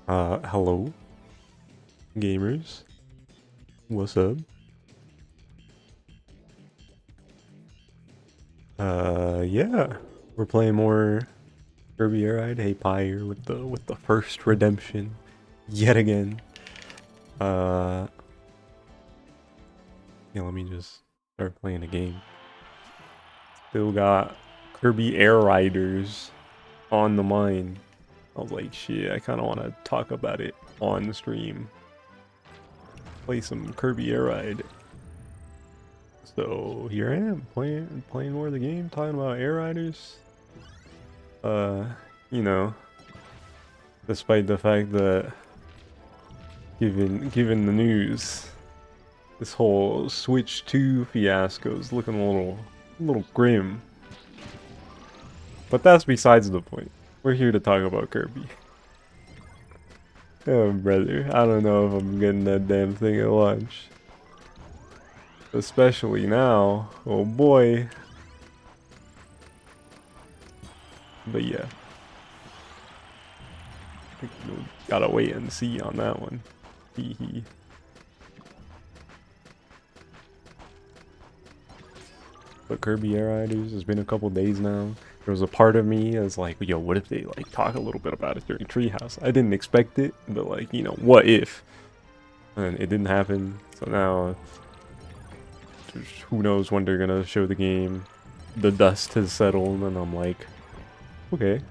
Hello, gamers. What's up? Yeah, we're playing more Kirby Air Ride. Hey, Pie here with the first redemption, yet again. Uh, yeah, let me just start playing the game. Still got Kirby Air Riders on the mind. I was like, shit, I kind of want to talk about it on the stream. Play some Kirby Air Ride. So here I am playing more of the game, talking about air riders. Uh, you know, despite the fact that given the news, this whole Switch 2 fiasco is looking a little grim. But that's besides the point. We're here to talk about Kirby. Oh brother, I don't know if I'm getting that damn thing at launch. Especially now. Oh boy. But yeah. Gotta wait and see on that one. Hee hee. But Kirby Air Riders, it's been a couple days now. There was a part of me that's like, yo, what if they like talk a little bit about it during Treehouse? I didn't expect it, but like, what if? And it didn't happen. So now, who knows when they're gonna show the game. The dust has settled, and I'm like, okay.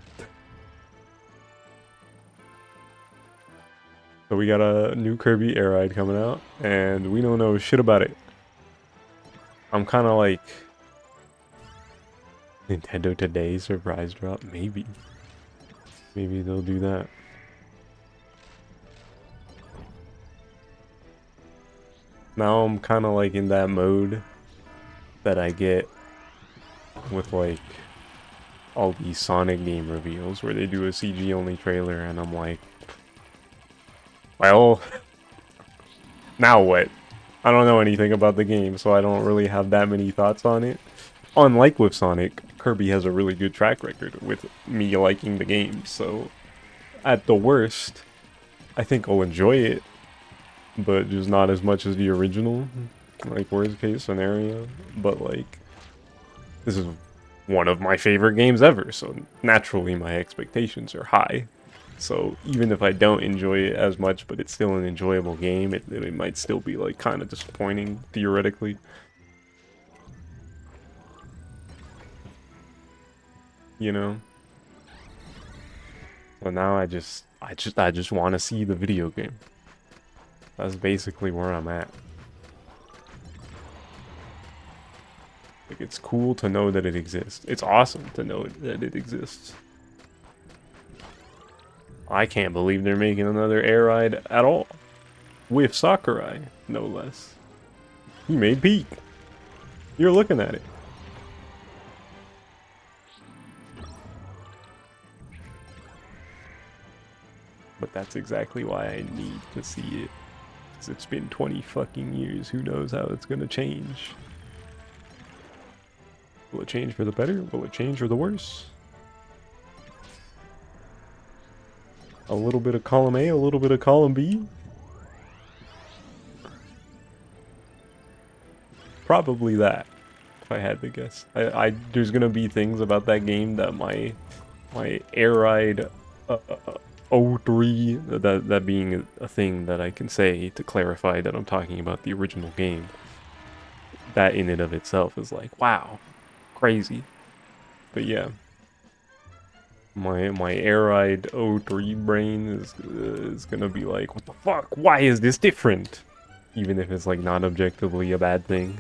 So we got a new Kirby Air Ride coming out, and we don't know shit about it. I'm kind of like, Nintendo Today surprise drop? Maybe. Maybe they'll do that. Now I'm kind of like in that mode that I get with like all these Sonic game reveals where they do a CG only trailer and I'm like, well, now what? I don't know anything about the game, so I don't really have that many thoughts on it. Unlike with Sonic, Kirby has a really good track record with me liking the game, so at the worst, I think I'll enjoy it, but just not as much as the original, like worst case scenario. But like, this is one of my favorite games ever, so naturally my expectations are high. So even if I don't enjoy it as much, but it's still an enjoyable game, it might still be like kind of disappointing theoretically. You know? So now I just want to see the video game. That's basically where I'm at. Like, it's cool to know that it exists. It's awesome to know that it exists. I can't believe they're making another air ride at all. With Sakurai, no less. He made Peak. You're looking at it. But that's exactly why I need to see it. Because it's been 20 fucking years. Who knows how it's gonna change? Will it change for the better? Will it change for the worse? A little bit of column A, a little bit of column B? Probably that, if I had to guess. There's gonna be things about that game that my air ride '03, that being a thing that I can say to clarify that I'm talking about the original game. That in and of itself is like, wow, crazy. But yeah, my air ride '03 brain is gonna be like, what the fuck? Why is this different? Even if it's like not objectively a bad thing.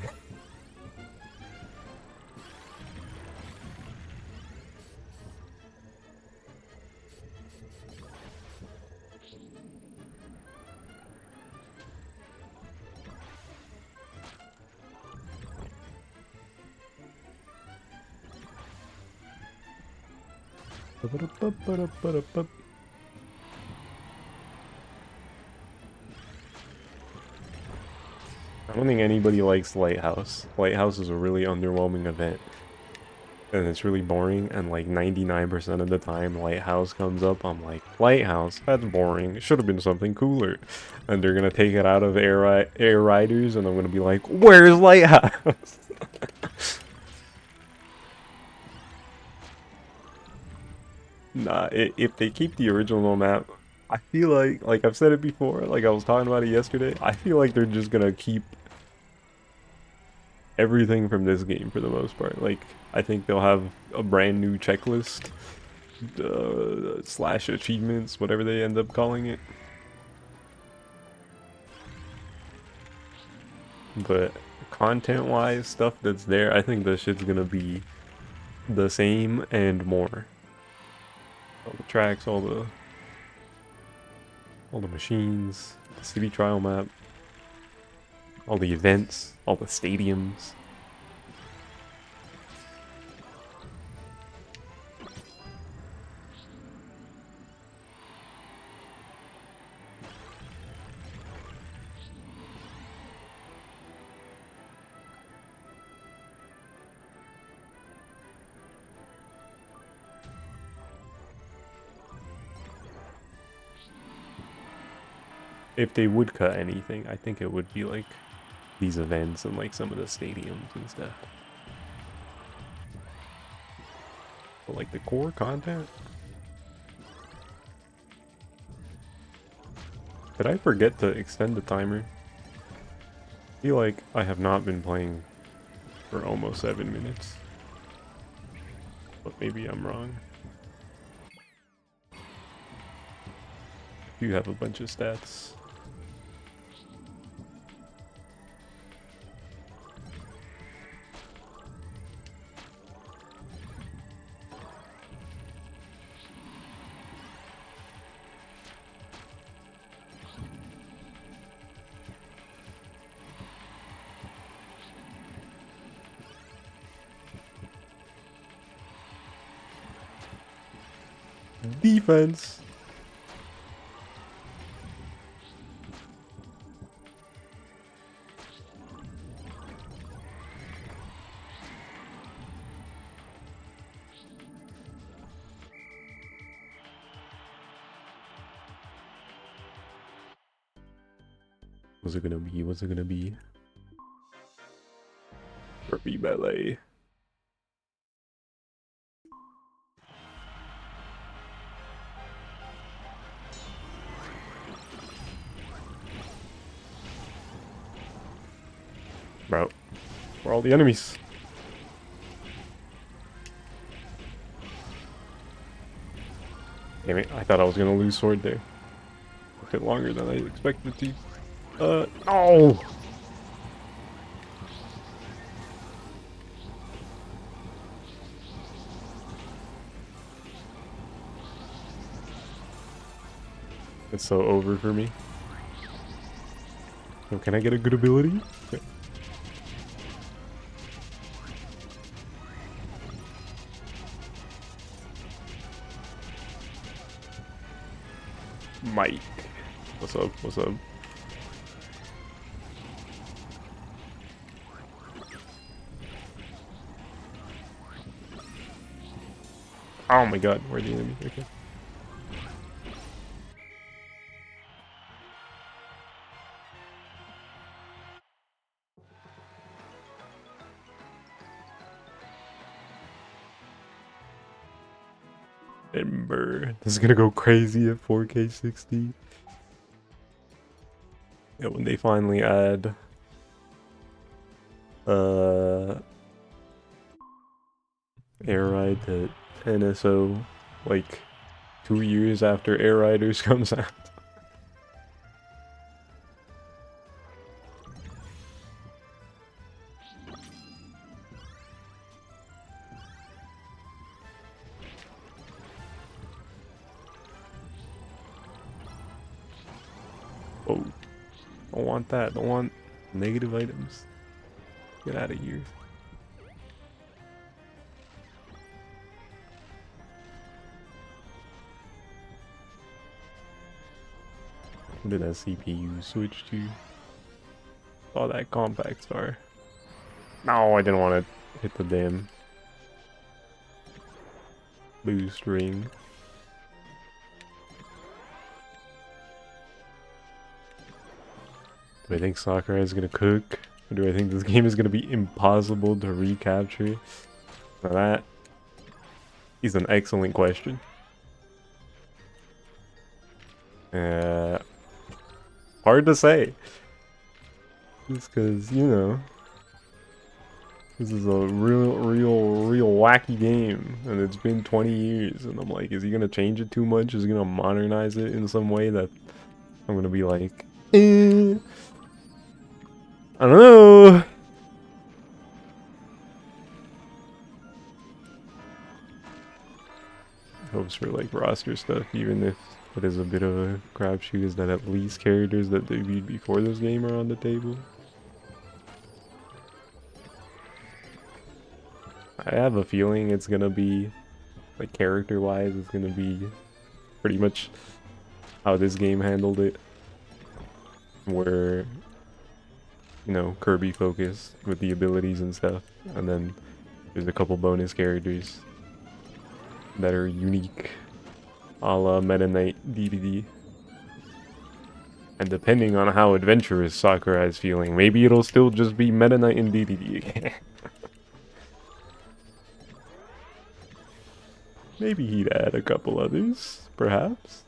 I don't think anybody likes Lighthouse. Lighthouse is a really underwhelming event. and it's really boring, and like 99% of the time Lighthouse comes up, I'm like, Lighthouse, that's boring, it should have been something cooler. And they're gonna take it out of Air Riders, and I'm gonna be like, where's Lighthouse? Nah, if they keep the original map, I feel like I've said it before, like I was talking about it yesterday, I feel like they're just gonna keep everything from this game for the most part. Like, I think they'll have a brand new checklist, slash achievements, whatever they end up calling it. But content-wise, stuff that's there, I think this shit's gonna be the same and more. All the tracks, all the machines, the city trial map, all the events, all the stadiums. If they would cut anything, I think it would be like these events and like some of the stadiums and stuff. But like the core content? Did I forget to extend the timer? I feel like I have not been playing for almost 7 minutes. But maybe I'm wrong. You have a bunch of stats. Defense! What's it gonna be? What's it gonna be? Burpee ballet. Bro, where are all the enemies? Damn it, I thought I was gonna lose sword there. Took it longer than I expected to. No! It's so over for me. So can I get a good ability? Okay. Mike. What's up? What's up? Oh my god, where'd the enemy? Okay. Ember. This is gonna go crazy at 4K 60. Yeah, when they finally add Air Ride to NSO, like 2 years after Air Riders comes out. Oh, don't want that. Don't want negative items. Get out of here. What did that CPU switch to? Oh, that compact star. No, I didn't want to hit the damn Boost ring. Do I think Sakurai is gonna cook? Or do I think this game is gonna be impossible to recapture? Now that is an excellent question. Hard to say. Just because, you know, this is a real wacky game, and it's been 20 years, and I'm like, is he gonna change it too much? Is he gonna modernize it in some way that I'm gonna be like, I don't know. Hopes for like roster stuff, even if it is a bit of a crapshoot, is that at least characters that debuted before this game are on the table. I have a feeling it's gonna be, like, character-wise, it's gonna be pretty much how this game handled it, where, you know, Kirby focused with the abilities and stuff, and then there's a couple bonus characters that are unique, a la Meta Knight DDD. And depending on how adventurous Sakurai is feeling, maybe it'll still just be Meta Knight and DDD again. Maybe he'd add a couple others, perhaps.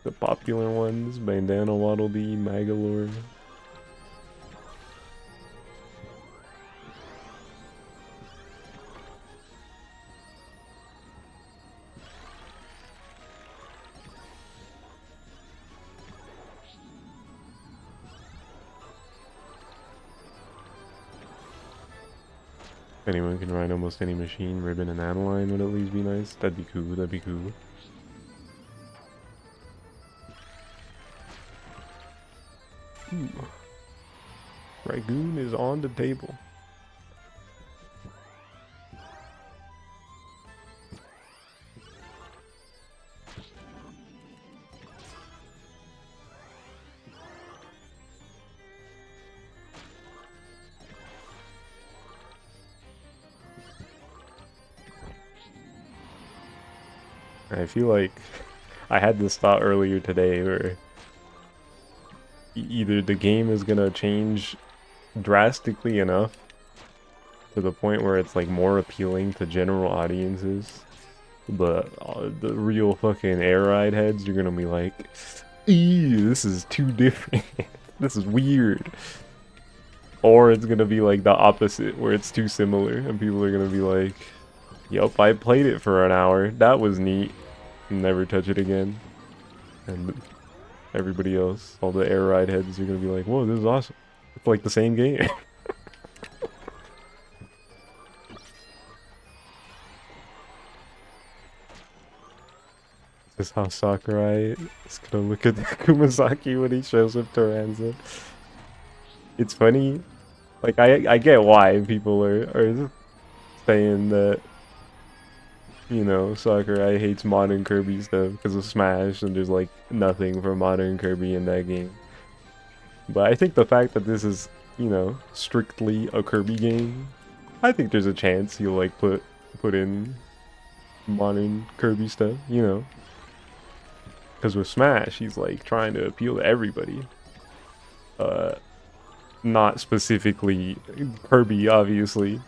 The popular ones, Bandana Waddle Dee, Magalore. If anyone can ride almost any machine, Ribbon and Adeline would at least be nice. That'd be cool, that'd be cool. Ooh. Ragoon is on the table. I feel like I had this thought earlier today where either the game is gonna change drastically enough to the point where it's like more appealing to general audiences, but the real fucking air ride heads, you're gonna be like, ew, this is too different. This is weird. Or it's gonna be like the opposite, where it's too similar, and people are gonna be like, yup, I played it for an hour, that was neat, never touch it again. And everybody else, all the air ride heads, are gonna be like, whoa, this is awesome. It's like the same game. This is how Sakurai is gonna look at Kumasaki when he shows up to Ranza. It's funny, like, I get why people are saying that, you know, Sakurai hates modern Kirby stuff because of Smash, and there's like nothing for modern Kirby in that game. But I think the fact that this is, you know, strictly a Kirby game, I think there's a chance he'll like put in modern Kirby stuff, you know. Because with Smash, he's like trying to appeal to everybody. Not specifically Kirby, obviously.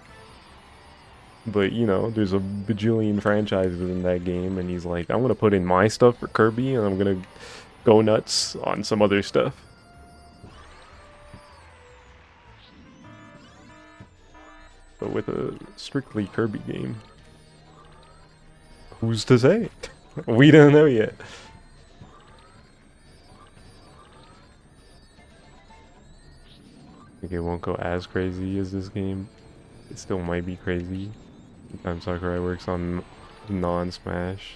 But, you know, there's a bajillion franchises in that game, and he's like, I'm gonna put in my stuff for Kirby, and I'm gonna go nuts on some other stuff. But with a strictly Kirby game, who's to say? We don't know yet. I think it won't go as crazy as this game. It still might be crazy. Sometimes Sakurai works on non-Smash.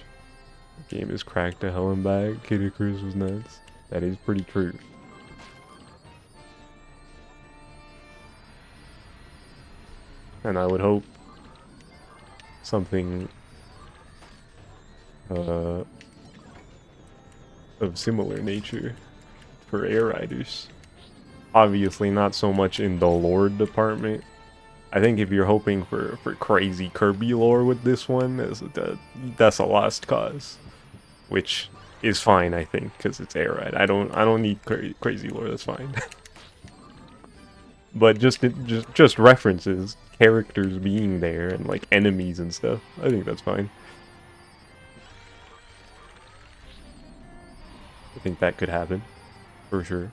The game is cracked to hell and back. Kid Icarus was nuts. That is pretty true. And I would hope something of similar nature for Air Riders. Obviously, not so much in the lore department. I think if you're hoping for crazy Kirby lore with this one, that's a lost cause, which is fine, I think, because it's air ride. I don't need crazy lore. That's fine. But just references, characters being there, and like enemies and stuff. I think that's fine. I think that could happen for sure.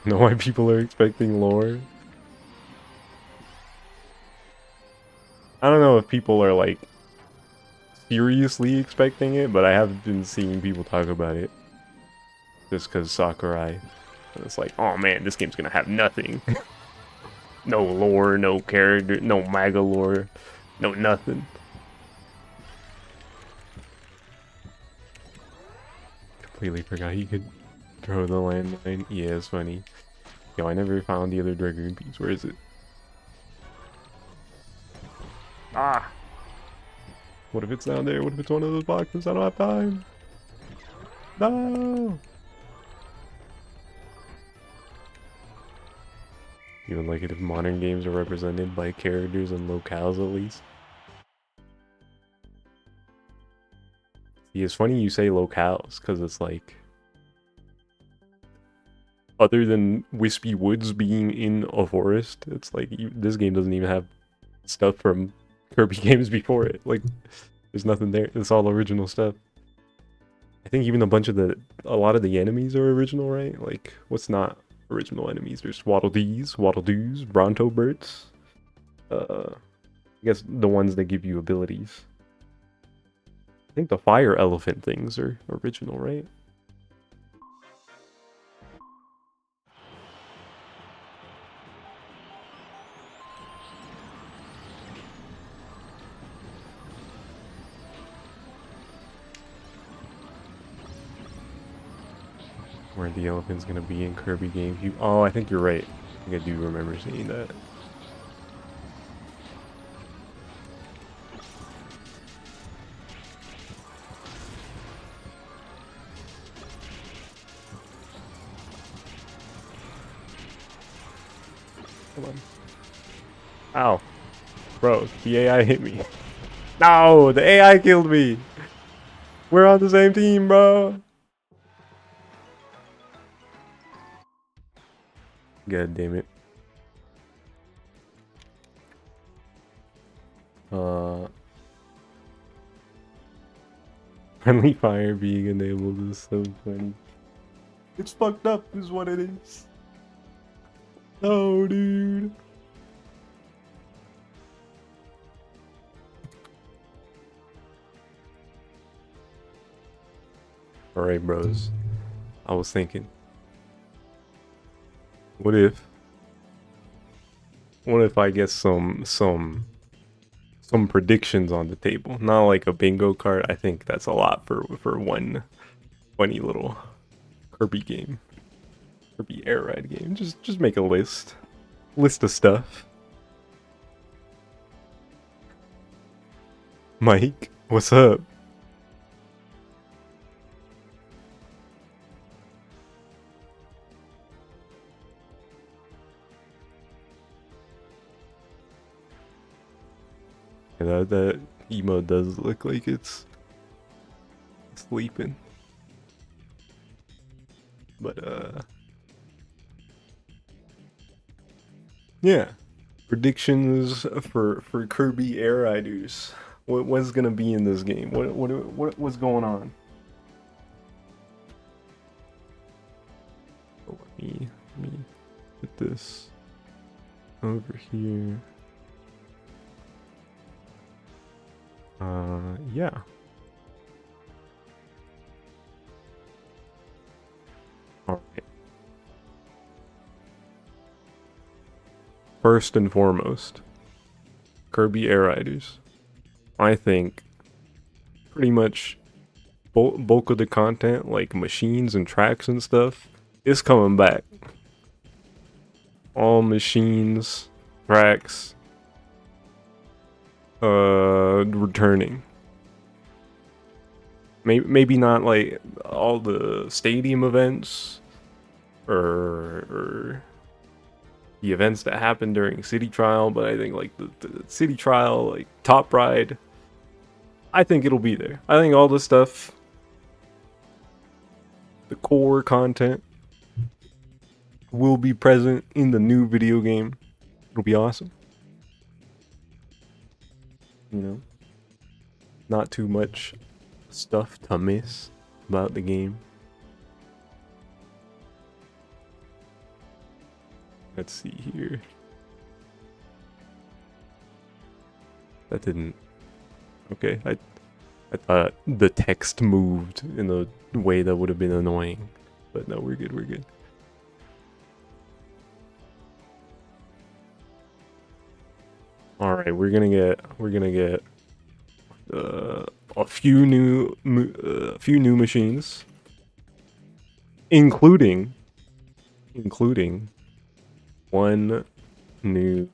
Know why people are expecting lore? I don't know if people are like seriously expecting it, but I have been seeing people talk about it just because Sakurai. And it's like, oh man, this game's gonna have nothing. No lore, no character, no MAGA lore, no nothing. Completely forgot you could throw the landmine. Yeah, it's funny. Yo, I never found the other Dragoon piece. Where is it? Ah! What if it's down there? What if it's one of those boxes? I don't have time. No! You would like it if modern games are represented by characters and locales at least? See, it's funny you say locales, because it's like... Other than Wispy Woods being in a forest, it's like, this game doesn't even have stuff from Kirby games before it. Like, there's nothing there. It's all original stuff. I think even a lot of the enemies are original, right? Like, what's not original enemies? There's Waddle Dees, Waddle Doos, Bronto Birds. I guess the ones that give you abilities. I think the fire elephant things are original, right? Where the elephant's gonna be in Kirby games. Oh, I think you're right. I think I do remember seeing that. Come on. Ow. Bro, the AI hit me. No, the AI killed me. We're on the same team, bro. God damn it. Friendly fire being enabled is so funny. It's fucked up is what it is. No, dude. Alright, bros. I was thinking. What if I get some predictions on the table? Not like a bingo card. I think that's a lot for one funny little Kirby game. Kirby Air Ride game. Just make a list. List of stuff. Mike, what's up? That emo does look like it's sleeping. But yeah. Predictions for Kirby Air Riders. What's gonna be in this game? What's going on? Oh, let me put this over here. Yeah. Alright. First and foremost, Kirby Air Riders. I think pretty much bulk of the content, like machines and tracks and stuff, is coming back. All machines, tracks, returning. Maybe not like all the stadium events or the events that happen during city trial, but I think like the city trial, like top ride, I think it'll be there. I think all the stuff, the core content, will be present in the new video game. It'll be awesome. You know, not too much stuff to miss about the game. Let's see here. That didn't. Okay, I thought the text moved in a way that would have been annoying, but no, we're good. We're good. All right, we're gonna get a few new machines, including one new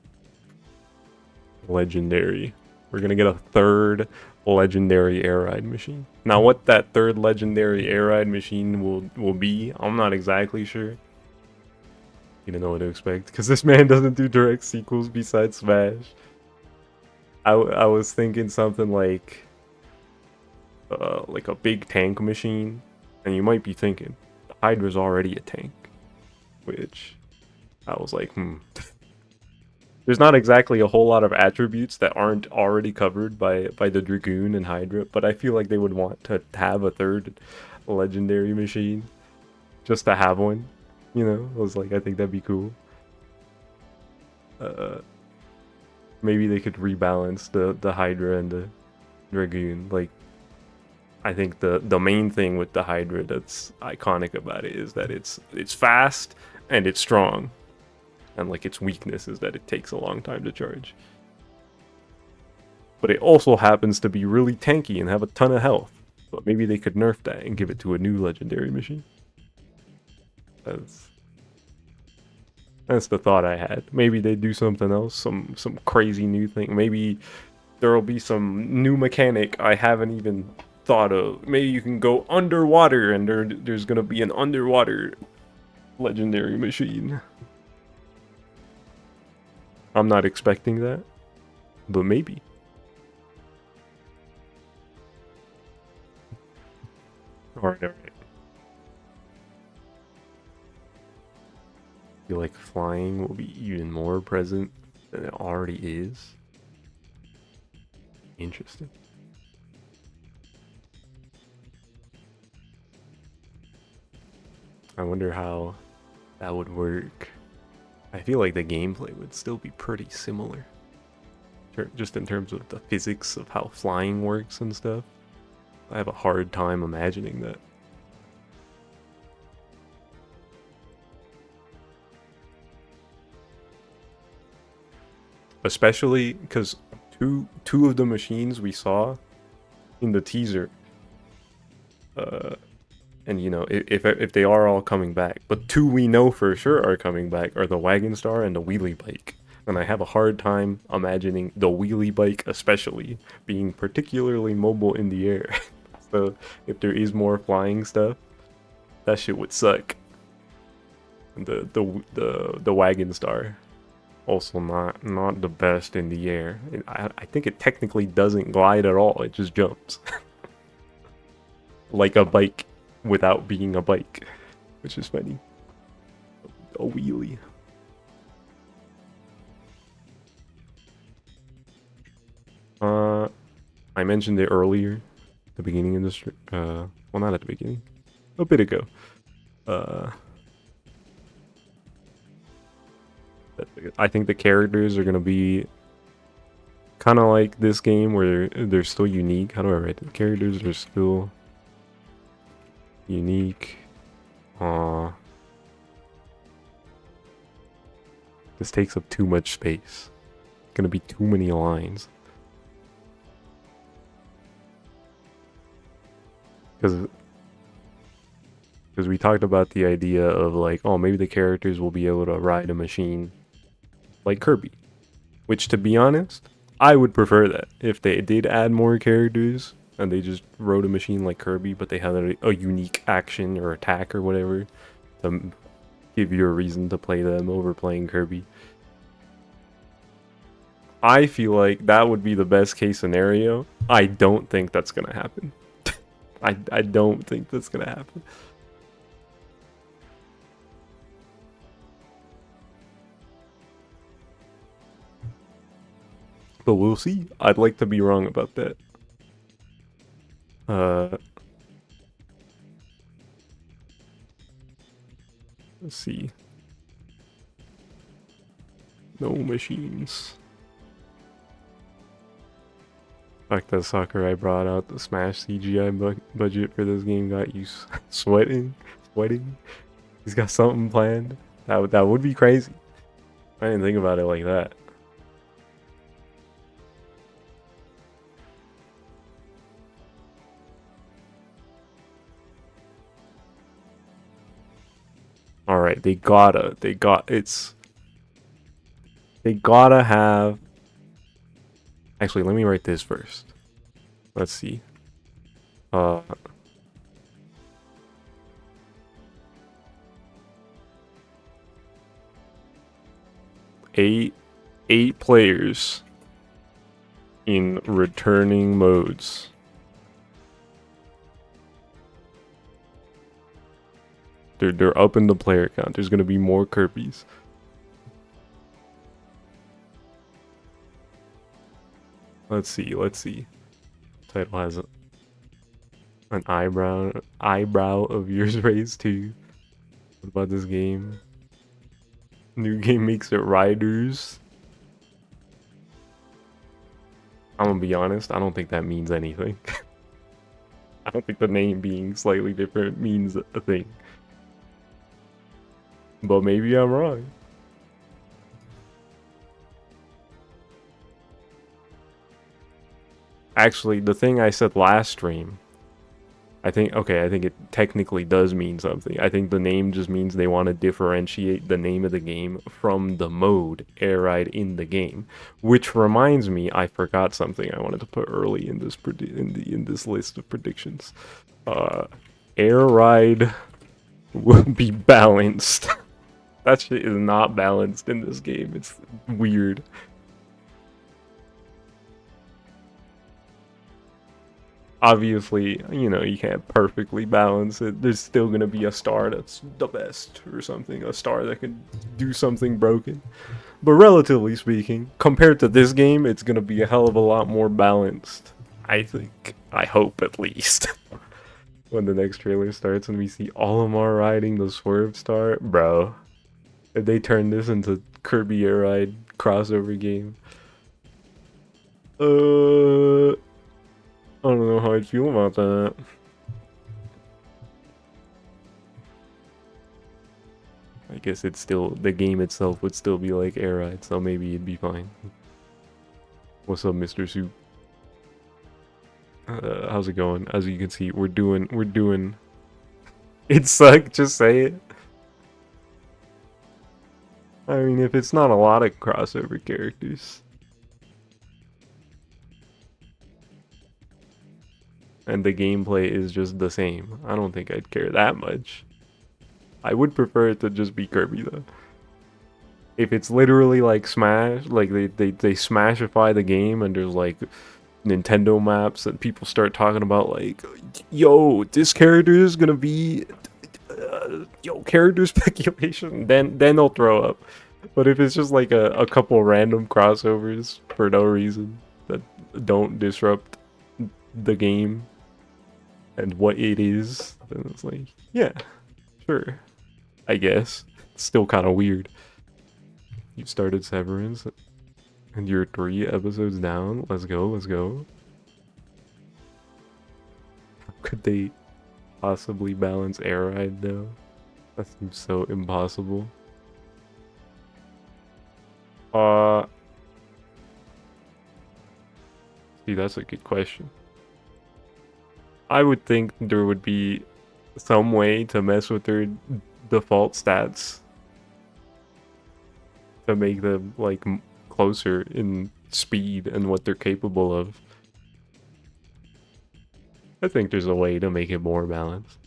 legendary. We're gonna get a third legendary air ride machine. Now, what that third legendary air ride machine will be, I'm not exactly sure. You don't know what to expect because this man doesn't do direct sequels besides Smash. I was thinking something like a big tank machine, and you might be thinking the Hydra's already a tank, which I was like, There's not exactly a whole lot of attributes that aren't already covered by the Dragoon and Hydra, but I feel like they would want to have a third legendary machine just to have one. You know, I was like, I think that'd be cool. Maybe they could rebalance the Hydra and the Dragoon. Like, I think the main thing with the Hydra that's iconic about it is that it's fast and it's strong. And like its weakness is that it takes a long time to charge. But it also happens to be really tanky and have a ton of health. But maybe they could nerf that and give it to a new legendary machine. That's the thought I had. Maybe they do something else, some crazy new thing. Maybe there'll be some new mechanic I haven't even thought of. Maybe you can go underwater and there's gonna be an underwater legendary machine. I'm not expecting that, but maybe. Alright, alright. I feel like flying will be even more present than it already is. Interesting. I wonder how that would work. I feel like the gameplay would still be pretty similar. Just in terms of the physics of how flying works and stuff. I have a hard time imagining that. Especially because two of the machines we saw in the teaser, and you know, if they are all coming back, but two we know for sure are coming back are the Wagon Star and the Wheelie Bike. And I have a hard time imagining the Wheelie Bike especially being particularly mobile in the air. So if there is more flying stuff, that shit would suck. The Wagon Star, also not the best in the air. I think it technically doesn't glide at all. It just jumps. Like a bike without being a bike, which is funny. A wheelie. I mentioned it earlier, the beginning of this. Well, not at the beginning, a bit ago. I think the characters are gonna be kind of like this game, where they're still unique. How do I write it? The characters are still unique. This takes up too much space. Gonna be too many lines. Because we talked about the idea of like, oh, maybe the characters will be able to ride a machine like Kirby. Which, to be honest, I would prefer that. If they did add more characters, and they just wrote a machine like Kirby, but they had a unique action or attack or whatever to give you a reason to play them over playing Kirby. I feel like that would be the best case scenario. I don't think that's gonna happen. I don't think that's gonna happen. But we'll see. I'd like to be wrong about that. Let's see. No machines. Fuck that Sakurai brought out the Smash CGI budget for this game. Got you sweating. He's got something planned. That would be crazy. I didn't think about it like that. All right, they gotta have. Actually, let me write this first. Let's see. Eight players in returning modes. They're up in the player count. There's gonna be more Kirby's. Let's see. Title has an eyebrow of yours raised too. What about this game? New game makes it Riders. I'm gonna be honest, I don't think that means anything. I don't think the name being slightly different means a thing. But maybe I'm wrong. Actually, the thing I said last stream, I think it technically does mean something. I think the name just means they want to differentiate the name of the game from the mode Air Ride in the game. Which reminds me, I forgot something I wanted to put early in this in this list of predictions. Air Ride will be balanced. That shit is not balanced in this game. It's weird. Obviously, you know, you can't perfectly balance it. There's still gonna be a star that's the best or something. A star that can do something broken. But relatively speaking, compared to this game, it's gonna be a hell of a lot more balanced. I think. I hope, at least. When the next trailer starts and we see Olimar riding the Swerve Star. Bro. If they turn this into Kirby Air Ride crossover game. I don't know how I'd feel about that. I guess it's still, the game itself would still be like Air Ride, so maybe it'd be fine. What's up, Mr. Soup? How's it going? As you can see, we're doing. It sucked, just say it. I mean, if it's not a lot of crossover characters. And the gameplay is just the same, I don't think I'd care that much. I would prefer it to just be Kirby though. If it's literally like Smash, like they smashify the game and there's like Nintendo maps and people start talking about like, yo, this character is gonna be, character speculation, then they'll throw up. But if it's just like a couple random crossovers for no reason that don't disrupt the game and what it is, then it's like, yeah, sure, I guess. It's still kind of weird. You started Severance and you're 3 episodes down. Let's go. Could they possibly balance Air Ride though? That seems so impossible. See, that's a good question. I would think there would be some way to mess with their default stats to make them like closer in speed and what they're capable of. I think there's a way to make it more balanced.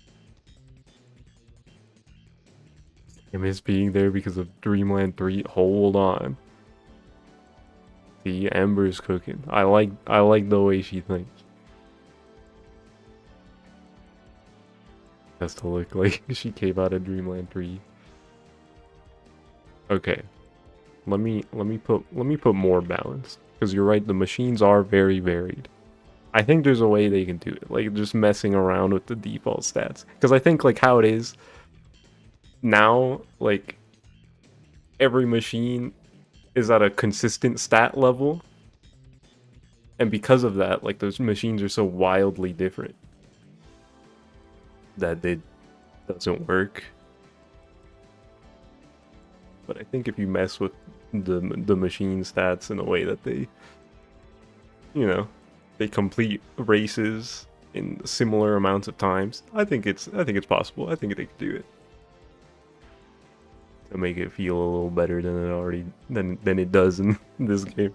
I miss being there because of Dreamland 3. Hold on. The Ember's cooking. I like the way she thinks. Has to look like she came out of Dreamland 3. Okay. Let me put more balance. Because you're right, the machines are very varied. I think there's a way they can do it. Like just messing around with the default stats. Because I think like how it is now, like every machine is at a consistent stat level. And because of that, like those machines are so wildly different that it doesn't work. But I think if you mess with the machine stats in a way that they, you know, they complete races in similar amounts of times, I think it's possible. I think they could do it to make it feel a little better than it does in this game.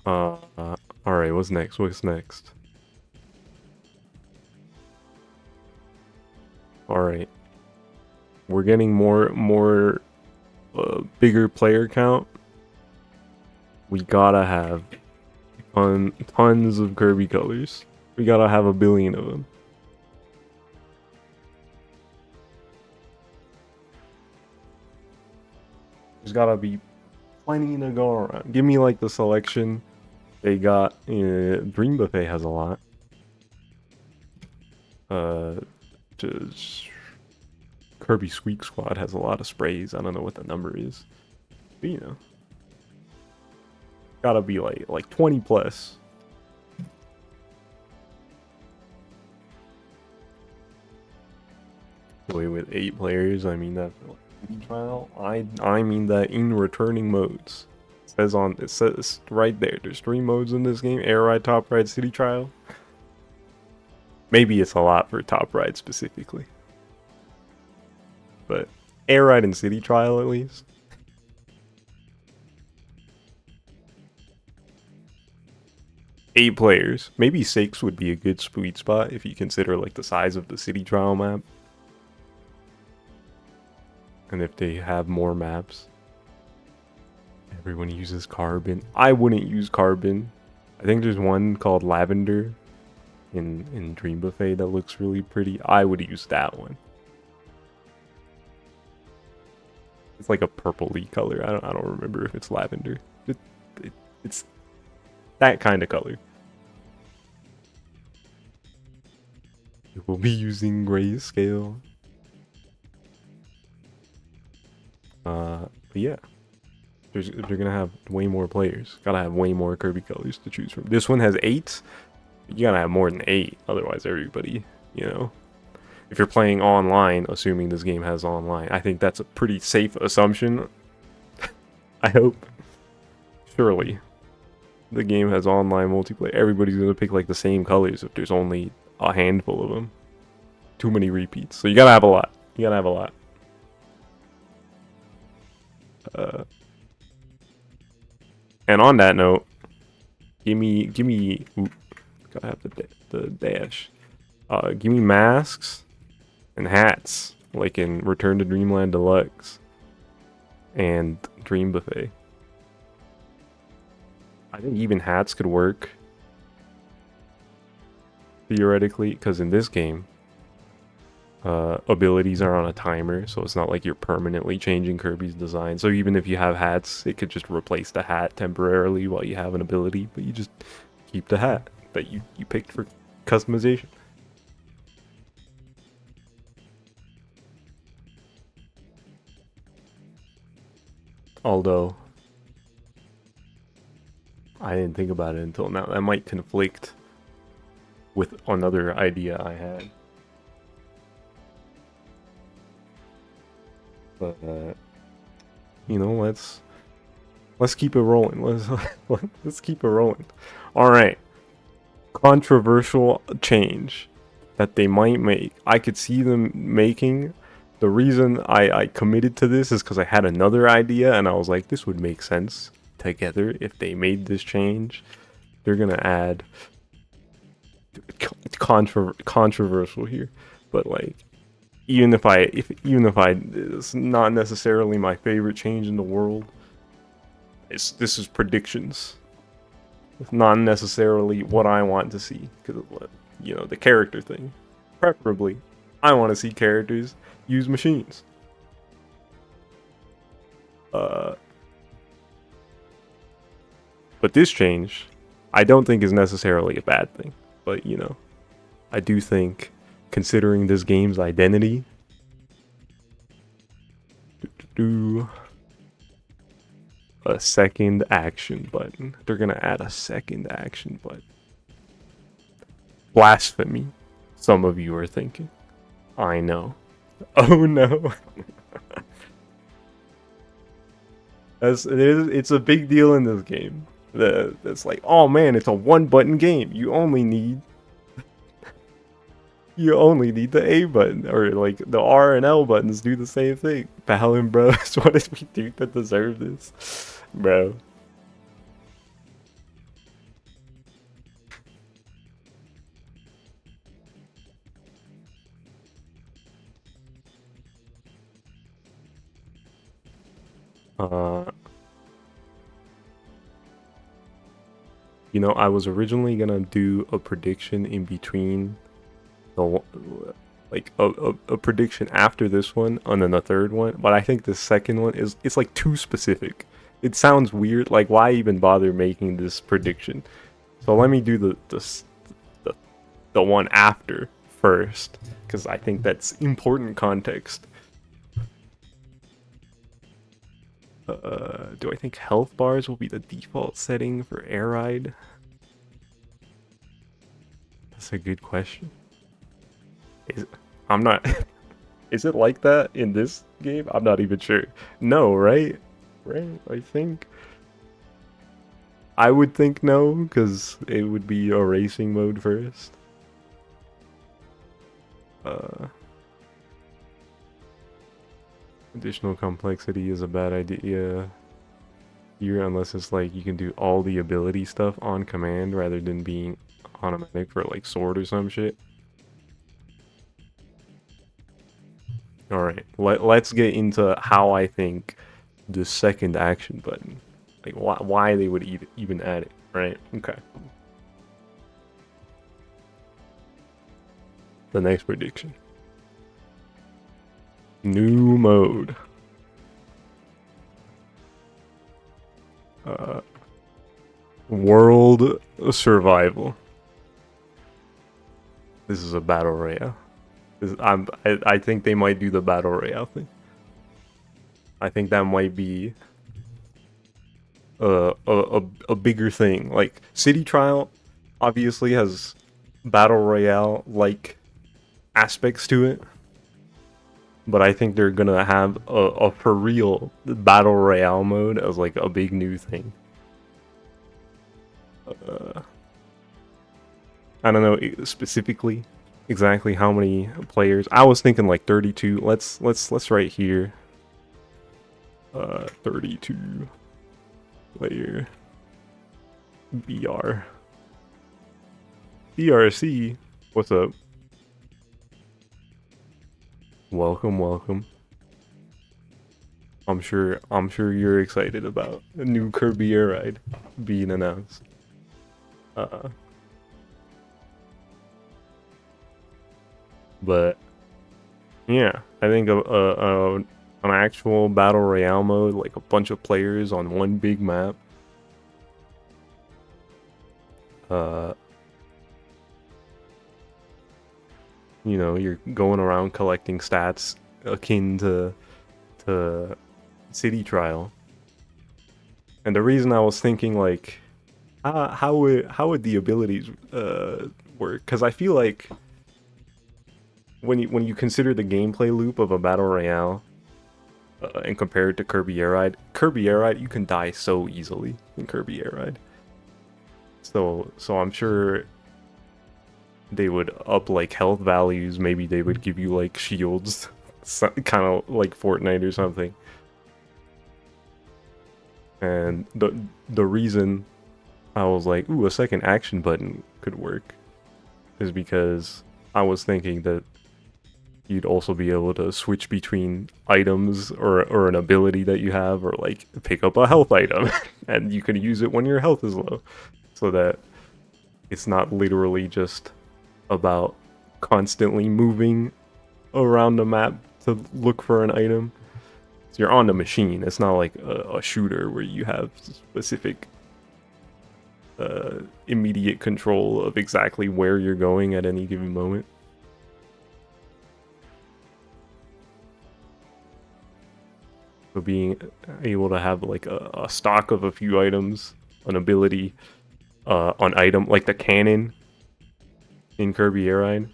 All right. What's next? What's next? All right. We're getting more bigger player count. We gotta have tons of Kirby colors. We gotta have 1 billion of them. There's gotta be plenty to go around. Give me like the selection they got. Dream Buffet has a lot. Just Kirby Squeak Squad has a lot of sprays. I don't know what the number is, but gotta be like 20 plus. Wait, with 8 players, I mean that for like trial. I mean that in returning modes. It says right there. There's 3 modes in this game: Air Ride, Top Ride, City Trial. Maybe it's a lot for Top Ride specifically, but Air Ride and City Trial at least. 8 players. Maybe 6 would be a good sweet spot if you consider like the size of the City Trial map. And if they have more maps. Everyone uses Carbon. I wouldn't use Carbon. I think there's one called Lavender in Dream Buffet that looks really pretty. I would use that one. It's like a purpley color. I don't remember if it's lavender. It's that kind of color. We'll be using grayscale. But yeah. They're gonna have way more players. Gotta have way more Kirby colors to choose from. This one has 8. You gotta have more than 8. Otherwise, everybody, if you're playing online, assuming this game has online, I think that's a pretty safe assumption. I hope. Surely. The game has online multiplayer. Everybody's gonna pick like the same colors if there's only a handful of them. Too many repeats. So you gotta have a lot. You gotta have a lot. And on that note, give me. Ooh, gotta have the dash. Give me masks and hats, like in Return to Dreamland Deluxe and Dream Buffet. I think even hats could work theoretically, because in this game, abilities are on a timer, so it's not like you're permanently changing Kirby's design. So even if you have hats, it could just replace the hat temporarily while you have an ability, but you just keep the hat that you picked for customization. Although I didn't think about it until now. That might conflict with another idea I had. But let's keep it rolling. Let's keep it rolling. All right. Controversial change that they might make. I could see them making The reason I committed to this is because I had another idea, and I was like, this would make sense together if they made this change. They're gonna add controversial here, but like even if I it's not necessarily my favorite change in the world. This is predictions. It's not necessarily what I want to see because you know the character thing. Preferably, I want to see characters use machines. Uh, but this change, I don't think is necessarily a bad thing. But you know, I do think, considering this game's identity, do a second action button. They're gonna add a second action button. Blasphemy, some of you are thinking. I know. Oh no. It's a big deal in this game. It's like, oh man, it's a one button game. You only need the A button, or like the R and L buttons do the same thing. Playin, bro, what did we do to deserve this, bro? Uh, you know, I was originally gonna do a prediction in between the like a prediction after this one and then the third one, but I think the second one it's like too specific. It sounds weird. Like, why even bother making this prediction? So let me do the one after first, because I think that's important context. Do I think health bars will be the default setting for air ride? That's a good question. I'm not. Is it like that in this game? I'm not even sure. No, right? Right? I think. I would think no, because it would be a racing mode first. Additional complexity is a bad idea here, unless it's like you can do all the ability stuff on command rather than being automatic for like sword or some shit. Alright, let's get into how I think the second action button, like why they would even add it, right? Okay. The next prediction. New mode. World survival. This is a battle royale. I think they might do the battle royale thing. I think that might be a bigger thing. Like City Trial obviously has battle royale like aspects to it, but I think they're gonna have a for real battle royale mode as like a big new thing. I don't know specifically exactly how many players. I was thinking like 32. Let's write here. 32 player BR. BRC, what's up? Welcome. I'm sure you're excited about a new Kirby Air Ride being announced. But yeah, I think an actual battle royale mode, like a bunch of players on one big map. You know, you're going around collecting stats akin to City Trial. And the reason I was thinking like, how would the abilities work? Because I feel like when you consider the gameplay loop of a battle royale and compare it to Kirby Air Ride, you can die so easily in Kirby Air Ride. So I'm sure they would up like health values. Maybe they would give you like shields kind of like Fortnite or something. And the reason I was like, ooh, a second action button could work is because I was thinking that you'd also be able to switch between items or an ability that you have, or like pick up a health item and you can use it when your health is low, so that it's not literally just about constantly moving around the map to look for an item. So you're on the machine. It's not like a shooter where you have specific immediate control of exactly where you're going at any given moment. So being able to have like a stock of a few items, an ability, an item like the cannon in Kirby Air Ride.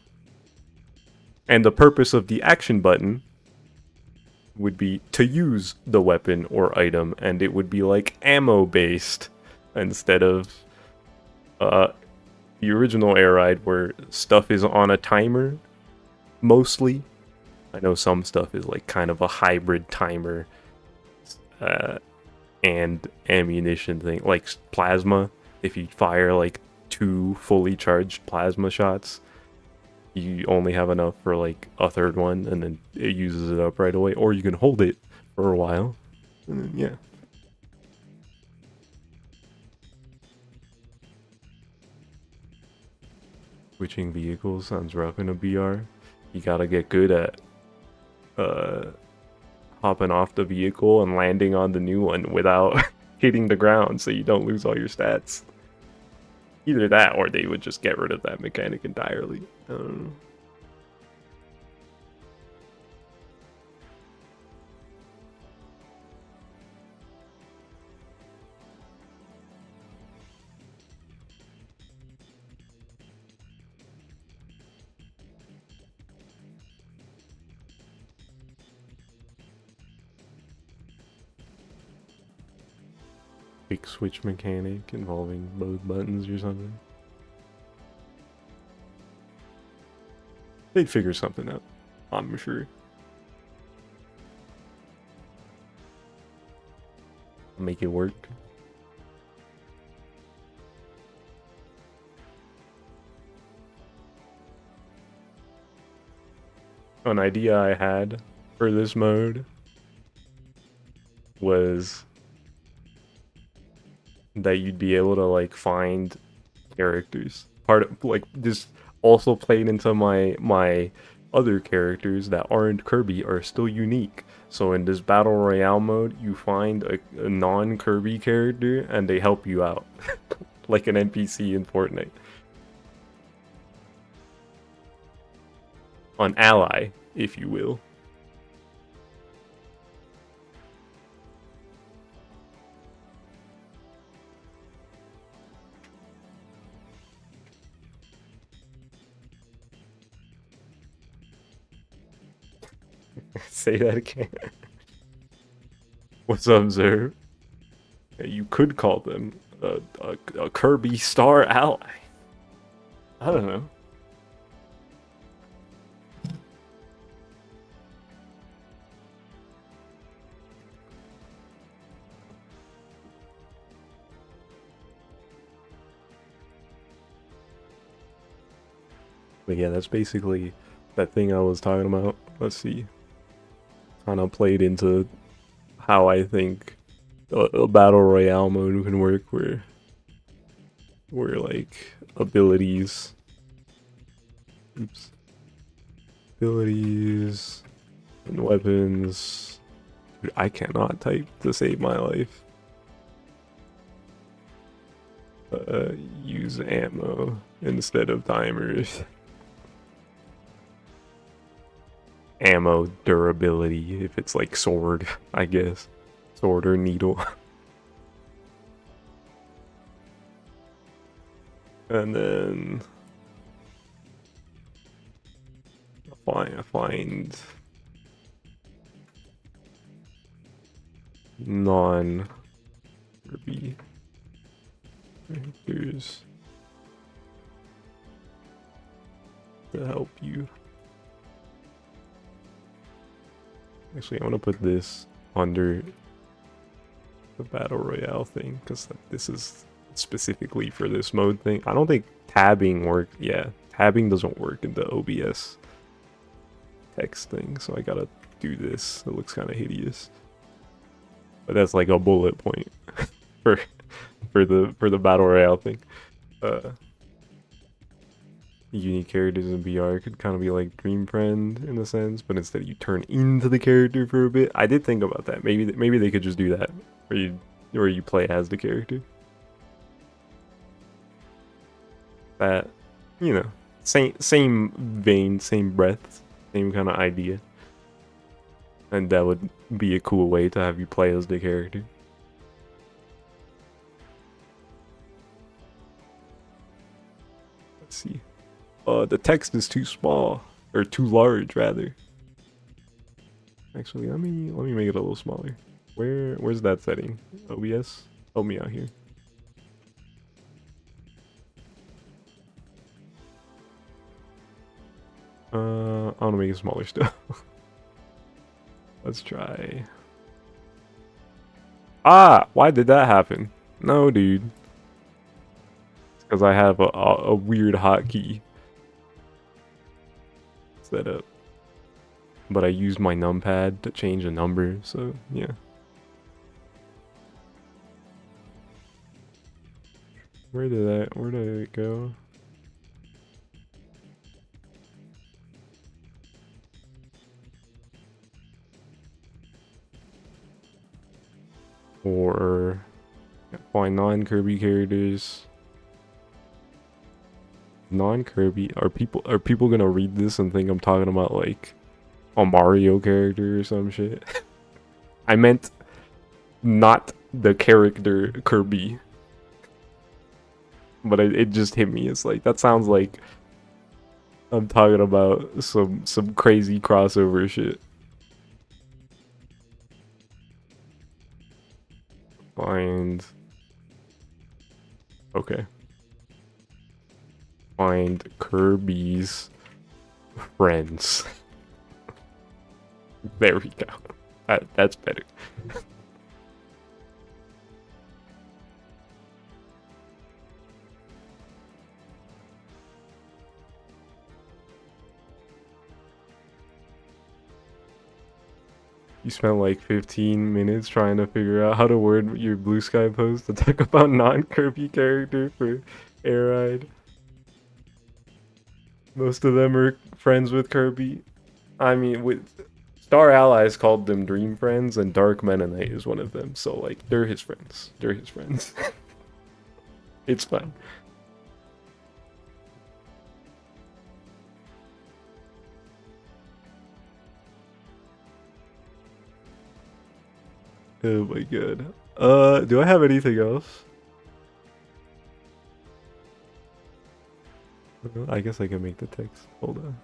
And the purpose of the action button would be to use the weapon or item, and it would be like ammo based instead of the original Air Ride where stuff is on a timer mostly. I know some stuff is like kind of a hybrid timer uh, and ammunition thing, like plasma. If you fire like 2 fully charged plasma shots, you only have enough for like a third one, and then it uses it up right away. Or you can hold it for a while, and then, yeah. Switching vehicles sounds rough in a BR. You gotta get good at uh, hopping off the vehicle and landing on the new one without hitting the ground, so you don't lose all your stats. Either that, or they would just get rid of that mechanic entirely. I don't know. Quick switch mechanic involving both buttons or something. They'd figure something out, I'm sure. Make it work. An idea I had for this mode was that you'd be able to like find characters. Part of like just also played into my other characters that aren't Kirby are still unique. So in this battle royale mode, you find a non-Kirby character and they help you out, like an NPC in Fortnite. An ally, if you will. Say that again. What's up, Zer? You could call them a Kirby star ally. I don't know. But yeah, that's basically that thing I was talking about. Let's see. Kind of played into how I think a battle royale mode can work, where like abilities, oops, abilities and weapons. Dude, I cannot type to save my life. Use ammo instead of timers. Ammo durability, if it's like sword, I guess. Sword or needle. And then find non-Kirby characters to help you. Actually, I want to put this under the battle royale thing because this is specifically for this mode thing. I don't think tabbing work. Yeah, tabbing doesn't work in the OBS text thing, so I gotta do this. It looks kind of hideous, but that's like a bullet point for the battle royale thing. Unique characters in BR could kind of be like Dream Friend in a sense, but instead you turn into the character for a bit. I did think about that. Maybe they could just do that, where you play as the character. That, you know, same vein, same breath, same kind of idea, and that would be a cool way to have you play as the character. Let's see. The text is too small, or too large rather. Actually, let me make it a little smaller. Where's that setting? OBS? Help me out here. I want to make it smaller still. Let's try. Ah, why did that happen? No, dude. It's because I have a weird hotkey set up. But I used my numpad to change a number, so yeah. Where did it go? Or find non-Kirby characters. Non-Kirby, are people gonna read this and think I'm talking about like a Mario character or some shit? I meant not the character Kirby. But it just hit me. It's like, that sounds like I'm talking about some crazy crossover shit. Find. Okay. Find Kirby's friends. There we go. That's better. You spent like 15 minutes trying to figure out how to word your Blue Sky post to talk about non-Kirby character for Air Ride. Most of them are friends with Kirby. I mean, with Star Allies called them Dream Friends, and Dark Mennonite is one of them. So like, they're his friends. They're his friends. It's fine. Oh my god. Do I have anything else? I guess I can make the text. Hold on.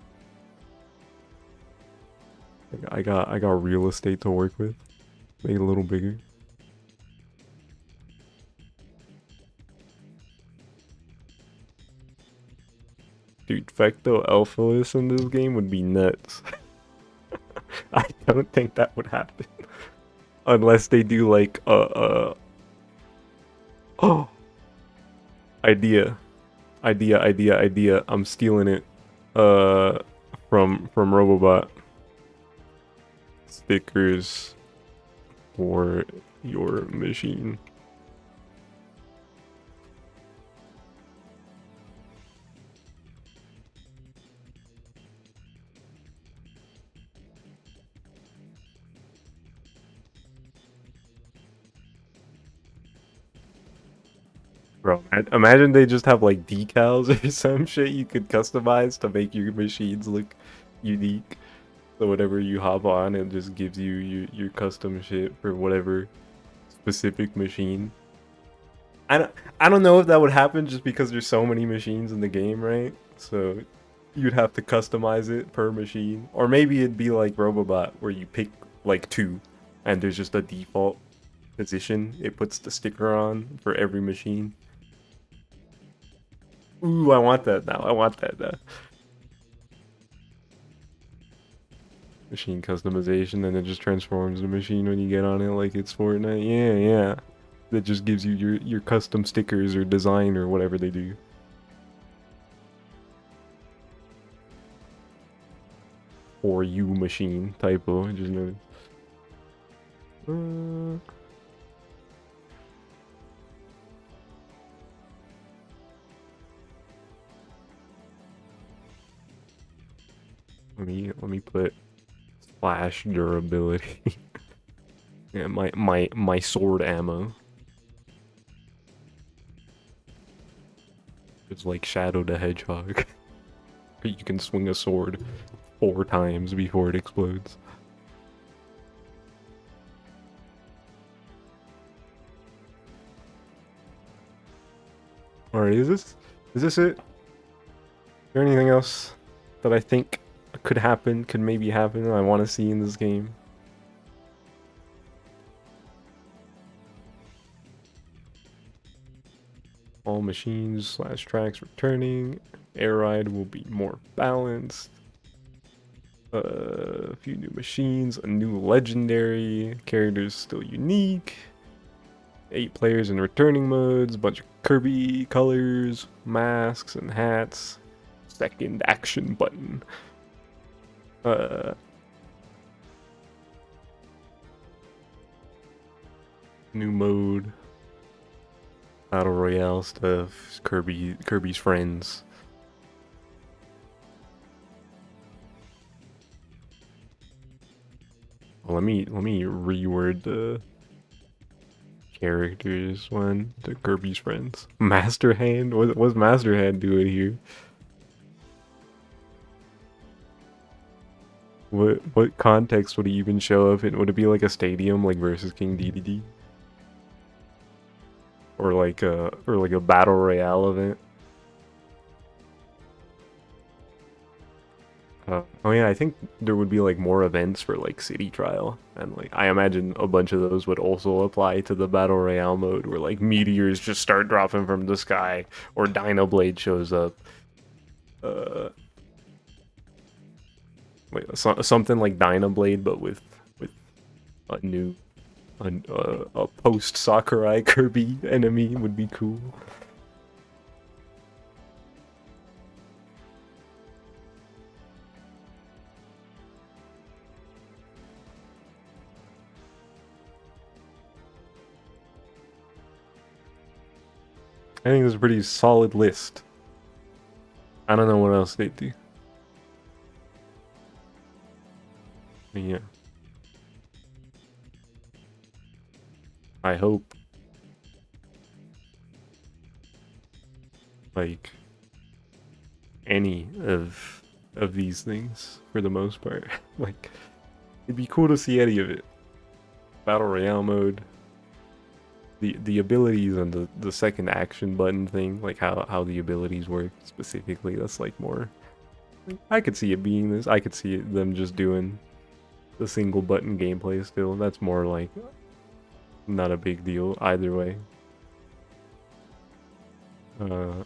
I got real estate to work with. Make it a little bigger. Dude, Fecto Alphaless in this game would be nuts. I don't think that would happen. Unless they do like oh, idea. I'm stealing it from Robobot. Stickers for your machine. Bro, imagine they just have like decals or some shit you could customize to make your machines look unique. So whenever you hop on, it just gives you your custom shit for whatever specific machine. I don't know if that would happen just because there's so many machines in the game, right? So you'd have to customize it per machine. Or maybe it'd be like Robobot where you pick like two and there's just a default position it puts the sticker on for every machine. Ooh, I want that now. I want that now. Machine customization, and it just transforms the machine when you get on it like it's Fortnite. Yeah, yeah. That just gives you your custom stickers or design or whatever they do. For you machine typo. I just noticed. Let me put slash durability. Yeah, my sword ammo. It's like Shadow the Hedgehog. You can swing a sword 4 times before it explodes. Alright, is this it? Is there anything else that I think could happen, could maybe happen, I want to see in this game? All machines slash tracks returning. Air ride will be more balanced. A few new machines, a new legendary, characters still unique. 8 players in returning modes, bunch of Kirby colors, masks and hats. Second action button. New mode. Battle Royale stuff. Kirby's friends. Well, let me reword the characters one to Kirby's friends. Master Hand? What's Master Hand doing here? What context would he even show up in? Would it be like a stadium like versus King DDD? Or like a battle royale event? Oh yeah, I think there would be like more events for like City Trial, and like I imagine a bunch of those would also apply to the Battle Royale mode, where like meteors just start dropping from the sky, or Dino Blade shows up. Wait, something like Dino Blade, but with a new, a post Sakurai Kirby enemy would be cool. I think it's a pretty solid list. I don't know what else they do. But yeah. I hope like any of these things for the most part. Like it'd be cool to see any of it. Battle Royale mode. The abilities and the second action button thing, like how the abilities work specifically, that's like more I could see it being this. I could see them just doing the single button gameplay still. That's more like not a big deal either way. But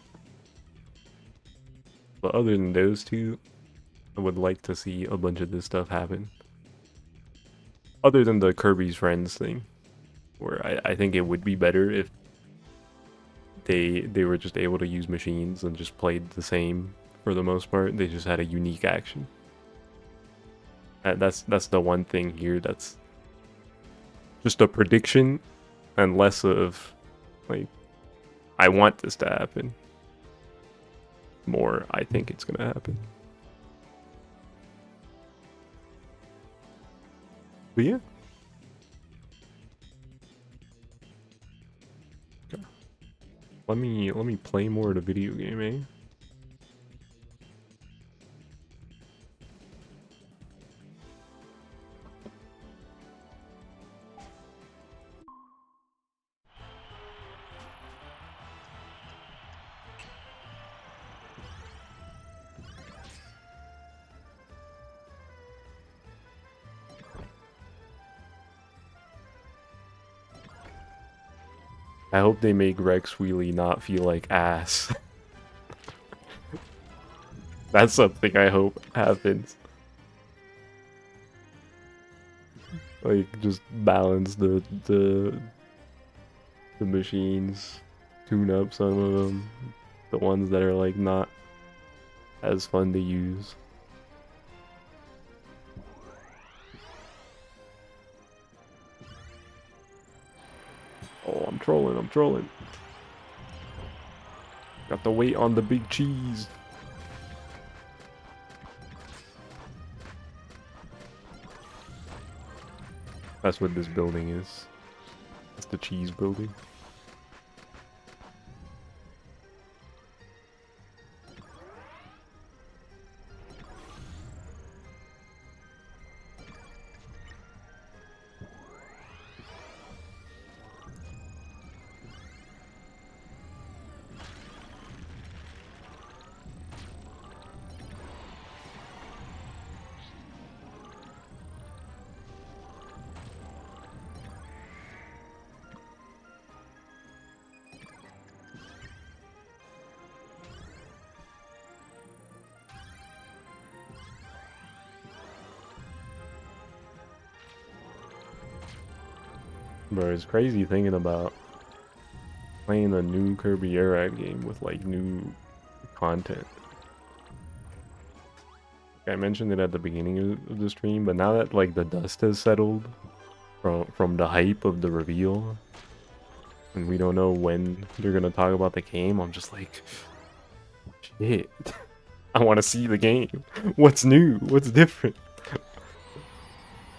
other than those two, I would like to see a bunch of this stuff happen. Other than the Kirby's Friends thing, where I think it would be better if they were just able to use machines and just played the same for the most part. They just had a unique action. That's the one thing here that's just a prediction and less of like I want this to happen. More I think it's gonna happen. But yeah. Let me play more of the video game, eh? I hope they make Rex Wheelie not feel like ass. That's something I hope happens. Like just balance the machines, tune up some of them, the ones that are like not as fun to use. Oh, I'm trolling, I'm trolling. Got the weight on the big cheese. That's what this building is. It's the cheese building. Bro, it's crazy thinking about playing a new Kirby Air Ride game with like new content. I mentioned it at the beginning of the stream, but now that like the dust has settled from the hype of the reveal, and we don't know when they're gonna talk about the game, I'm just like, shit. I want to see the game. What's new? What's different?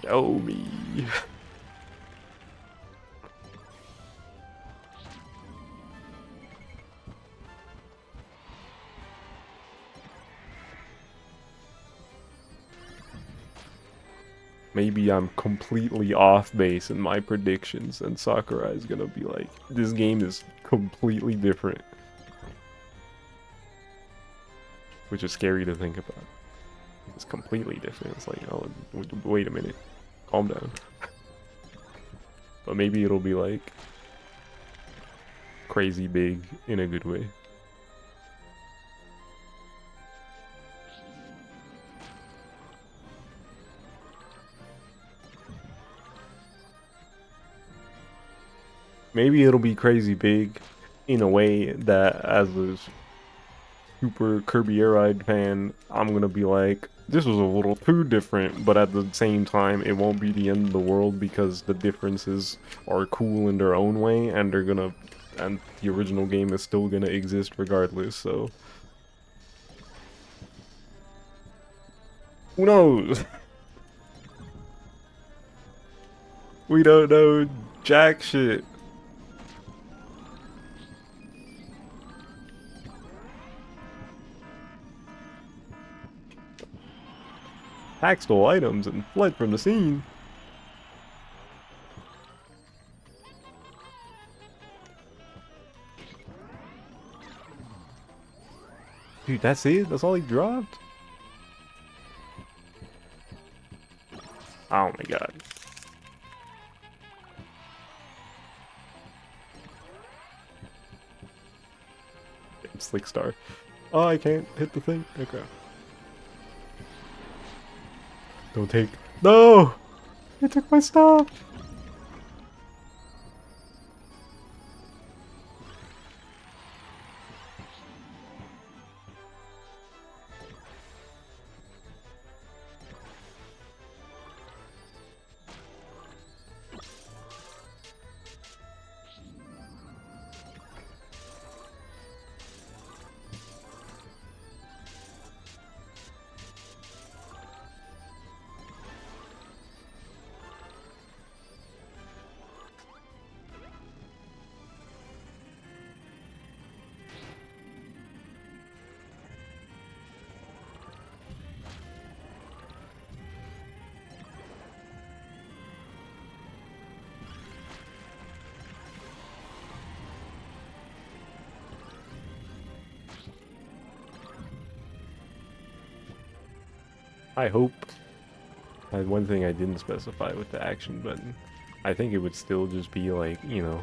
Show me. Maybe I'm completely off base in my predictions, and Sakurai is gonna be like, this game is completely different. Which is scary to think about. It's completely different. It's like, oh, wait a minute. Calm down. But maybe it'll be like crazy big in a good way. Maybe it'll be crazy big in a way that as a super Kirby Air Ride fan, I'm gonna be like, this was a little too different, but at the same time, it won't be the end of the world because the differences are cool in their own way, and and the original game is still gonna exist regardless, so. Who knows? We don't know jack shit. Hack stole items and fled from the scene. Dude, that's it? That's all he dropped? Oh my god. Damn, Slick Star. Oh, I can't hit the thing? Okay. Don't take... No! It took my stuff! I hope. One thing I didn't specify with the action button. I think it would still just be like, you know,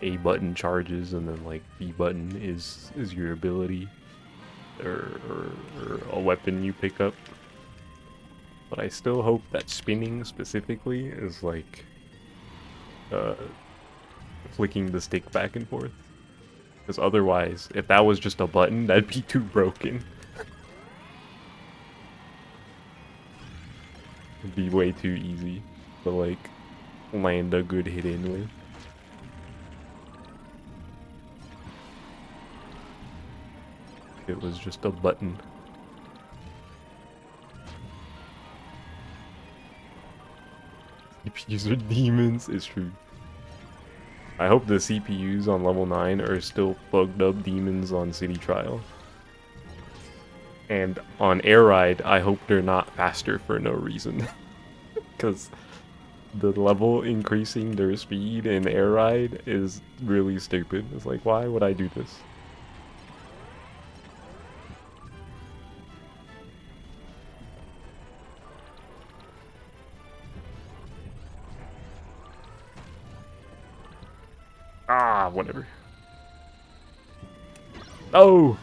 A button charges and then like B button is your ability or a weapon you pick up. But I still hope that spinning specifically is like uh, flicking the stick back and forth. Because otherwise, if that was just a button, that'd be too broken. It'd be way too easy to like land a good hit in with. It was just a button. CPUs are demons, it's true. I hope the CPUs on level 9 are still bugged up demons on City Trial. And on Air Ride, I hope they're not faster for no reason. Because the level increasing their speed in Air Ride is really stupid. It's like, why would I do this? Ah, whatever. Oh!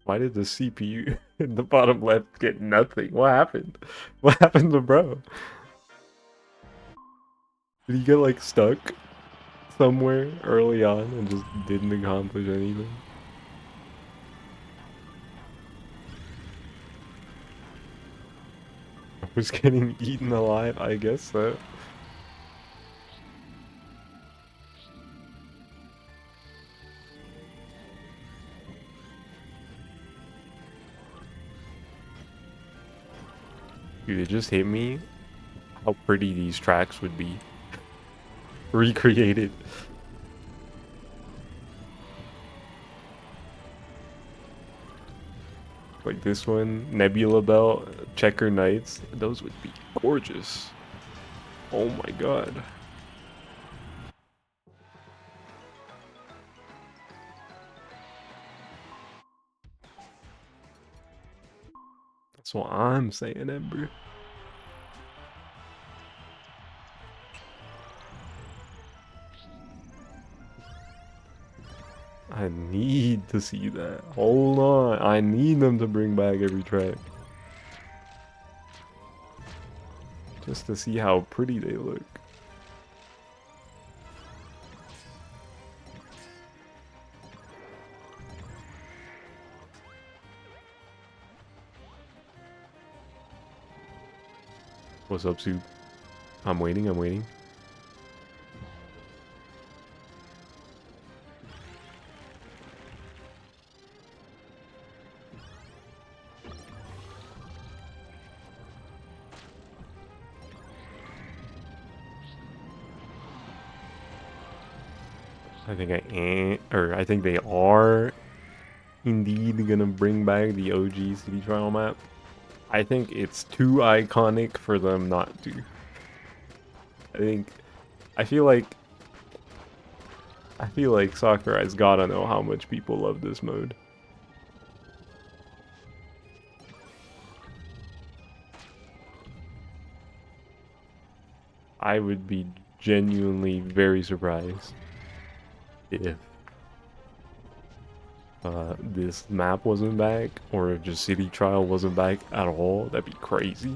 Why did the CPU in the bottom left get nothing? What happened? What happened to bro? Did he get like stuck somewhere early on and just didn't accomplish anything? I was getting eaten alive, I guess so. Dude, it just hit me how pretty these tracks would be recreated. Like this one, Nebula Belt, Checker Knights, those would be gorgeous. Oh my god. That's what I'm saying, Ember. I need to see that. Hold on. I need them to bring back every track. Just to see how pretty they look. What's up, Soup? I'm waiting, I'm waiting. I think I think they are indeed gonna bring back the OG City Trial map. I think it's too iconic for them not to. I think I feel like Sakurai's gotta know how much people love this mode. I would be genuinely very surprised if this map wasn't back, or if just City Trial wasn't back at all. That'd be crazy.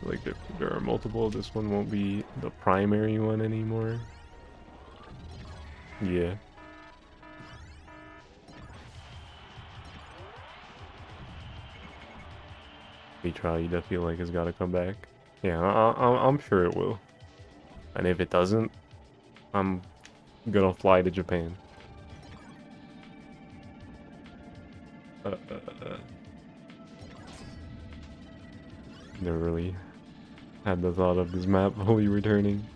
Like there are multiple. This one won't be the primary one anymore. Yeah. City Trial, you definitely has got to come back. Yeah, I'm sure it will. And if it doesn't, I'm gonna fly to Japan. Never really had the thought of this map fully returning.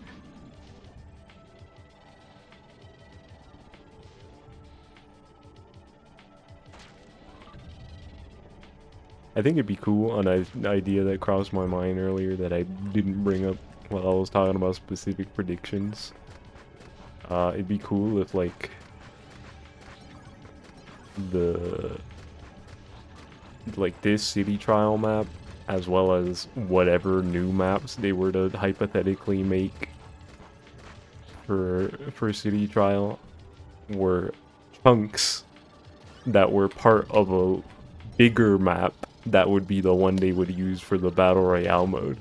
I think it'd be cool, an idea that crossed my mind earlier that I didn't bring up while I was talking about specific predictions. It'd be cool if, like, this city trial map, as well as whatever new maps they were to hypothetically make for city trial, were chunks that were part of a bigger map that would be the one they would use for the battle royale mode.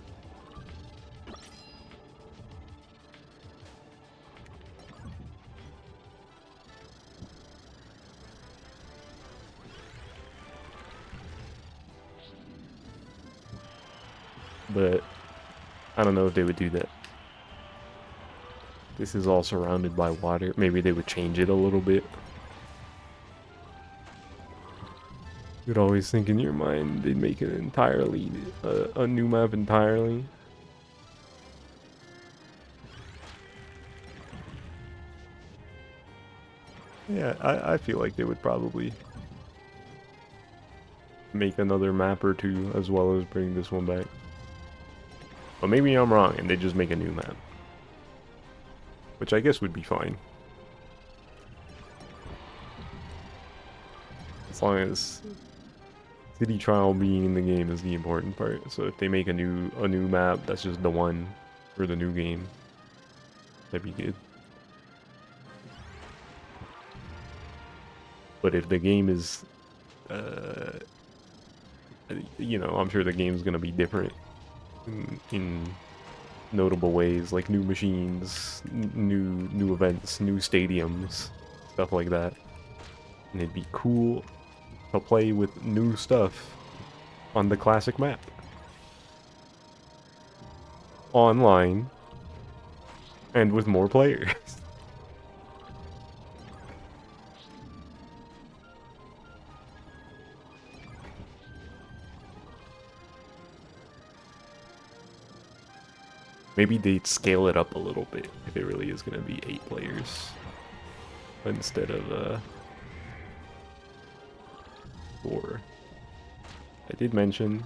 But I don't know if they would do that. This is all surrounded by water. Maybe they would change it a little bit. You'd always think in your mind they'd make it entirely, a new map entirely. Yeah, I feel like they would probably make another map or two as well as bring this one back. But maybe I'm wrong and they just make a new map. Which I guess would be fine. As long as city trial being in the game is the important part. So if they make a new map that's just the one for the new game, that'd be good. But if the game is, you know, I'm sure the game's gonna be different in notable ways, like new machines, new events, new stadiums, stuff like that. And it'd be cool to play with new stuff on the classic map. Online, and with more players. Maybe they'd scale it up a little bit if it really is going to be 8 players instead of 4. I did mention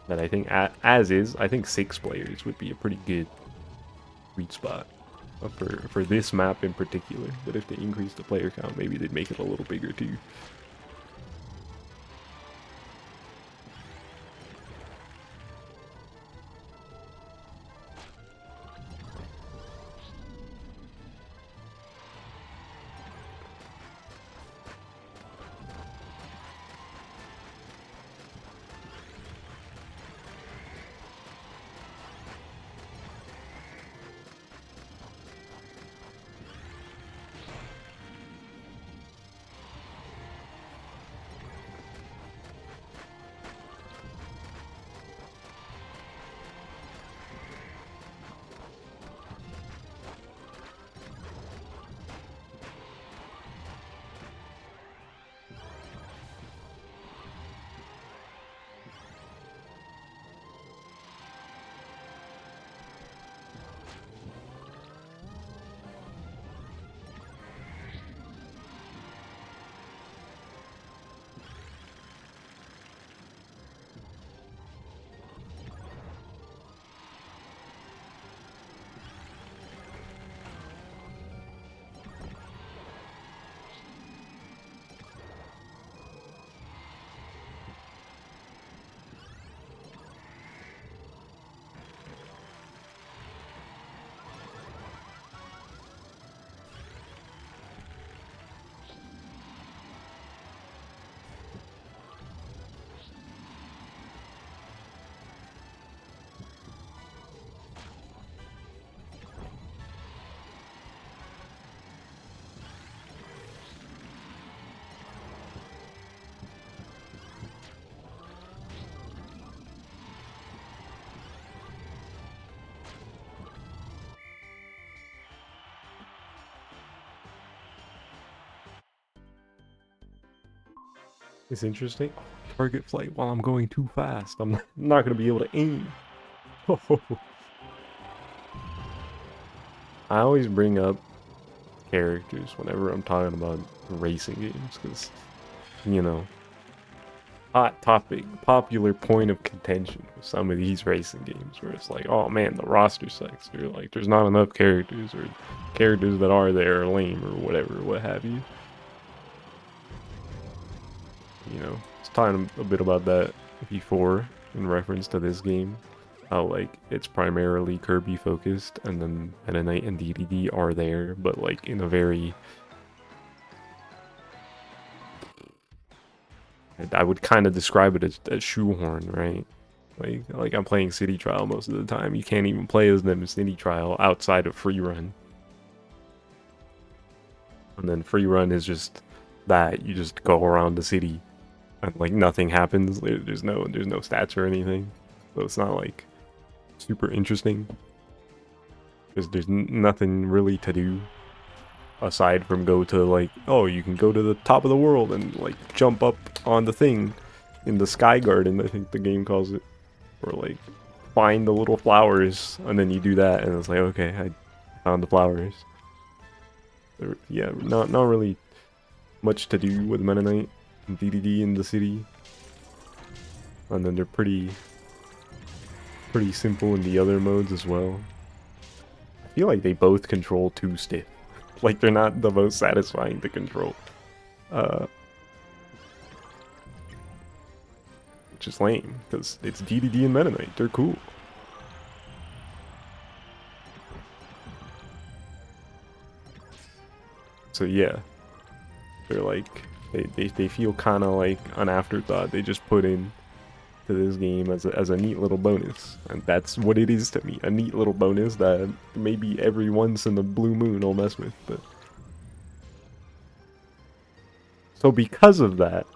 that I think as is, I think 6 players would be a pretty good sweet spot for this map in particular. But if they increase the player count, maybe they'd make it a little bigger too. It's interesting. Target flight while I'm going too fast. I'm not gonna be able to aim. I always bring up characters whenever I'm talking about racing games because, you know, hot topic, popular point of contention with some of these racing games where it's like, oh man, the roster sucks. Or like, there's not enough characters, or characters that are there are lame, or whatever, what have you. You know, I was talking a bit about that before in reference to this game. How like it's primarily Kirby focused, and then Meta Knight and DDD are there, but like in a very, I would kind of describe it as shoehorn, right? Like I'm playing City Trial most of the time. You can't even play as them in City Trial outside of Free Run. And then Free Run is just that you just go around the city and like nothing happens. There's no stats or anything. So it's not like super interesting. Because there's nothing really to do aside from go to like, oh, you can go to the top of the world and like jump up on the thing in the Sky Garden, I think the game calls it. Or like find the little flowers, and then you do that and it's like, okay, I found the flowers. Yeah, not really much to do with Meta Knight and DDD in the city. And then they're pretty simple in the other modes as well. I feel like they both control too stiff. Like they're not the most satisfying to control. Which is lame, because it's DDD and Meta Knight. They're cool. So yeah, they're like, they feel kind of like an afterthought. They just put in to this game as a neat little bonus, and that's what it is to me, a neat little bonus that maybe every once in the blue moon I'll mess with. But so because of that,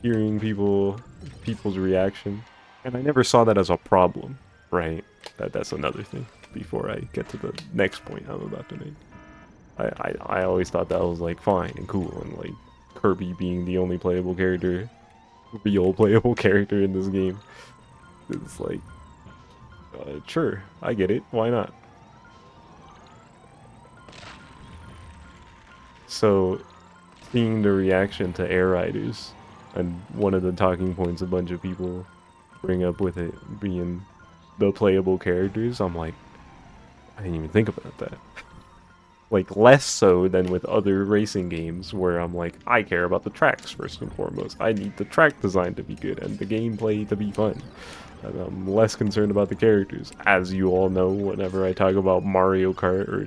hearing people's reaction, and I never saw that as a problem, right? That's another thing before I get to the next point I'm about to make. I always thought that was like fine and cool, and like Kirby being the only playable character, real playable character in this game. It's like, sure, I get it. Why not? So, seeing the reaction to Air Riders, and one of the talking points a bunch of people bring up with it being the playable characters, I'm like, I didn't even think about that. Like, less so than with other racing games where I'm like, I care about the tracks first and foremost. I need the track design to be good and the gameplay to be fun. And I'm less concerned about the characters. As you all know, whenever I talk about Mario Kart or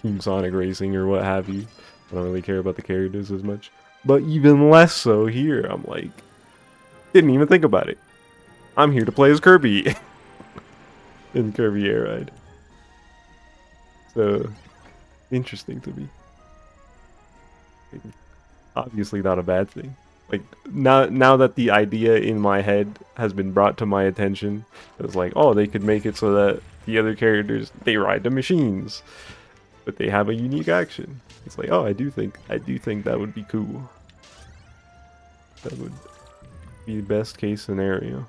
Team Sonic Racing or what have you, I don't really care about the characters as much. But even less so here, I'm like, didn't even think about it. I'm here to play as Kirby in Kirby Air Ride. So, interesting to me. Obviously not a bad thing. Like now that the idea in my head has been brought to my attention, it's like, oh, they could make it so that the other characters, they ride the machines, but they have a unique action. It's like, oh, I do think that would be cool. That would be the best case scenario.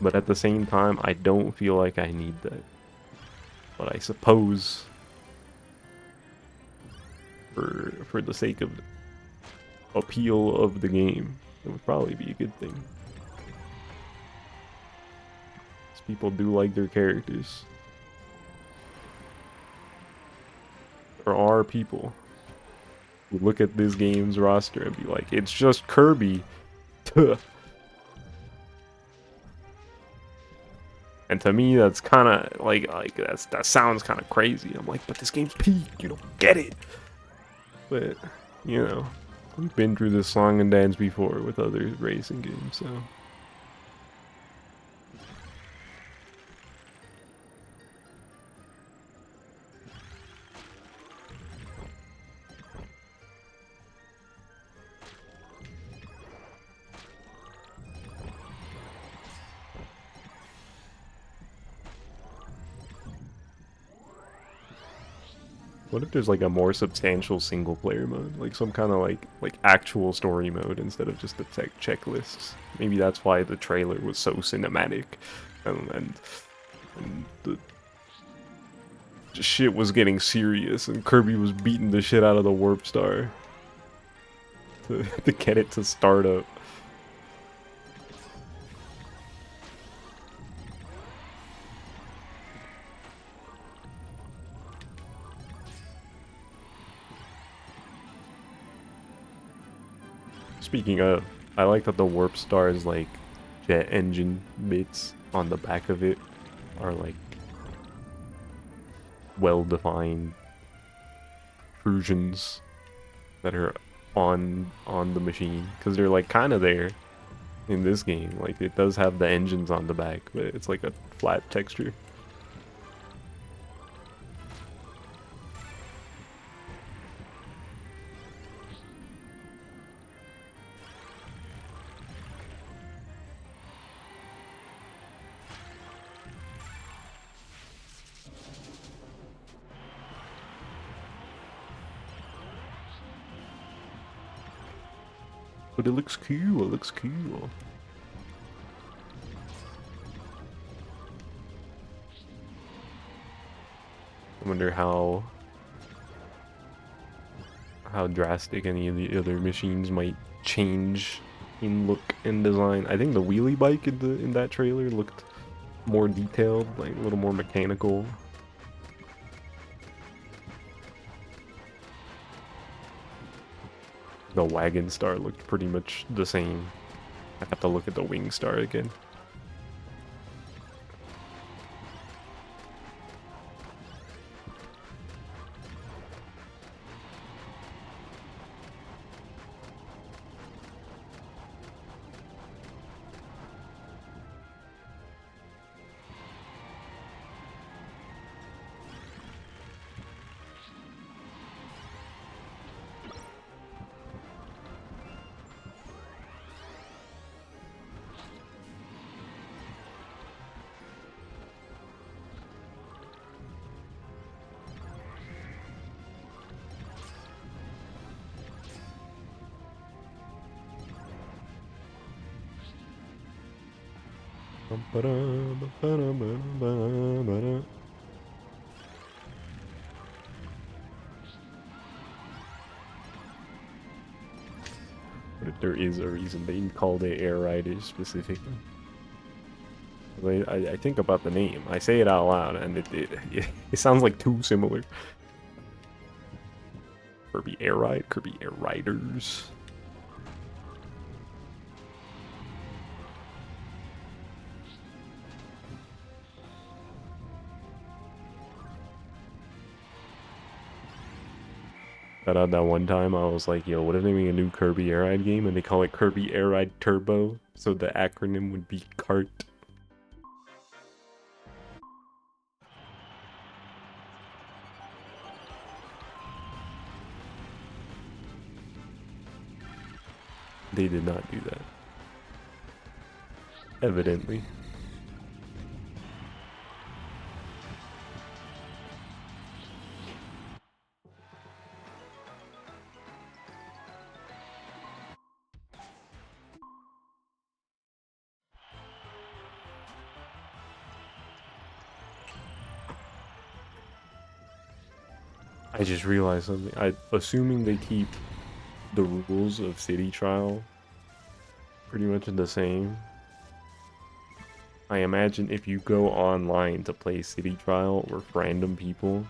But at the same time, I don't feel like I need that. But I suppose for the sake of appeal of the game, it would probably be a good thing. Because people do like their characters. There are people who look at this game's roster and be like, it's just Kirby. Tuh. And to me, that's kind of like that sounds kind of crazy. I'm like, but this game's peak. You don't get it. But you know, we've been through this song and dance before with other racing games, so. What if there's like a more substantial single player mode, like some kind of like actual story mode instead of just the tech checklists? Maybe that's why the trailer was so cinematic, and the shit was getting serious, and Kirby was beating the shit out of the warp star to get it to start up. Speaking of, I like that the warp star's like jet engine bits on the back of it are like well-defined protrusions that are on the machine, because they're like kind of there in this game. Like it does have the engines on the back, but it's like a flat texture. But it looks cool, it looks cool. I wonder how drastic any of the other machines might change in look and design. I think the wheelie bike in that trailer looked more detailed, like a little more mechanical. The wagon star looked pretty much the same. I have to look at the wing star again. But if there is a reason they called it Air Riders specifically. I think about the name. I say it out loud, and it sounds like too similar. Kirby Air Ride, Kirby Air Riders. That one time I was like, yo, what if they make a new Kirby Air Ride game and they call it Kirby Air Ride Turbo? So the acronym would be CART. They did not do that. Evidently. I just realized something. Assuming they keep the rules of City Trial pretty much the same. I imagine if you go online to play City Trial with random people,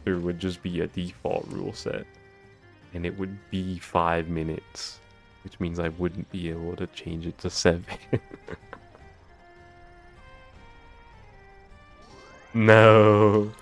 there would just be a default rule set. And it would be 5 minutes, which means I wouldn't be able to change it to 7. No.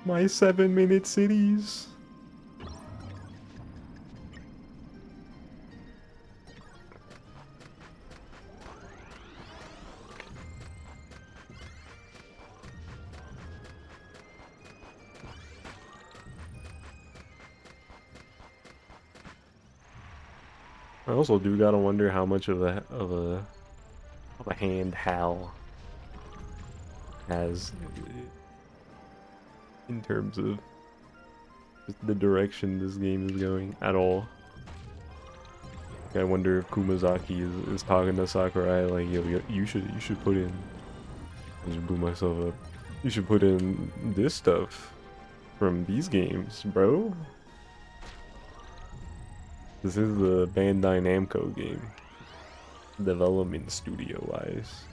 My 7-minute cities. I also do gotta wonder how much of a hand Hal has in terms of just the direction this game is going at all. I wonder if Kumazaki is talking to Sakurai like, yo, you should put in. I just blew myself up. You should put in this stuff from these games, bro. This is the Bandai Namco game, development studio wise.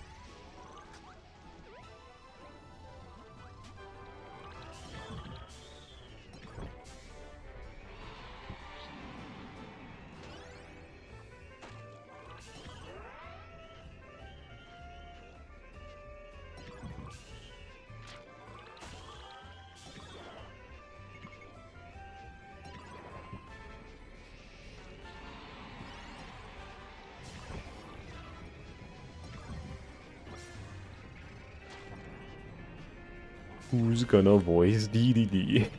Who's gonna voice DDD?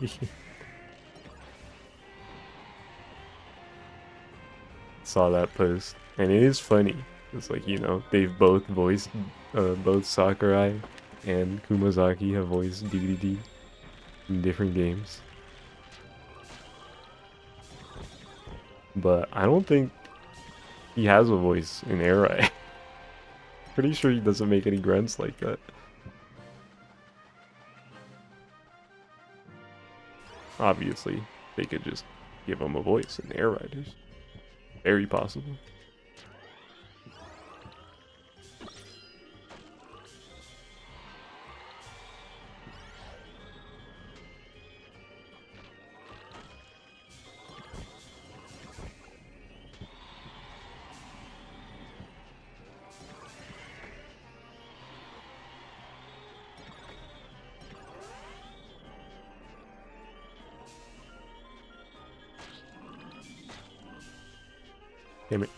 Saw that post, and it is funny. It's like, you know, they've both voiced, both Sakurai and Kumazaki have voiced DDD in different games. But I don't think he has a voice in Air. Pretty sure he doesn't make any grunts like that. Obviously, they could just give him a voice in Air Riders. Very possible. Damn it.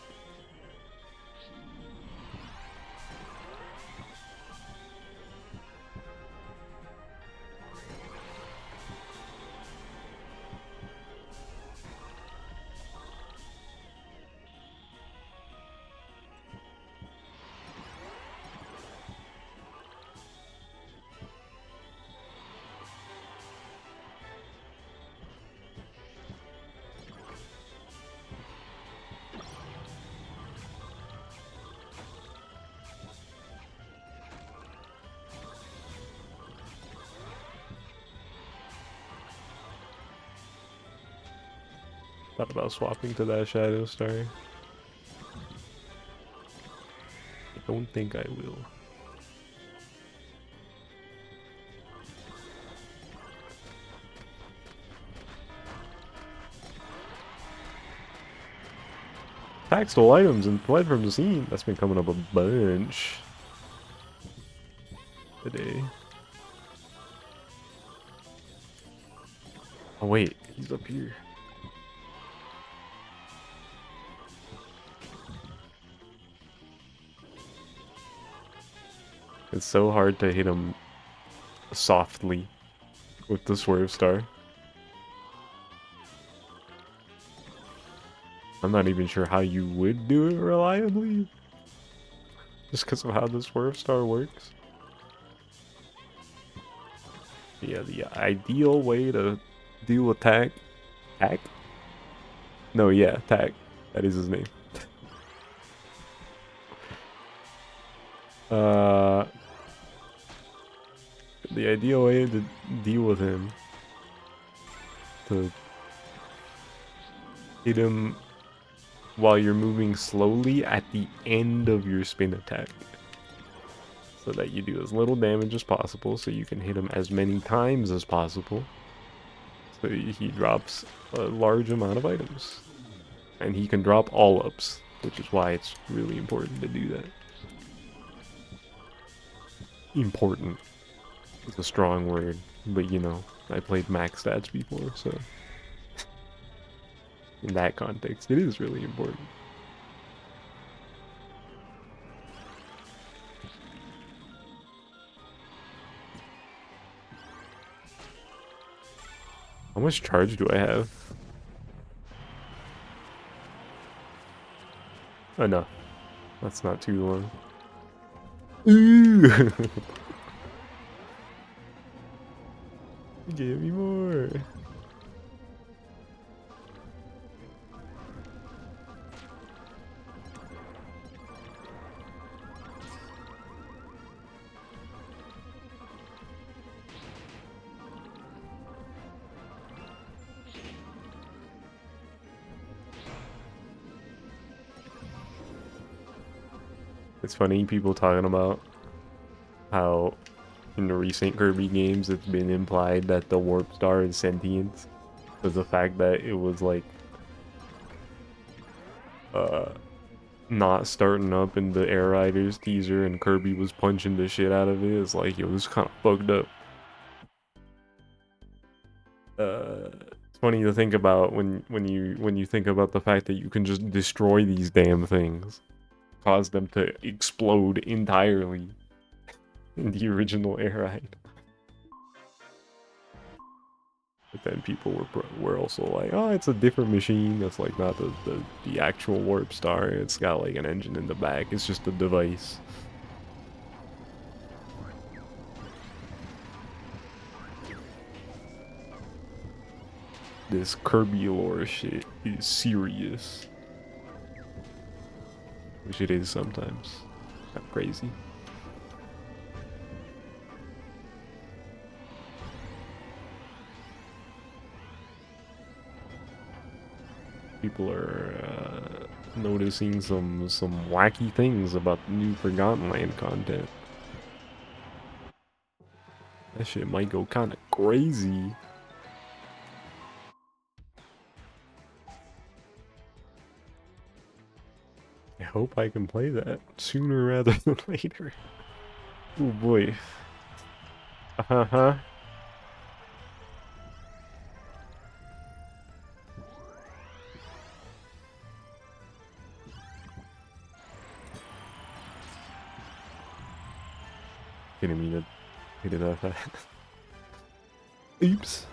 Thought about swapping to that Shadow Star. I don't think I will. Tactile items and fled from the scene. That's been coming up a bunch today. Oh wait, he's up here. It's so hard to hit him softly with the Swerve Star. I'm not even sure how you would do it reliably. Just because of how the Swerve Star works. Yeah, the ideal way to deal with Tack. Tack? No, yeah, Tack. That is his name. The ideal way to deal with him, to hit him while you're moving slowly at the end of your spin attack, so that you do as little damage as possible, so you can hit him as many times as possible, so he drops a large amount of items, and he can drop all ups, which is why it's really important to do that. Important. It's a strong word, but you know, I played max stats before, so in that context, it is really important. How much charge do I have? Enough. That's not too long. Ooh! Give me more. It's funny, people talking about how in the recent Kirby games it's been implied that the Warp Star is sentient. Because the fact that it was like not starting up in the Air Riders teaser and Kirby was punching the shit out of it. It's like, yo, this kind of fucked up. It's funny to think about when you think about the fact that you can just destroy these damn things, cause them to explode entirely in the original Air Ride. But then people were also like, oh, it's a different machine. That's like not the actual Warp Star. It's got like an engine in the back. It's just a device. This Kirby lore shit is serious. Which it is sometimes. Not crazy. People are noticing some wacky things about the new Forgotten Land content. That shit might go kind of crazy. I hope I can play that sooner rather than later. Oh boy. Uh-huh. Didn't mean to hit it that fast. Oops.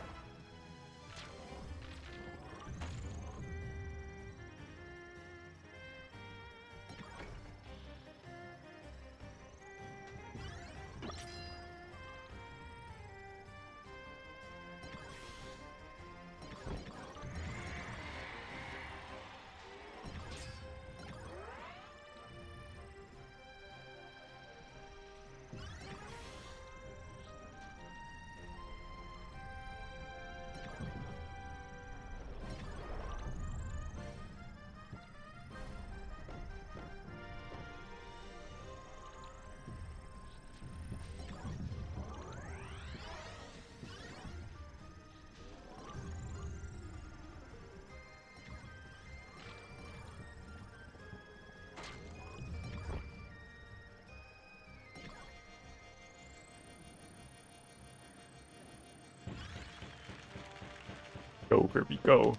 Go, Kirby, go.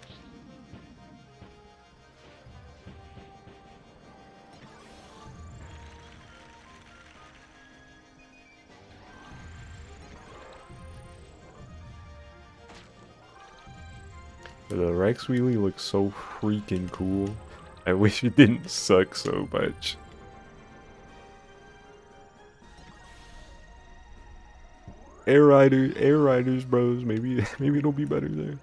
The Rex Wheelie looks so freaking cool. I wish it didn't suck so much. Air Riders, bros. Maybe it'll be better there.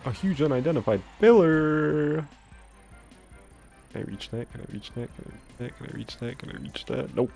A huge unidentified pillar. Can I reach that? Can I reach that? Can I reach that? Can I reach that? Can I reach that? Nope.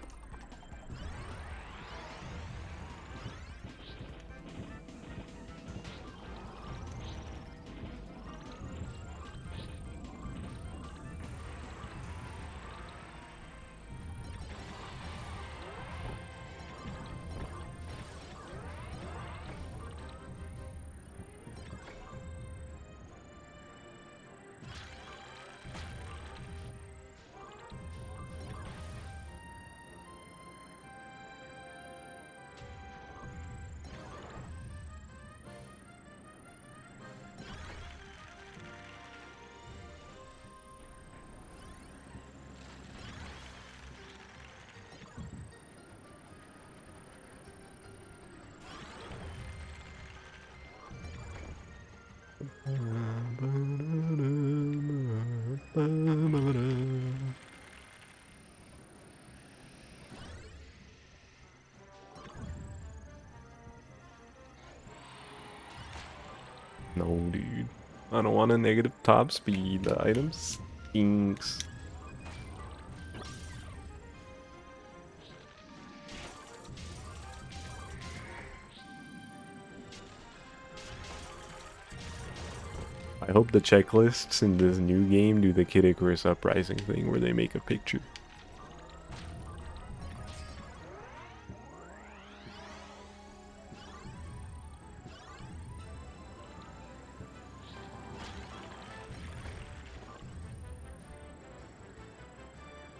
No, dude. I don't want a negative top speed. The item stinks. I hope the checklists in this new game do the Kid Icarus Uprising thing where they make a picture.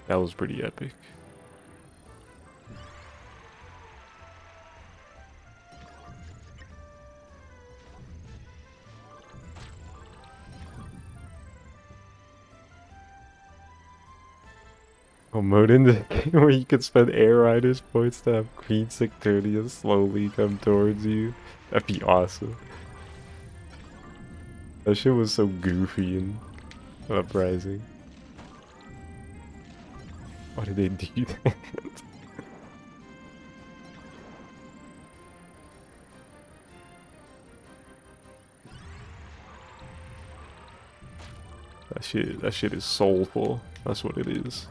That was pretty epic. A mode in the game where you could spend air riders points to have Queen Sectoria slowly come towards you. That'd be awesome. That shit was so goofy and uprising. Why did they do that? That shit is soulful. That's what it is.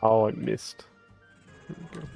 Oh, I missed. There we go.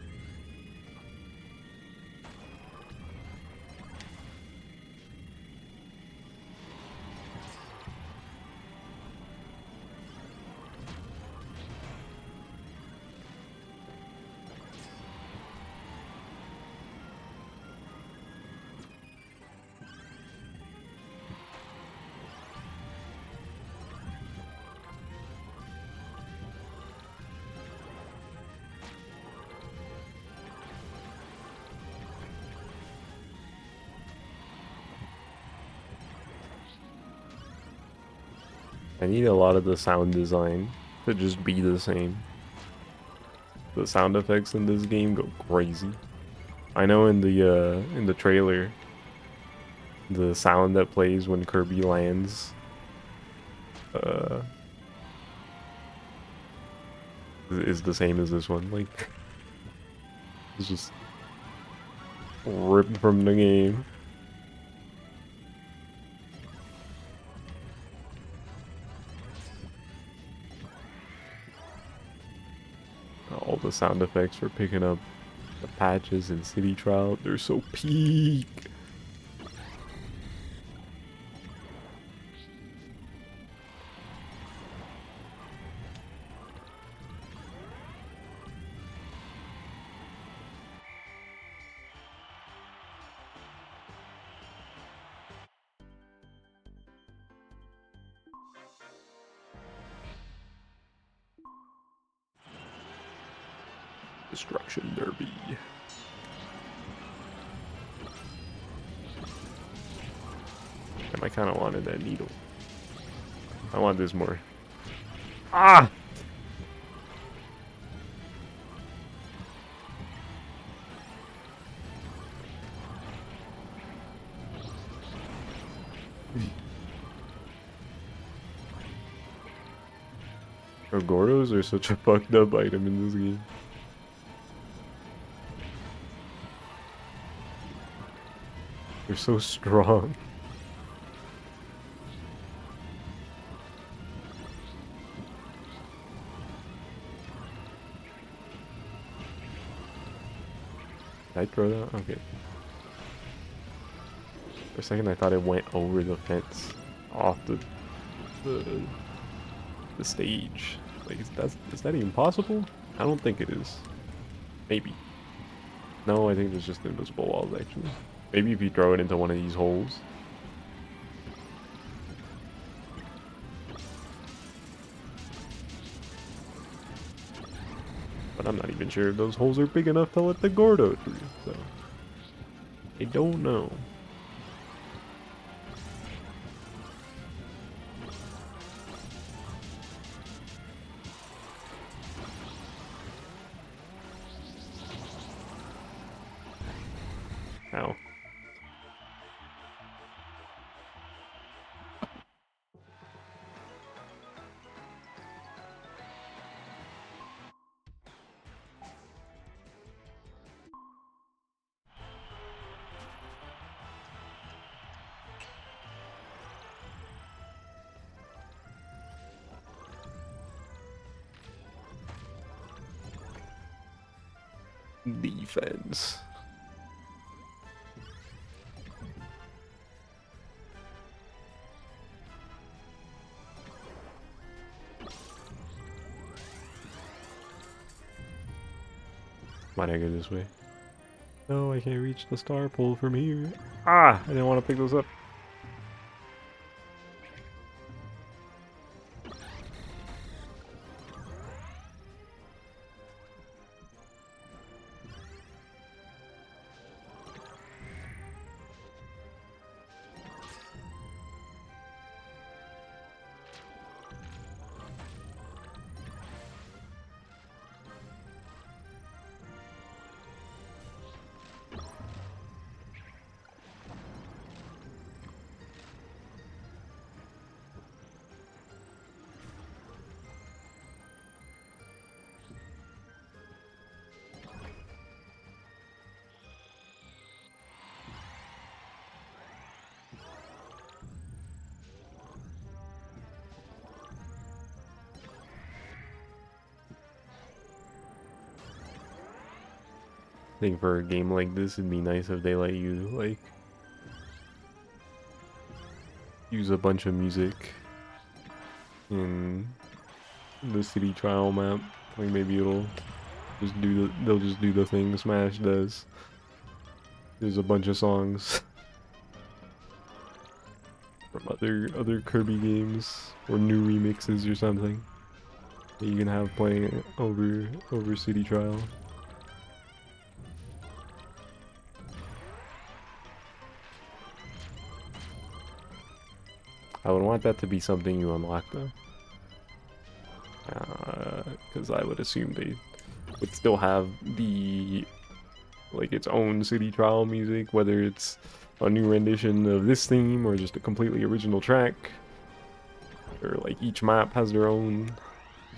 I need a lot of the sound design to just be the same. The sound effects in this game go crazy. I know in the trailer, the sound that plays when Kirby lands, is the same as this one. Like, it's just ripped from the game. All the sound effects for picking up the patches in City Trial, they're so peak. Destruction Derby. Damn, I kind of wanted that needle. I want this more. Ah! Goros are such a fucked up item in this game. They're so strong. Did I throw that? Okay. For a second I thought it went over the fence off the stage. Like, is that even possible? I don't think it is. Maybe. No, I think there's just invisible walls actually. Maybe if you throw it into one of these holes. But I'm not even sure if those holes are big enough to let the Gordo through, so. I don't know. How? Defense. Might I go this way? No, I can't reach the star pole from here. Ah, I didn't want to pick those up. I think for a game like this, it'd be nice if they let you, like, use a bunch of music in the city trial map. Like, maybe it'll just do they'll just do the thing Smash does. There's a bunch of songs from other Kirby games or new remixes or something that you can have playing over city trial. I would want that to be something you unlock though. Because I would assume they would still have the, like, its own city trial music, whether it's a new rendition of this theme or just a completely original track, or like each map has their own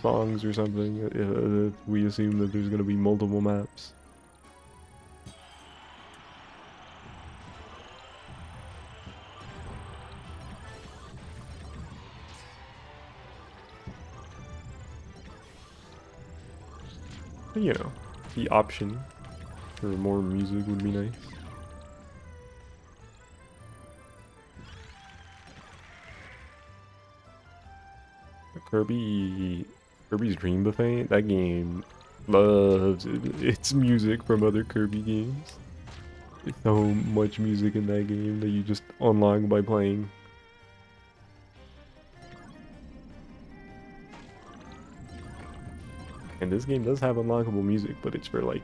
songs or something. We assume that there's gonna be multiple maps. But, you know, the option for more music would be nice. Kirby's Dream Buffet, that game loves its music from other Kirby games. There's so much music in that game that you just unlock by playing. And this game does have unlockable music, but it's for like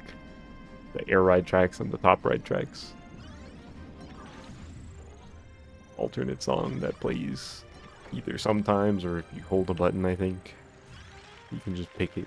the air ride tracks and the top ride tracks. Alternate song that plays either sometimes or if you hold a button, I think. You can just pick it.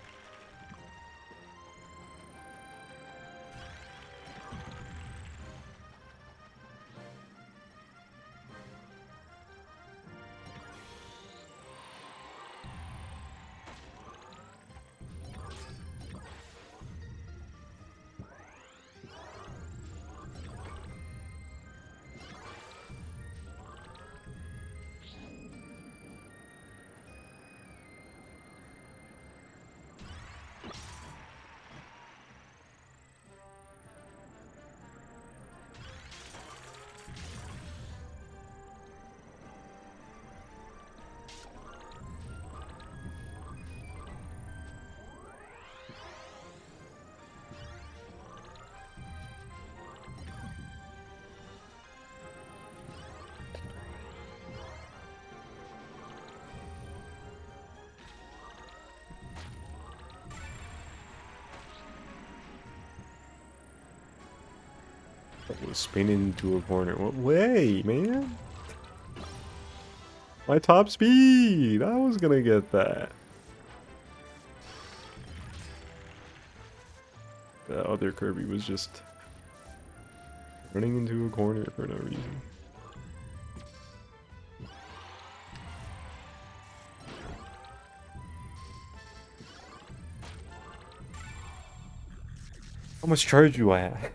That was spinning into a corner. What way, man? My top speed! I was gonna get that. The other Kirby was just running into a corner for no reason. How much charge do I have?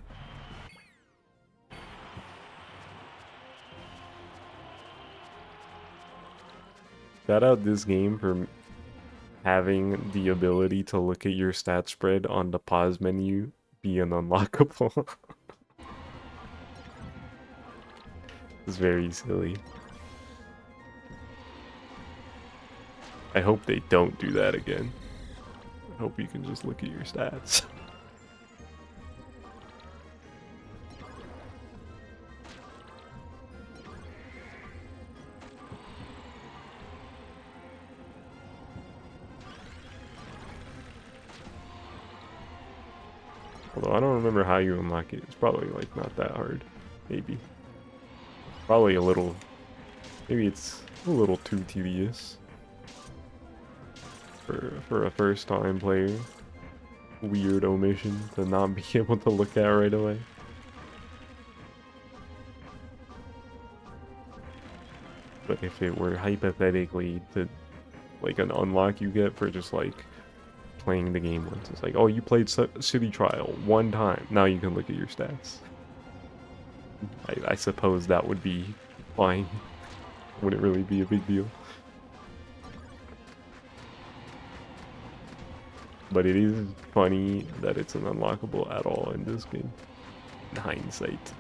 Shout out this game for having the ability to look at your stat spread on the pause menu being unlockable. It's very silly. I hope they don't do that again. I hope you can just look at your stats. Although I don't remember how you unlock it. It's probably like not that hard. Maybe. Probably a little. Maybe it's a little too tedious for a first time player. Weird omission to not be able to look at right away. But if it were hypothetically to like an unlock you get for just like playing the game once, it's like, oh, you played City Trial one time, now you can look at your stats. I suppose that would be fine. Wouldn't really be a big deal. But it is funny that it's an unlockable at all in this game. In hindsight.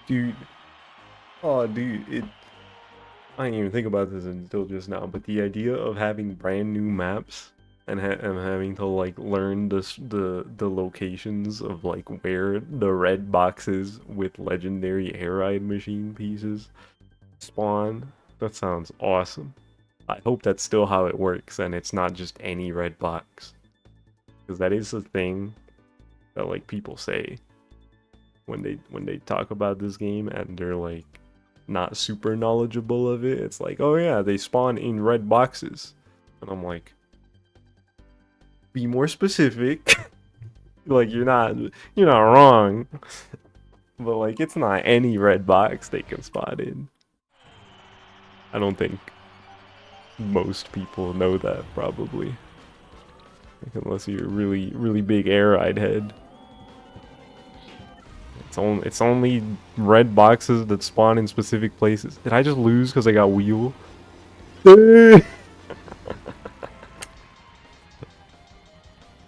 Dude. Oh, dude, I didn't even think about this until just now, but the idea of having brand new maps and, having to like learn the locations of like where the red boxes with legendary air ride machine pieces spawn, that sounds awesome. I hope that's still how it works and it's not just any red box, because that is the thing that like people say when they talk about this game and they're like not super knowledgeable of it. It's like, oh yeah, they spawn in red boxes, and I'm like, be more specific. Like you're not wrong, but like it's not any red box they can spot in. I don't think most people know that, probably, like, unless you're a really big air ride head. It's only red boxes that spawn in specific places. Did I just lose because I got wheel?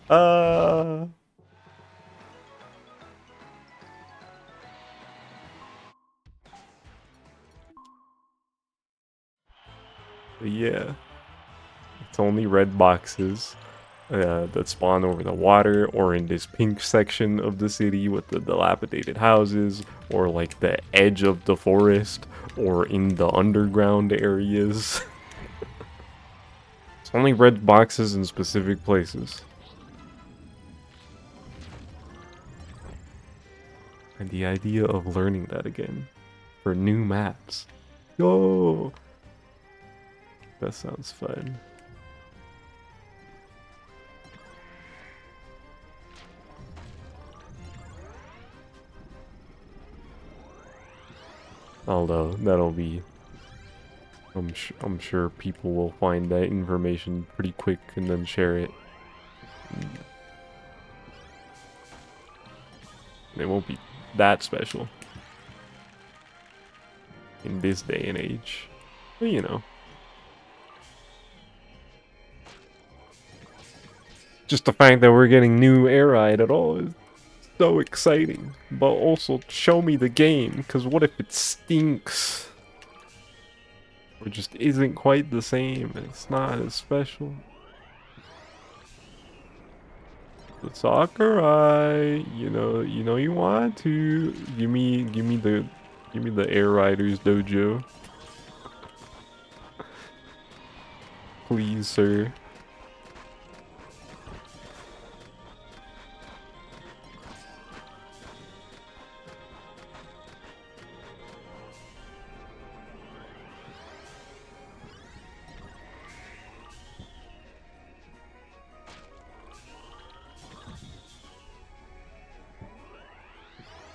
uh yeah. It's only red boxes that spawn over the water, or in this pink section of the city with the dilapidated houses, or like the edge of the forest, or in the underground areas. It's only red boxes in specific places. And the idea of learning that again for new maps. Yo! That sounds fun. Although that'll be, I'm sure people will find that information pretty quick and then share it. It won't be that special. in this day and age. But, you know. Just the fact that we're getting new Air Ride at all is so exciting. But also, show me the game, because what if it stinks? Or just isn't quite the same, it's not as special. The Sakurai, you know you want to. Give me the Air Riders dojo. Please, sir.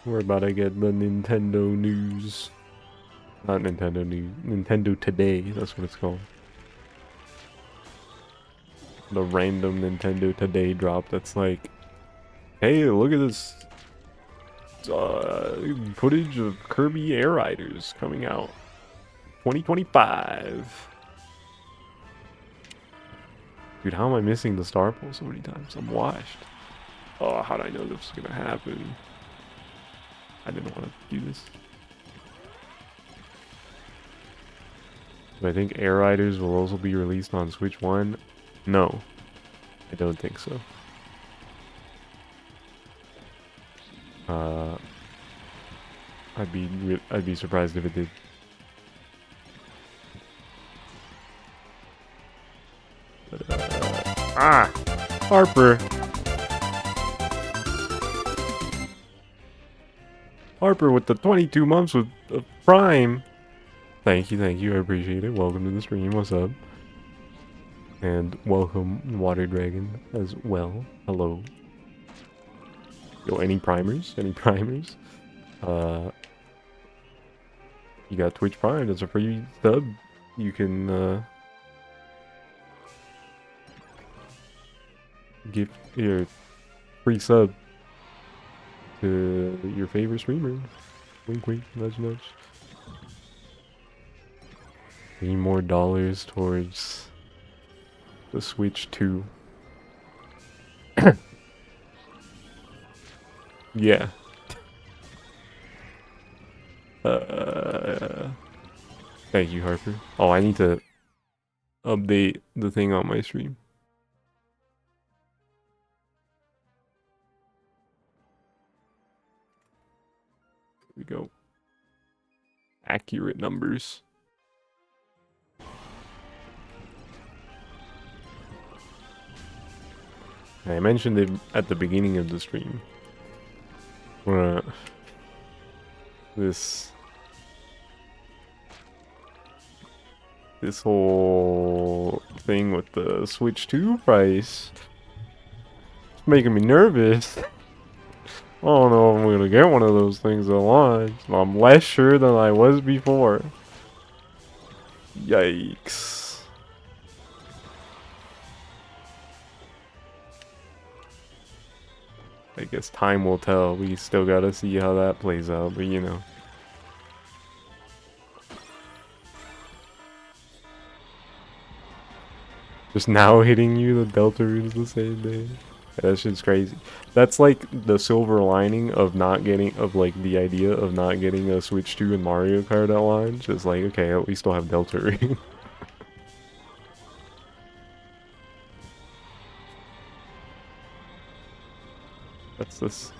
We're about to get the Nintendo news. Not Nintendo news. Nintendo Today, that's what it's called. The random Nintendo Today drop that's like, hey, look at this footage of Kirby Air Riders coming out 2025. Dude, how am I missing the Star Pole so many times? I'm washed. Oh, how did I know this was gonna happen? I didn't want to do this. Do I think Air Riders will also be released on Switch 1? No, I don't think so. I'd be surprised if it did. But, Harper. Harper with the 22 months of Prime. Thank you, I appreciate it. Welcome to the stream, what's up? And welcome, Water Dragon, as well. Hello. Yo, any primers? Any primers? You got Twitch Prime, that's a free sub. You can, give your free sub to your favorite streamer. Wink wink, nudge nudge. Need more dollars towards the Switch 2. Yeah. Thank you, Harper. Oh, I need to update the thing on my stream. Here we go. Accurate numbers. I mentioned it at the beginning of the stream. This whole thing with the Switch 2 price, it's making me nervous. I don't know if I'm gonna get one of those things at launch. I'm less sure than I was before. Yikes. I guess time will tell. We still gotta see how that plays out, but you know. Just now hitting you, the Delta runes the same day. That shit's crazy. That's like the silver lining of not getting, of like the idea of not getting a Switch 2 and Mario Kart at launch. It's like, okay, at least I'll have Delta Ring.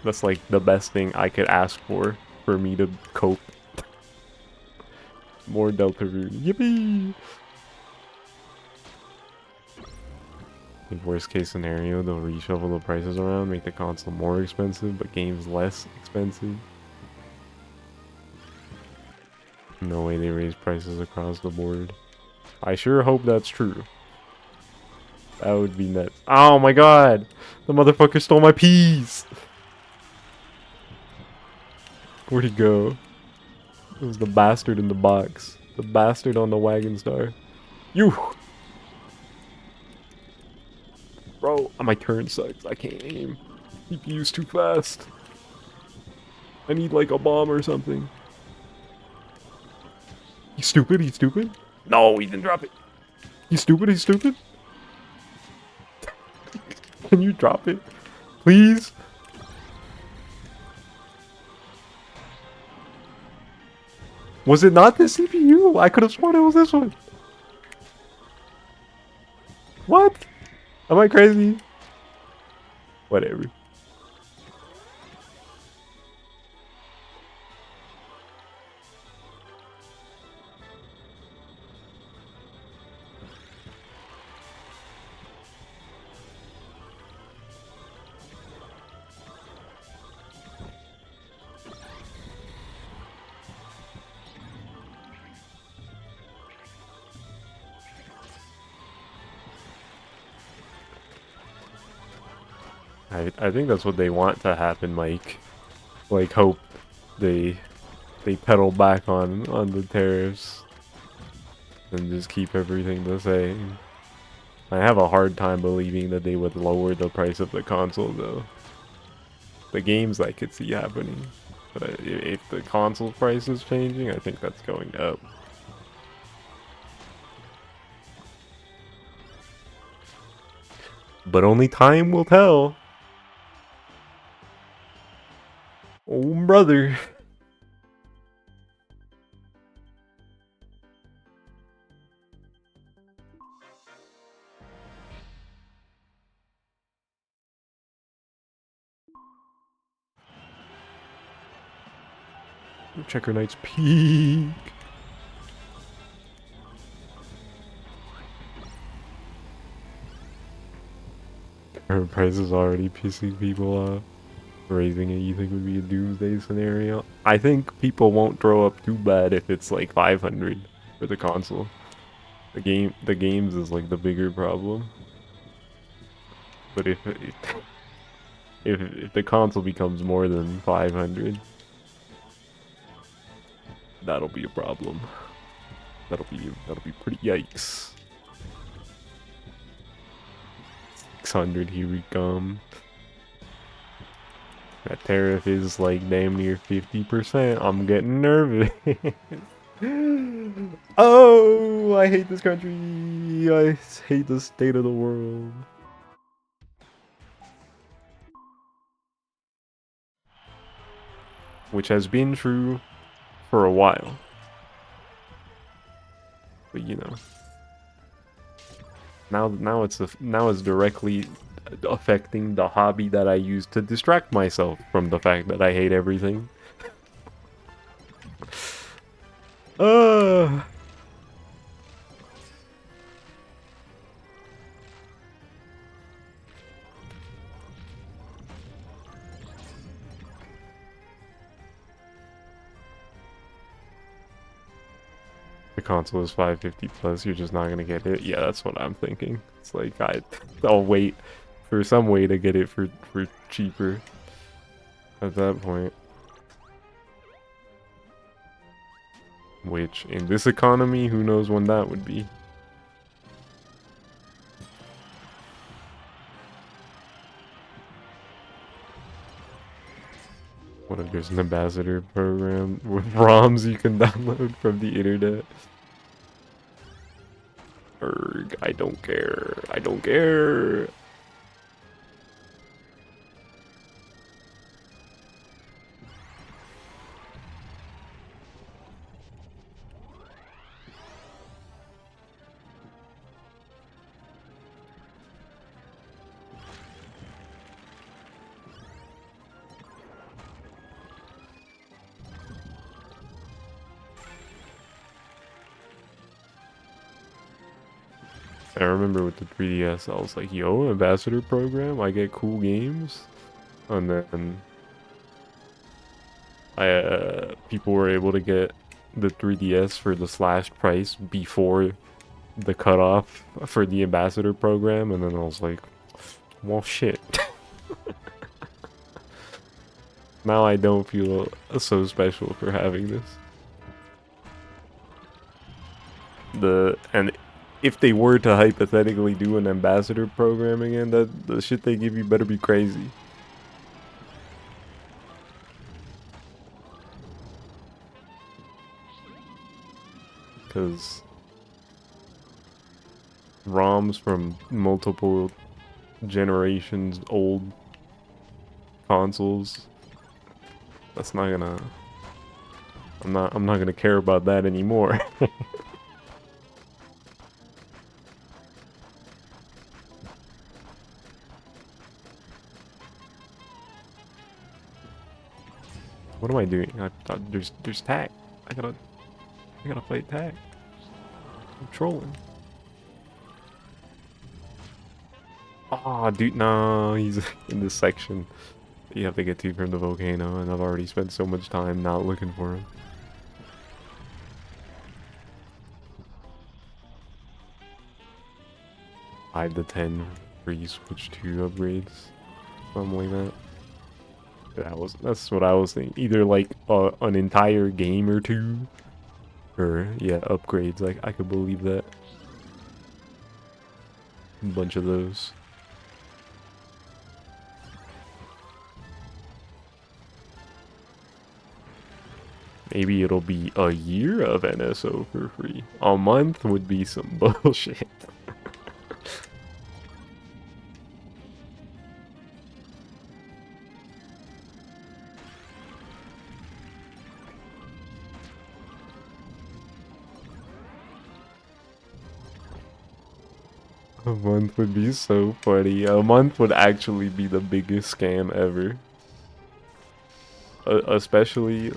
That's like the best thing I could ask for me to cope. More Delta Rune. Yippee! In worst case scenario, they'll reshuffle the prices around, make the console more expensive, but games less expensive. No way they raise prices across the board. I sure hope that's true. That would be nuts. Oh my god! The motherfucker stole my peas! Where'd he go? It was the bastard in the box. The bastard on the wagon star. You! Bro, my turn sucks. I can't aim. CPU's too fast. I need like a bomb or something. He's stupid, he's stupid. No, he didn't drop it. He's stupid, he's stupid. Can you drop it? Please? Was it not the CPU? I could have sworn it was this one. What? Am I crazy? Whatever. I think that's what they want to happen, Mike. Like, hope they pedal back on the tariffs and just keep everything the same. I have a hard time believing that they would lower the price of the console, though. The games I could see happening, but if the console price is changing, I think that's going up. But only time will tell. Oh, brother. Checker Knight's peak. Current price is already pissing people off. Raising it, you think would be a doomsday scenario? I think people won't throw up too bad if it's like 500 for the console. The games is like the bigger problem. But if the console becomes more than 500, that'll be a problem. That'll be pretty yikes. 600, here we come. That tariff is like damn near 50%. I'm getting nervous. Oh, I hate this country. I hate the state of the world. Which has been true for a while. But you know, now it's directly affecting the hobby that I use to distract myself from the fact that I hate everything. Uh The console is 550 plus, you're just not gonna get it. Yeah, that's what I'm thinking. It's like I'll wait for some way to get it for cheaper at that point. Which, in this economy, who knows when that would be. What if there's an ambassador program with ROMs you can download from the internet? Erg, I don't care. I don't care. I remember with the 3DS, I was like, yo, ambassador program, I get cool games. And then people were able to get the 3DS for the slashed price before the cutoff for the ambassador program, and then I was like, well, shit. Now I don't feel so special for having this. And if they were to hypothetically do an ambassador program again, that the shit they give you better be crazy. because ROMs from multiple generations old consoles, that's not gonna, I'm not gonna care about that anymore. What am I doing? There's tag. I gotta play tag. I'm trolling. Ah, dude, no, he's in this section you have to get to from the volcano, and I've already spent so much time not looking for him. 5 to 10 free Switch 2 upgrades, something like that. That's what I was thinking. Either like an entire game or two, or yeah, upgrades. Like I could believe that. A bunch of those. Maybe it'll be a year of NSO for free. A month would be some bullshit. A month would be so funny. A month would actually be the biggest scam ever. Especially,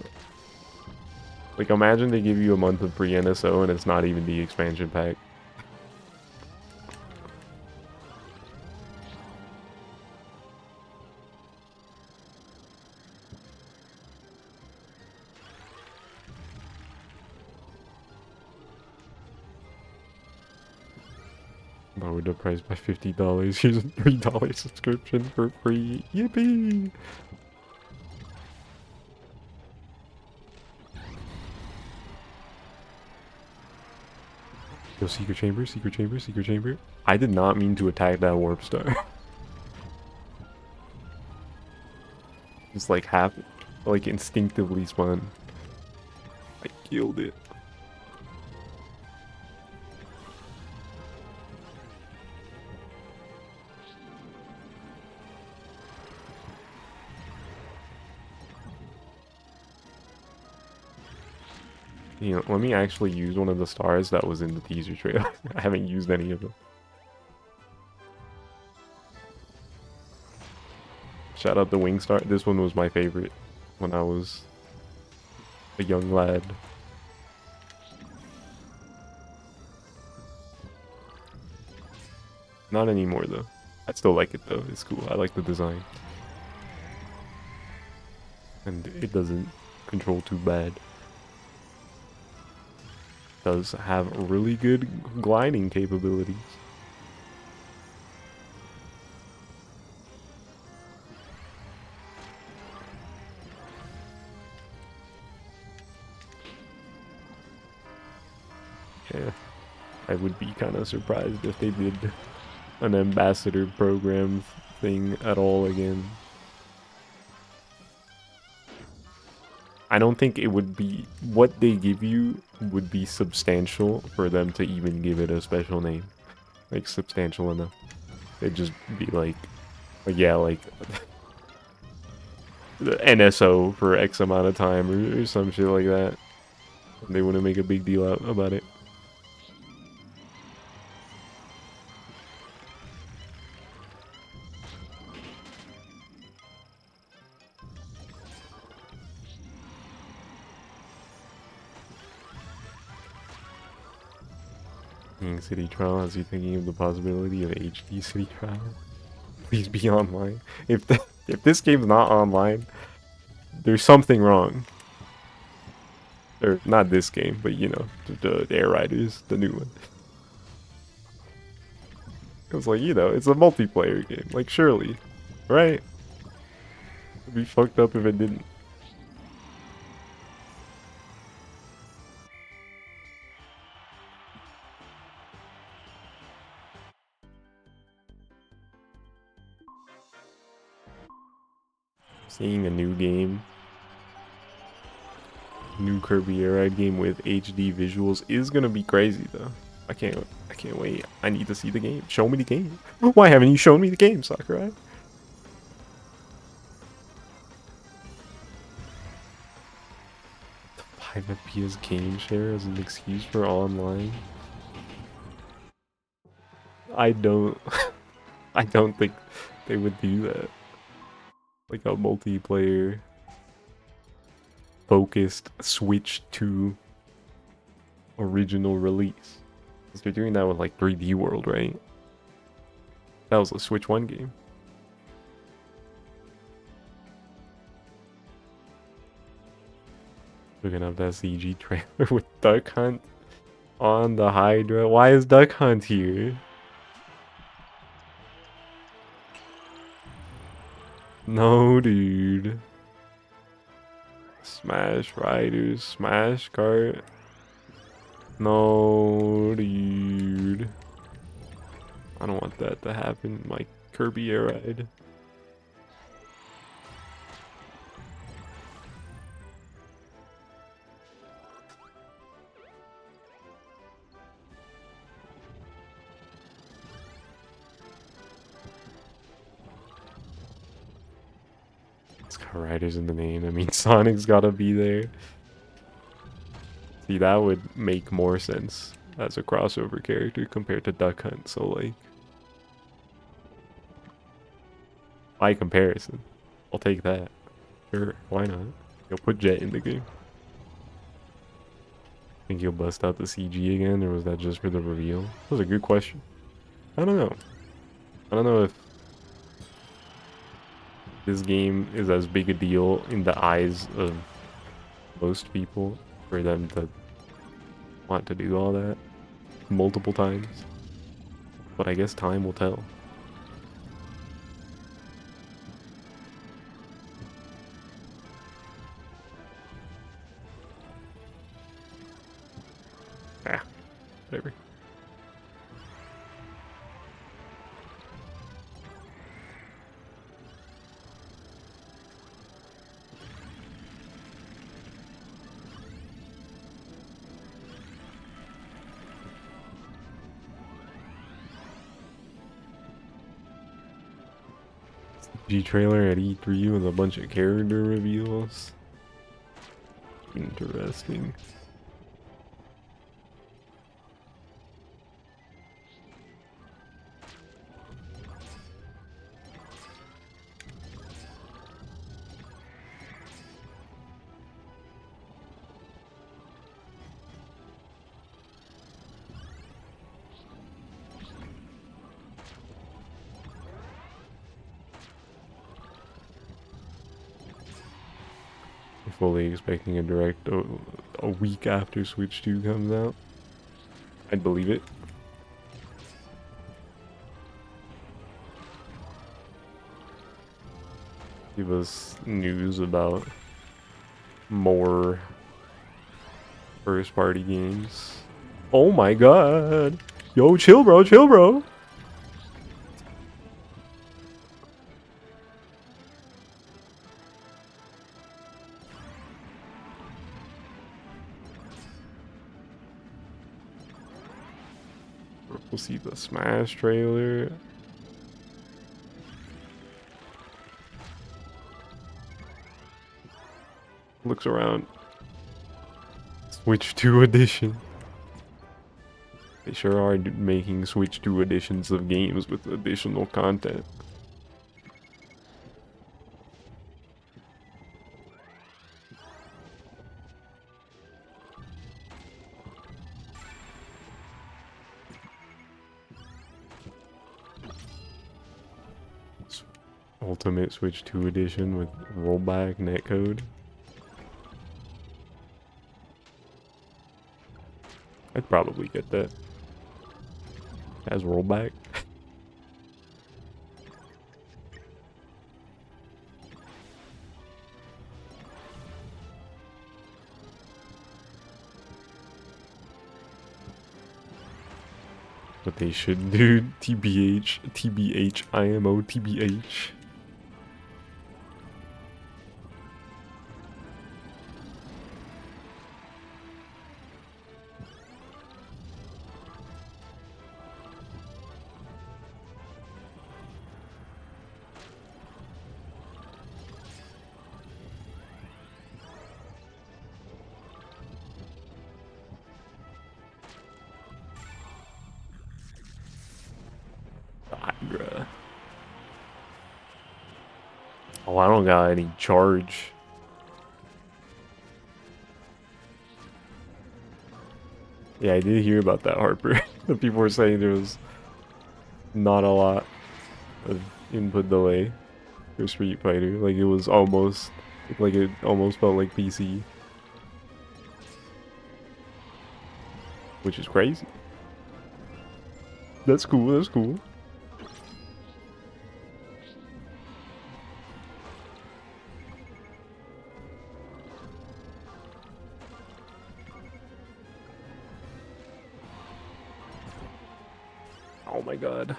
like, imagine they give you a month of free NSO and it's not even the expansion pack. Lowered the price by $50. Here's a $3 subscription for free. Yippee! Yo, secret chamber, secret chamber, secret chamber. I did not mean to attack that warp star. Just like like instinctively spun. I killed it. You know, let me actually use one of the stars that was in the teaser trailer. I haven't used any of them. Shout out the wing star. This one was my favorite when I was a young lad. Not anymore though. I still like it though. It's cool. I like the design. And it doesn't control too bad. Does have really good gliding capabilities. Yeah, I would be kind of surprised if they did an ambassador program thing at all again. I don't think it would be, what they give you would be substantial for them to even give it a special name. Like, substantial enough. It'd just be like yeah, like, the NSO for X amount of time or some shit like that. They wouldn't make a big deal about it. King City Trial, is he thinking of the possibility of HD City Trial? Please be online. If this game's not online, there's something wrong. Or not this game, but you know, the Air Riders, the new one. It's like, you know, it's a multiplayer game. Like, surely, right? It'd be fucked up if it didn't. Seeing a new game New Kirby Air Ride game with HD visuals is gonna be crazy though. I can't wait. I need to see the game. Show me the game. Why haven't you shown me the game, Sakurai? 5 FPS game share as an excuse for online? I don't I don't think they would do that. Like a multiplayer focused Switch 2 original release. Because they're doing that with like 3D World, right? That was a Switch 1 game. We're gonna have that CG trailer with Duck Hunt on the Hydra. Why is Duck Hunt here? No, dude. Smash Riders, Smash Kart. No, dude. I don't want that to happen. My Kirby Air Ride. It's got Riders in the name. I mean, Sonic's gotta be there. See, that would make more sense as a crossover character compared to Duck Hunt. So, like, by comparison, I'll take that. Sure, why not? You'll put Jet in the game. Think you'll bust out the CG again, or was that just for the reveal? That was a good question. I don't know. I don't know if this game is as big a deal in the eyes of most people for them to want to do all that multiple times. But I guess time will tell. Ah, whatever. G trailer at E3 with a bunch of character reveals. Interesting. Fully expecting a direct a week after Switch 2 comes out. I'd believe it. Give us news about more first party games. Oh my god. Yo, chill bro, chill bro. We'll see the Smash trailer. Looks around. Switch 2 edition. They sure are making Switch 2 editions of games with additional content. Ultimate Switch 2 edition with rollback netcode. I'd probably get that. As rollback. What they should do, TBH, TBH, IMO, TBH. Bruh. Oh, I don't got any charge. Yeah, I did hear about that, Harper. The people were saying there was not a lot of input delay for Street Fighter. Like it was almost, like it almost felt like PC, which is crazy. That's cool. That's cool. Oh my god.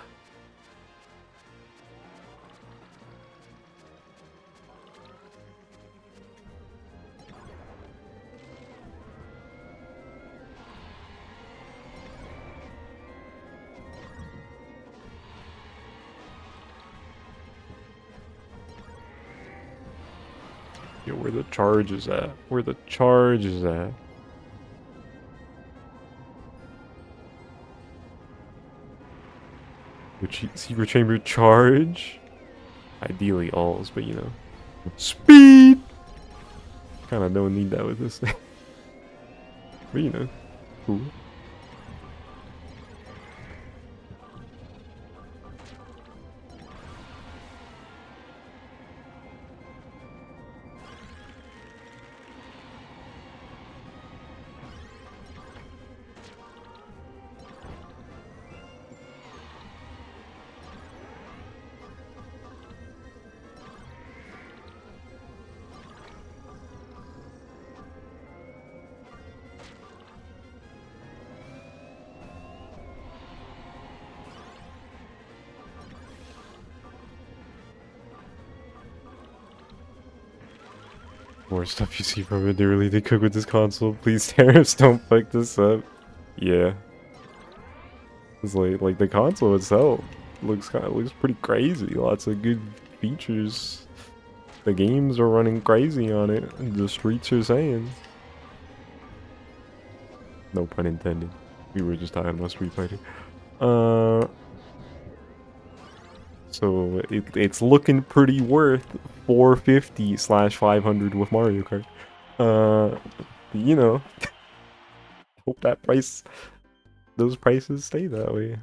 Yo, where the charge is at? Where the charge is at? Which secret chamber charge? Ideally alls, but you know. Speed! Kinda don't need that with this thing. But you know, cool. More stuff you see from it. They really did cook with this console. Please, tariffs, don't fuck this up. Yeah. It's like the console itself looks pretty crazy. Lots of good features. The games are running crazy on it. The streets are saying. No pun intended. We were just talking about Street Fighter. So it's looking pretty worth 450 slash 500 with Mario Kart. You know, hope that those prices stay that way.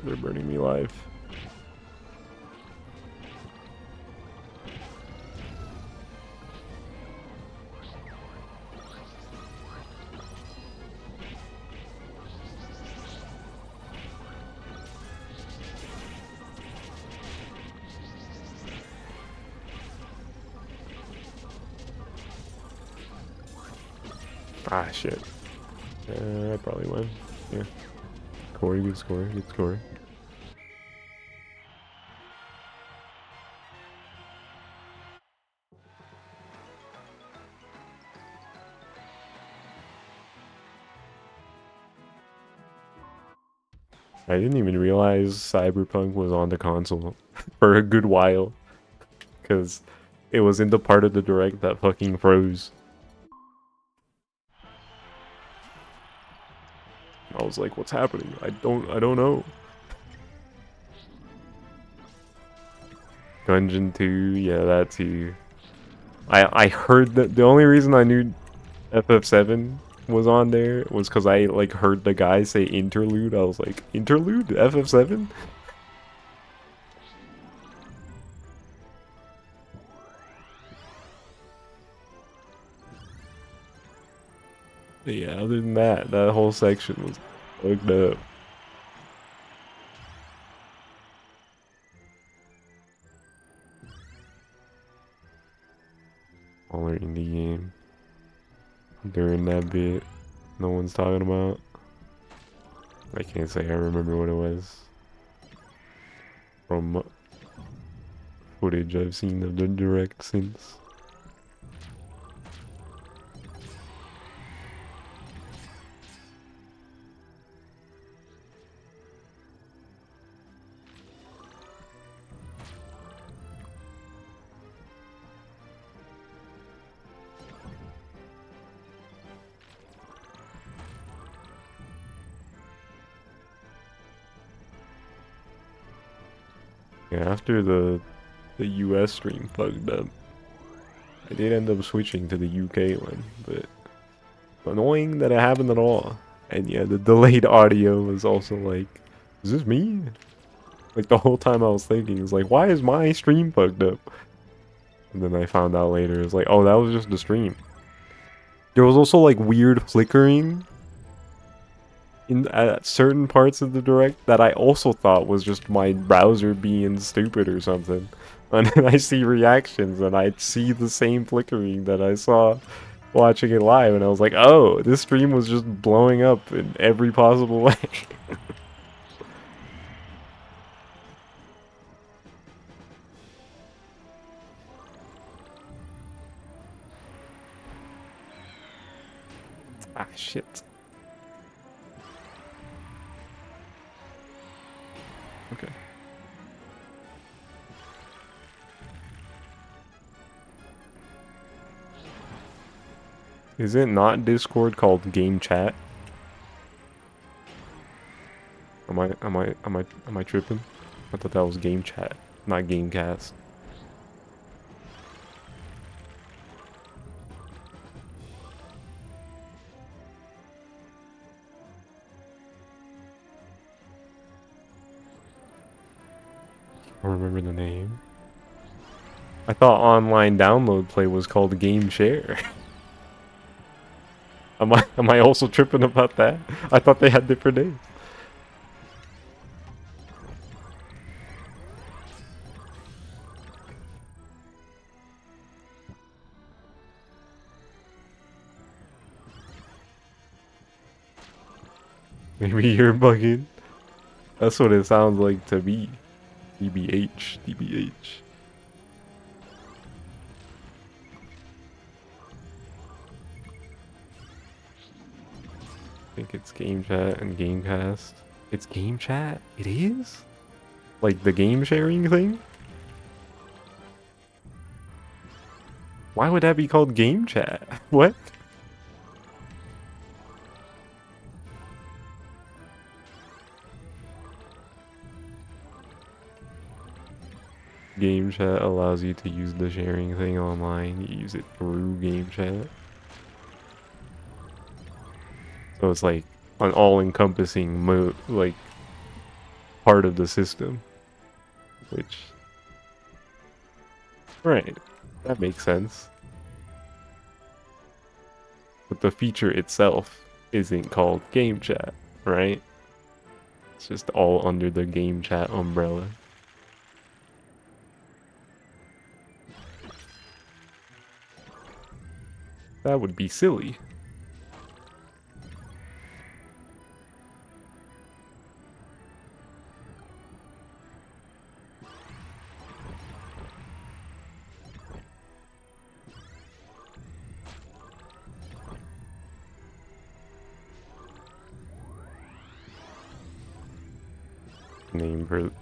They're burning me alive. Ah, shit. I probably win. Yeah. Corey, good score, good score. I didn't even realize Cyberpunk was on the console for a good while. Because it was in the part of the direct that fucking froze. I was like, what's happening? I don't know. Gungeon 2, yeah, that too. I heard that the only reason I knew FF7 was on there was because I like heard the guy say interlude. I was like, interlude? FF7? Yeah, other than that, that whole section was fucked up. Smaller indie game during that bit no one's talking about. I can't say I remember what it was from footage I've seen of the direct since. Yeah, after the US stream fucked up, I did end up switching to the UK one, but annoying that it happened at all. And yeah, the delayed audio was also like, is this me? Like the whole time I was thinking, it's like, why is my stream fucked up? And then I found out later, it's like, oh, that was just the stream. There was also like weird flickering in at certain parts of the direct that I also thought was just my browser being stupid or something. And then I see reactions and I see the same flickering that I saw watching it live, and I was like, oh, this stream was just blowing up in every possible way. Ah, shit. Okay. Is it not Discord called Game Chat? Am I tripping? I thought that was Game Chat, not Gamecast. I don't remember the name. I thought online download play was called Game Share. Am I also tripping about that? I thought they had different names. Maybe you're bugging. That's what it sounds like to me. DBH, DBH. I think it's Game Chat and Gamecast. It's Game Chat? It is? Like the game sharing thing? Why would that be called Game Chat? What? Game Chat allows you to use the sharing thing online. You use it through Game Chat. So it's like an all-encompassing like part of the system. Which, right, that makes sense. But the feature itself isn't called Game Chat, right? It's just all under the Game Chat umbrella. That would be silly.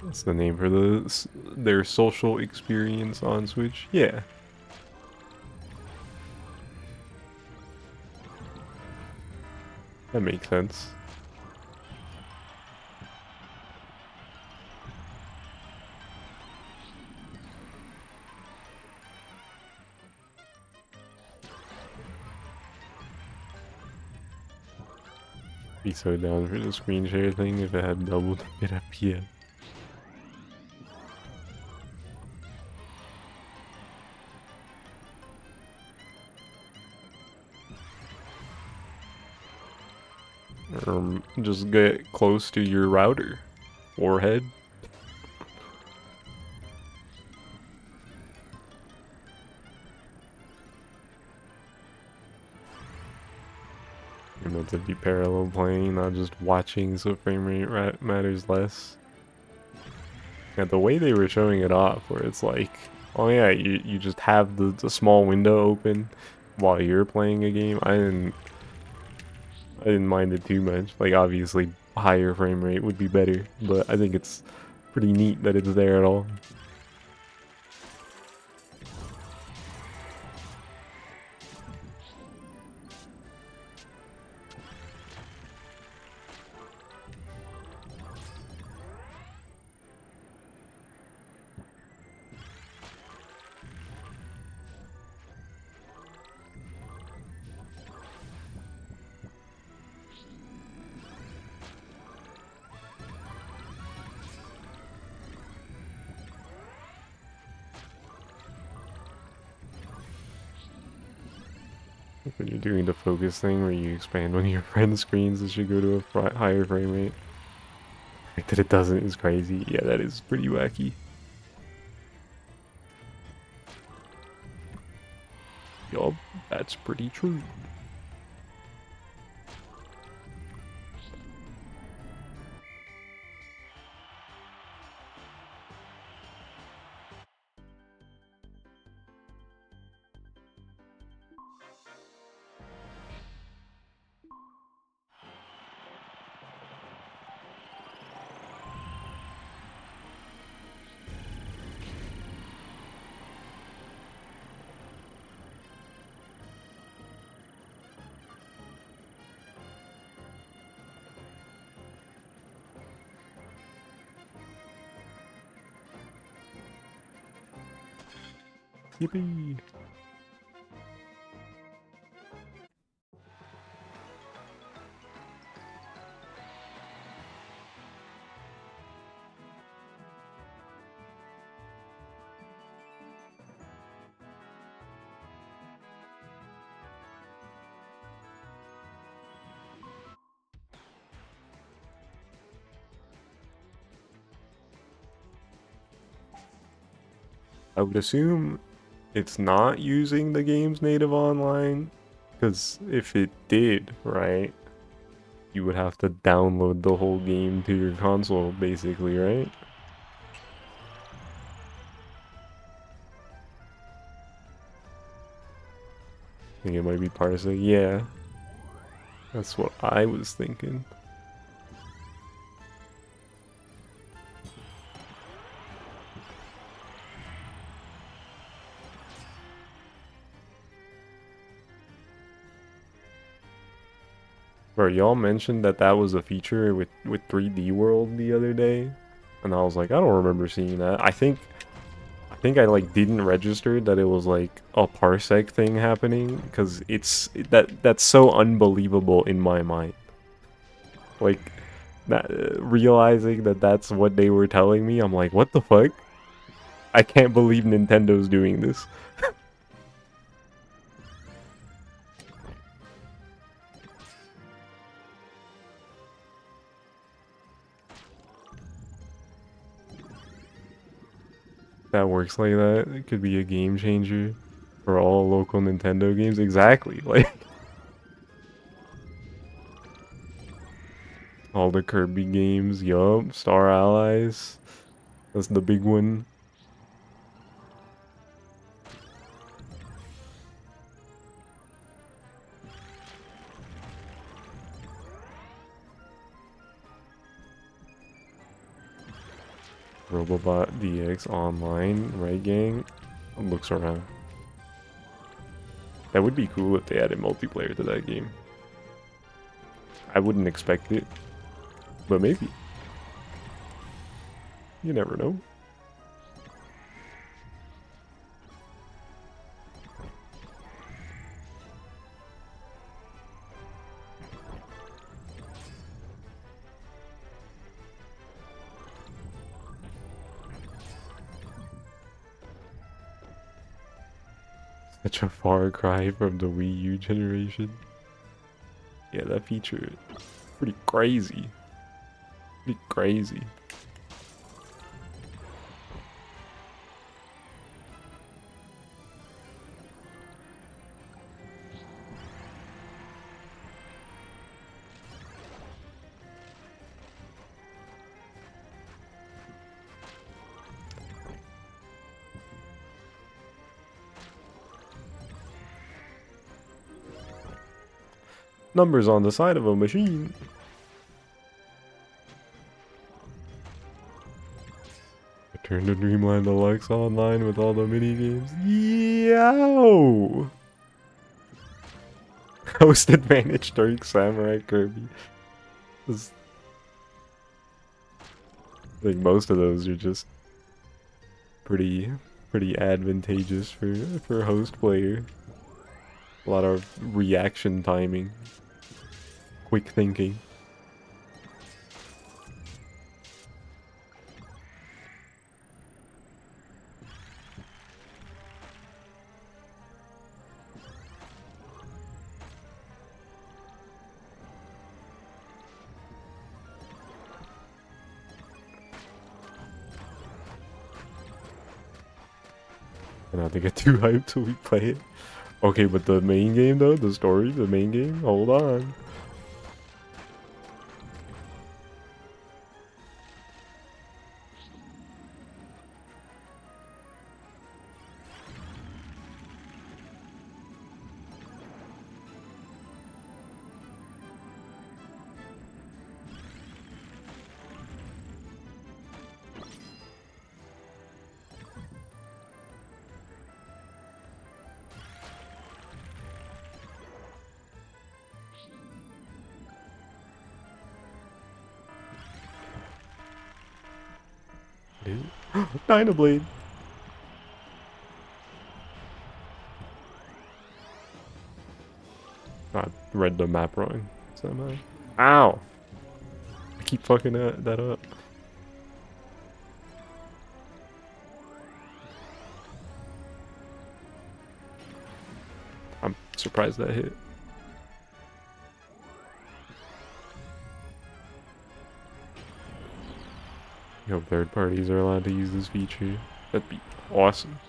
That's the name for their social experience on Switch. Yeah. That makes sense. Be so down for the screen share thing if it had doubled it up here. Just get close to your router or head. And meant to be parallel playing, not just watching, so frame rate matters less. And the way they were showing it off, where it's like, oh yeah, you just have the small window open while you're playing a game. I didn't mind it too much. Like obviously higher frame rate would be better, but I think it's pretty neat that it's there at all. When you're doing the focus thing where you expand one of your friend's screens, it should go to a higher frame rate. The fact that it doesn't is crazy. Yeah, that is pretty wacky. Yup, that's pretty true. Yippee! I would assume it's not using the game's native online, because if it did, right, you would have to download the whole game to your console, basically, right? I think it might be parsing. Yeah, that's what I was thinking. Bro, y'all mentioned that that was a feature with 3D World the other day, and I was like, I don't remember seeing that. I think I like didn't register that it was like a parsec thing happening because that's so unbelievable in my mind. Like that, realizing that that's what they were telling me, I'm like, what the fuck? I can't believe Nintendo's doing this. That works like that. It could be a game changer for all local Nintendo games. Exactly. Like all the Kirby games. Yup. Star Allies. That's the big one. Robobot DX Online. Right, gang? Looks around. That would be cool if they added multiplayer to that game. I wouldn't expect it, but maybe. You never know. Such a far cry from the Wii U generation. Yeah, that feature pretty crazy. Pretty crazy. Numbers on the side of a machine. Return to Dreamland Deluxe online with all the mini games. Yo! Host advantage during Samurai Kirby. This, I think most of those are just pretty advantageous for host player. A lot of reaction timing, quick thinking. And not to get too hyped till we play it. Okay, but the main game though, the story, the main game, hold on. Dynablade. I read the map wrong somehow. Ow! I keep fucking that up. I'm surprised that hit. I hope third parties are allowed to use this feature. That'd be awesome.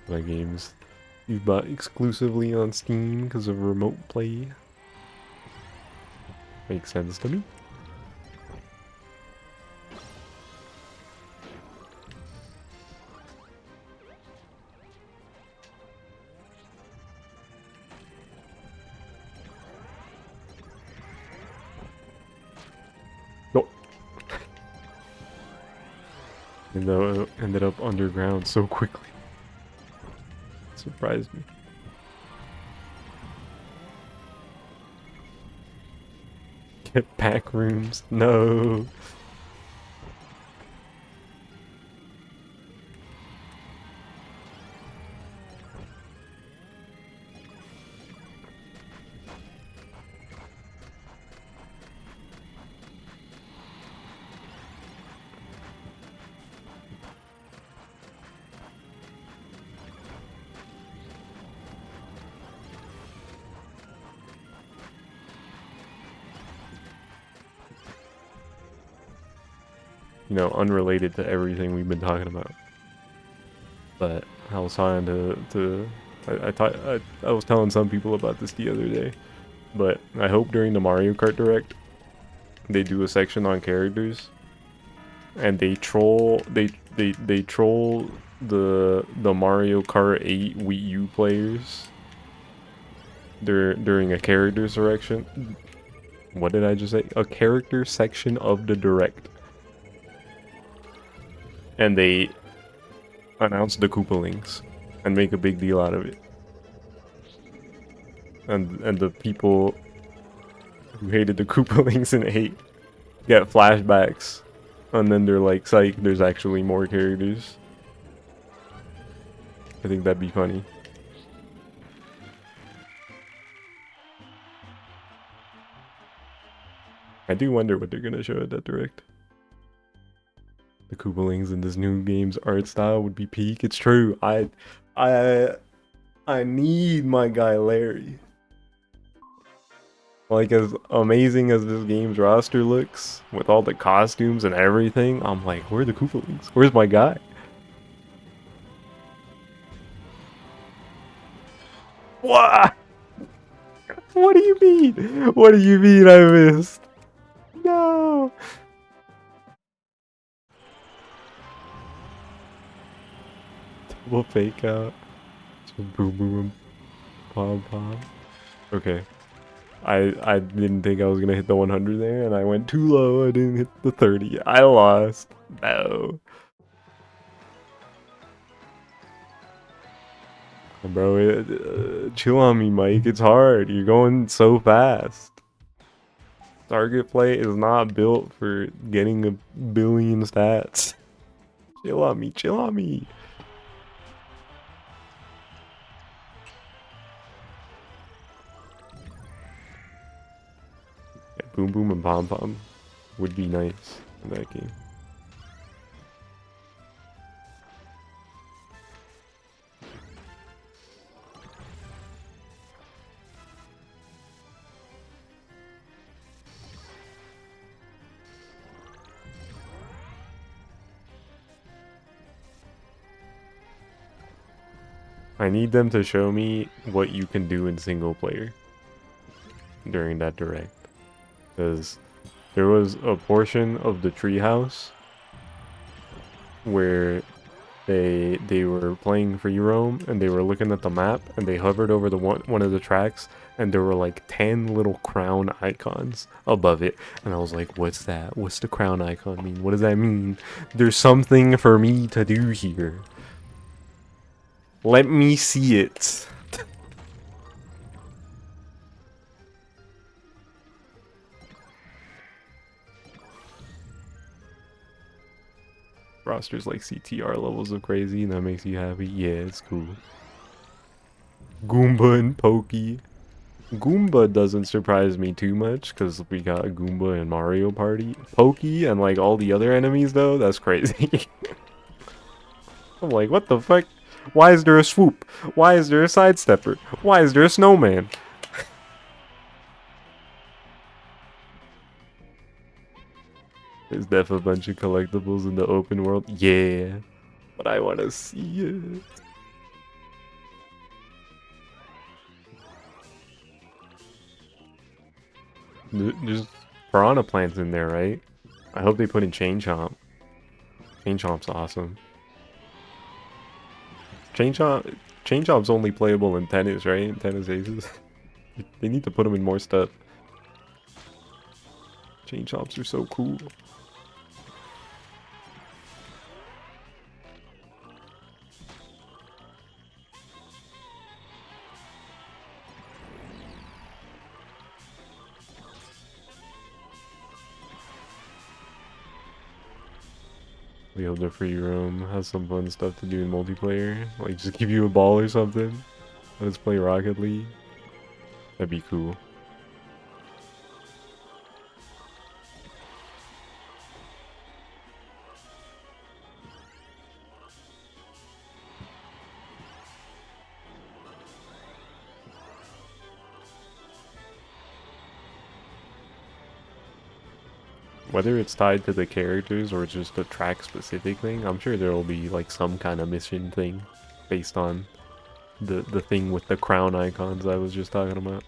My games you bought exclusively on Steam because of remote play. Makes sense to me. No. And ended up underground so quickly. Surprised me. Get back rooms. No. You know, unrelated to everything we've been talking about. But I was trying I was telling some people about this the other day. But I hope during the Mario Kart Direct they do a section on characters and they troll they troll the Mario Kart 8 Wii U players during a character selection. What did I just say? A character section of the Direct. And they announce the Koopalings and make a big deal out of it. And the people who hated the Koopalings and hate get flashbacks. And then they're like, psych, there's actually more characters. I think that'd be funny. I do wonder what they're gonna show at that Direct. The Koopalings in this new game's art style would be peak. It's true. I need my guy Larry. Like, as amazing as this game's roster looks, with all the costumes and everything, I'm like, where are the Koopalings? Where's my guy? What? What do you mean? What do you mean I missed? No! We'll fake out. Just boom boom pom pom. Okay. I didn't think I was gonna hit the 100 there, and I went too low. I didn't hit the 30. I lost. No. Bro, chill on me, Mike. It's hard. You're going so fast. Target play is not built for getting a billion stats. Chill on me, chill on me. Yeah, boom boom and pom pom would be nice in that game. I need them to show me what you can do in single player during that direct. Because there was a portion of the treehouse where they were playing free roam and they were looking at the map and they hovered over the one of the tracks and there were like 10 little crown icons above it, and I was like, what's that? What's the crown icon mean? What does that mean? There's something for me to do here. Let me see it. Rosters like CTR levels of crazy, and that makes you happy. Yeah, it's cool. Goomba and Pokey. Goomba doesn't surprise me too much because we got a Goomba in Mario Party. Pokey and like all the other enemies though, that's crazy. I'm like, what the fuck? Why is there a swoop? Why is there a sidestepper? Why is there a snowman? There's definitely a bunch of collectibles in the open world. Yeah, but I want to see it. There's piranha plants in there, right? I hope they put in Chain Chomp. Chain Chomp's awesome. Chain Chomp, Chain Chomp's only playable in tennis, right? In tennis aces. They need to put them in more stuff. Chain Chomps are so cool. We hope the free roam has some fun stuff to do in multiplayer. Like just give you a ball or something. Let's play Rocket League. That'd be cool. Whether it's tied to the characters or just a track specific thing, I'm sure there will be like some kind of mission thing based on the thing with the crown icons I was just talking about.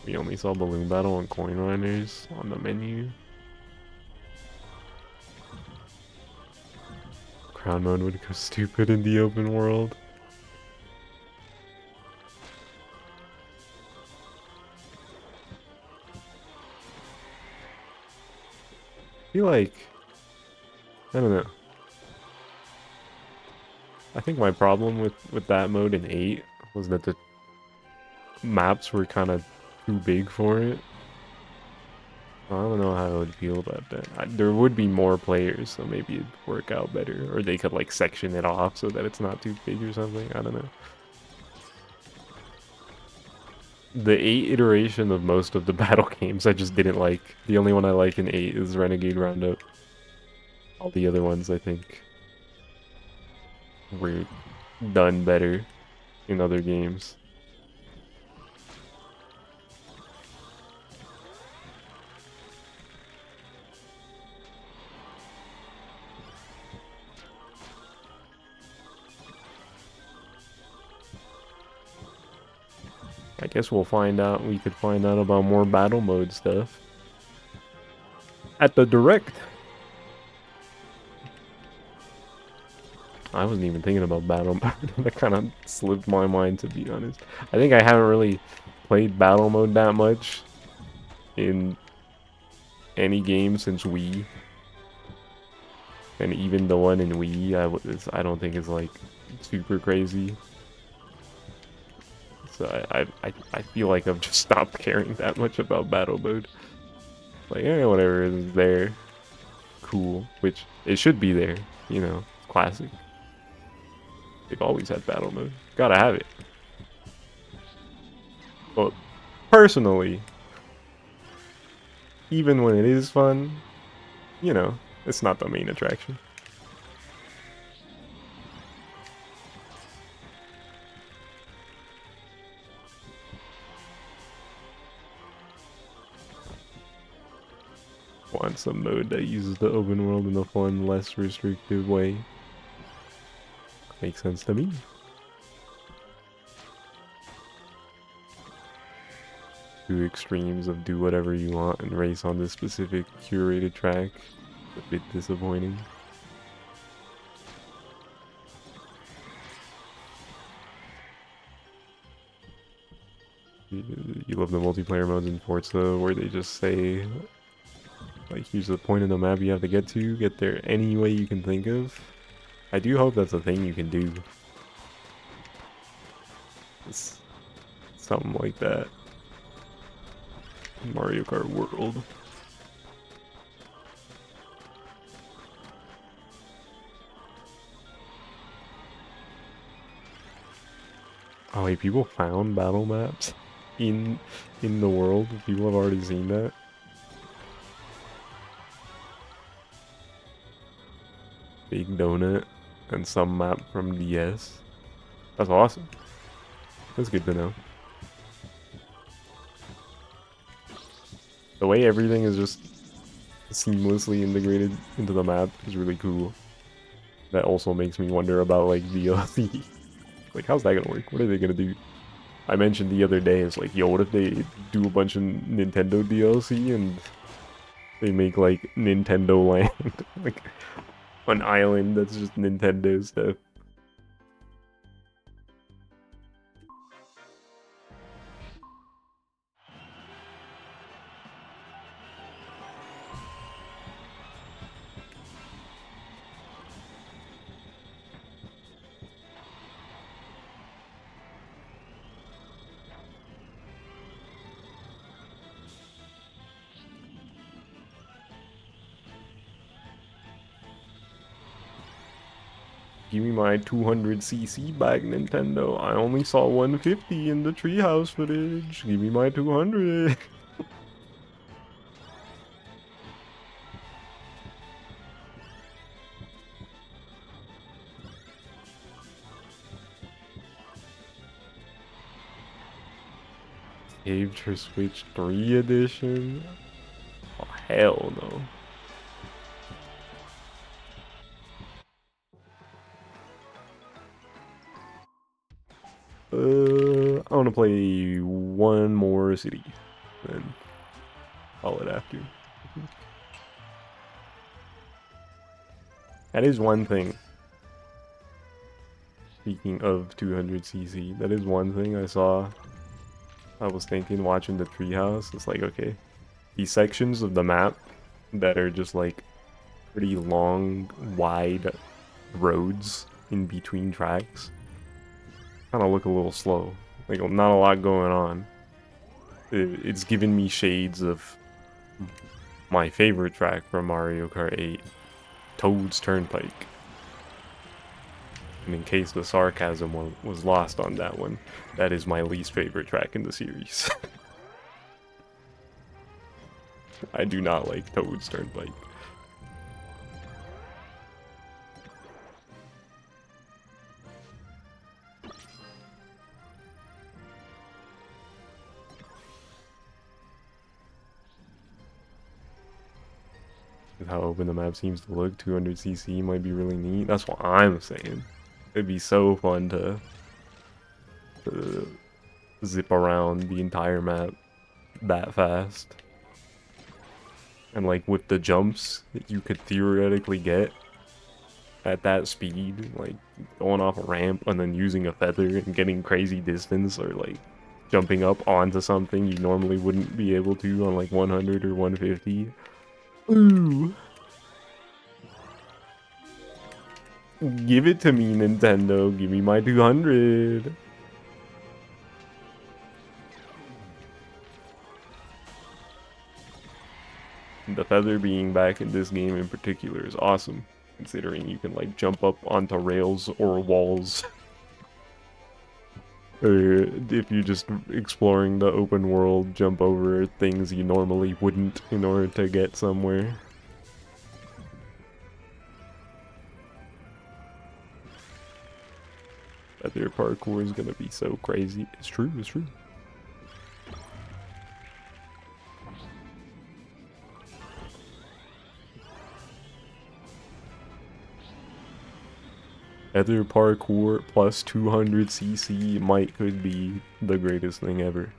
We only saw Balloon Battle and Coin Runners on the menu. Crown mode would go stupid in the open world. I feel like, I don't know. I think my problem with that mode in 8 was that the maps were kind of too big for it. I don't know how I would feel about that. There would be more players, so maybe it'd work out better. Or they could like section it off so that it's not too big or something. I don't know. The 8 iteration of most of the battle games I just didn't like. The only one I like in 8 is Renegade Roundup. All the other ones I think were done better in other games. I guess we'll find out. We could find out about more battle mode stuff at the direct. I wasn't even thinking about battle mode. That kind of slipped my mind, to be honest. I think I haven't really played battle mode that much in any game since Wii. And even the one in Wii, I don't think is like super crazy. So I feel like I've just stopped caring that much about battle mode. Like, yeah, whatever is there. Cool. Which, it should be there. You know, classic. They've always had battle mode. Gotta have it. But, personally, even when it is fun, you know, it's not the main attraction. Want some mode that uses the open world in a fun, less restrictive way. Makes sense to me. Two extremes of do whatever you want and race on this specific curated track. A bit disappointing. You love the multiplayer modes in Forza where they just say, like, here's the point of the map you have to get there any way you can think of. I do hope that's a thing you can do. It's something like that. Mario Kart World. Oh wait, people found battle maps in the world? People have already seen that? Big Donut and some map from DS. That's awesome. That's good to know. The way everything is just seamlessly integrated into the map is really cool. That also makes me wonder about like DLC. Like, how's that gonna work? What are they gonna do? I mentioned the other day, it's like, yo, what if they do a bunch of Nintendo DLC and they make like Nintendo Land, like an island that's just Nintendo stuff. Give me my 200cc back, Nintendo. I only saw 150 in the treehouse footage. Give me my 200. Saved for Switch 3 edition? Oh, hell no. I want to play one more city, then call it after. That is one thing. Speaking of 200cc, that is one thing I saw. I was thinking watching the treehouse. It's like, okay, these sections of the map that are just like pretty long, wide roads in between tracks kind of look a little slow. Like, not a lot going on. It's giving me shades of my favorite track from Mario Kart 8, Toad's Turnpike. And in case the sarcasm was lost on that one, that is my least favorite track in the series. I do not like Toad's Turnpike. With how open the map seems to look, 200cc might be really neat. That's what I'm saying. It'd be so fun to zip around the entire map that fast. And like with the jumps that you could theoretically get at that speed, like going off a ramp and then using a feather and getting crazy distance, or like jumping up onto something you normally wouldn't be able to on like 100 or 150. Ooh. Give it to me, Nintendo. Give me my 200. The feather being back in this game in particular is awesome, considering you can like jump up onto rails or walls. Or if you're just exploring the open world, jump over things you normally wouldn't in order to get somewhere. Feather parkour is gonna be so crazy. It's true, it's true. Feather parkour plus 200cc could be the greatest thing ever.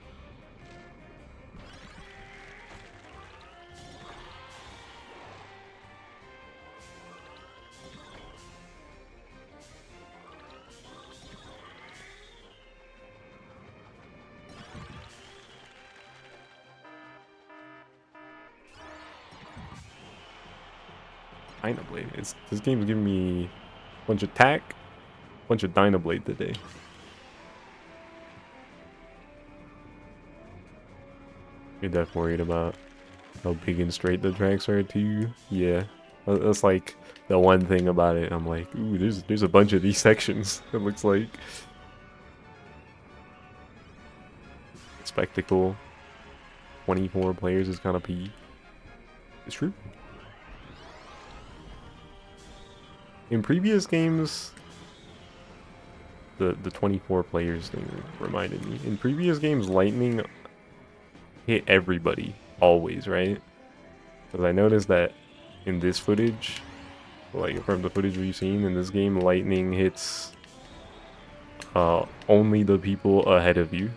Dynablade. This game's giving me a bunch of attack, a bunch of Dynablade today. You're definitely worried about how big and straight the tracks are to you. Yeah, that's like the one thing about it. I'm like, ooh, there's a bunch of these sections. It looks like spectacle. 24 players is kind of peak. It's true. In previous games, the 24 players thing reminded me. In previous games, lightning hit everybody always, right? Because I noticed that in this footage, like from the footage we've seen in this game, lightning hits only the people ahead of you.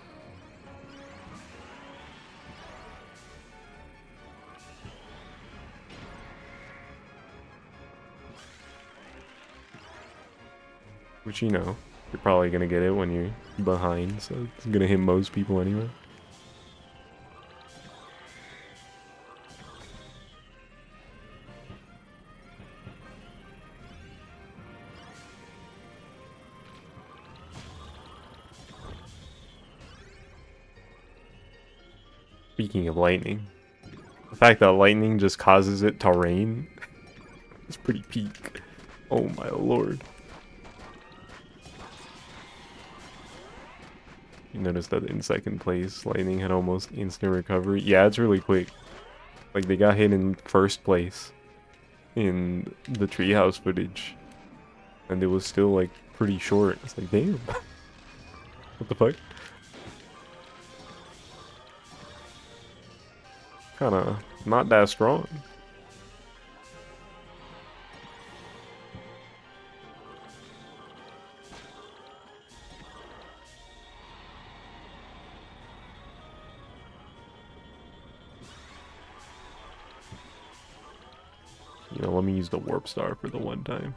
Which, you know, you're probably gonna get it when you're behind, so it's gonna hit most people anyway. Speaking of lightning, the fact that lightning just causes it to rain is pretty peak. Oh my lord. You notice that in second place, lightning had almost instant recovery. Yeah, it's really quick. Like, they got hit in first place in the treehouse footage, and it was still, like, pretty short. It's like, damn. What the fuck? Kinda not that strong. You know, let me use the warp star for the one time.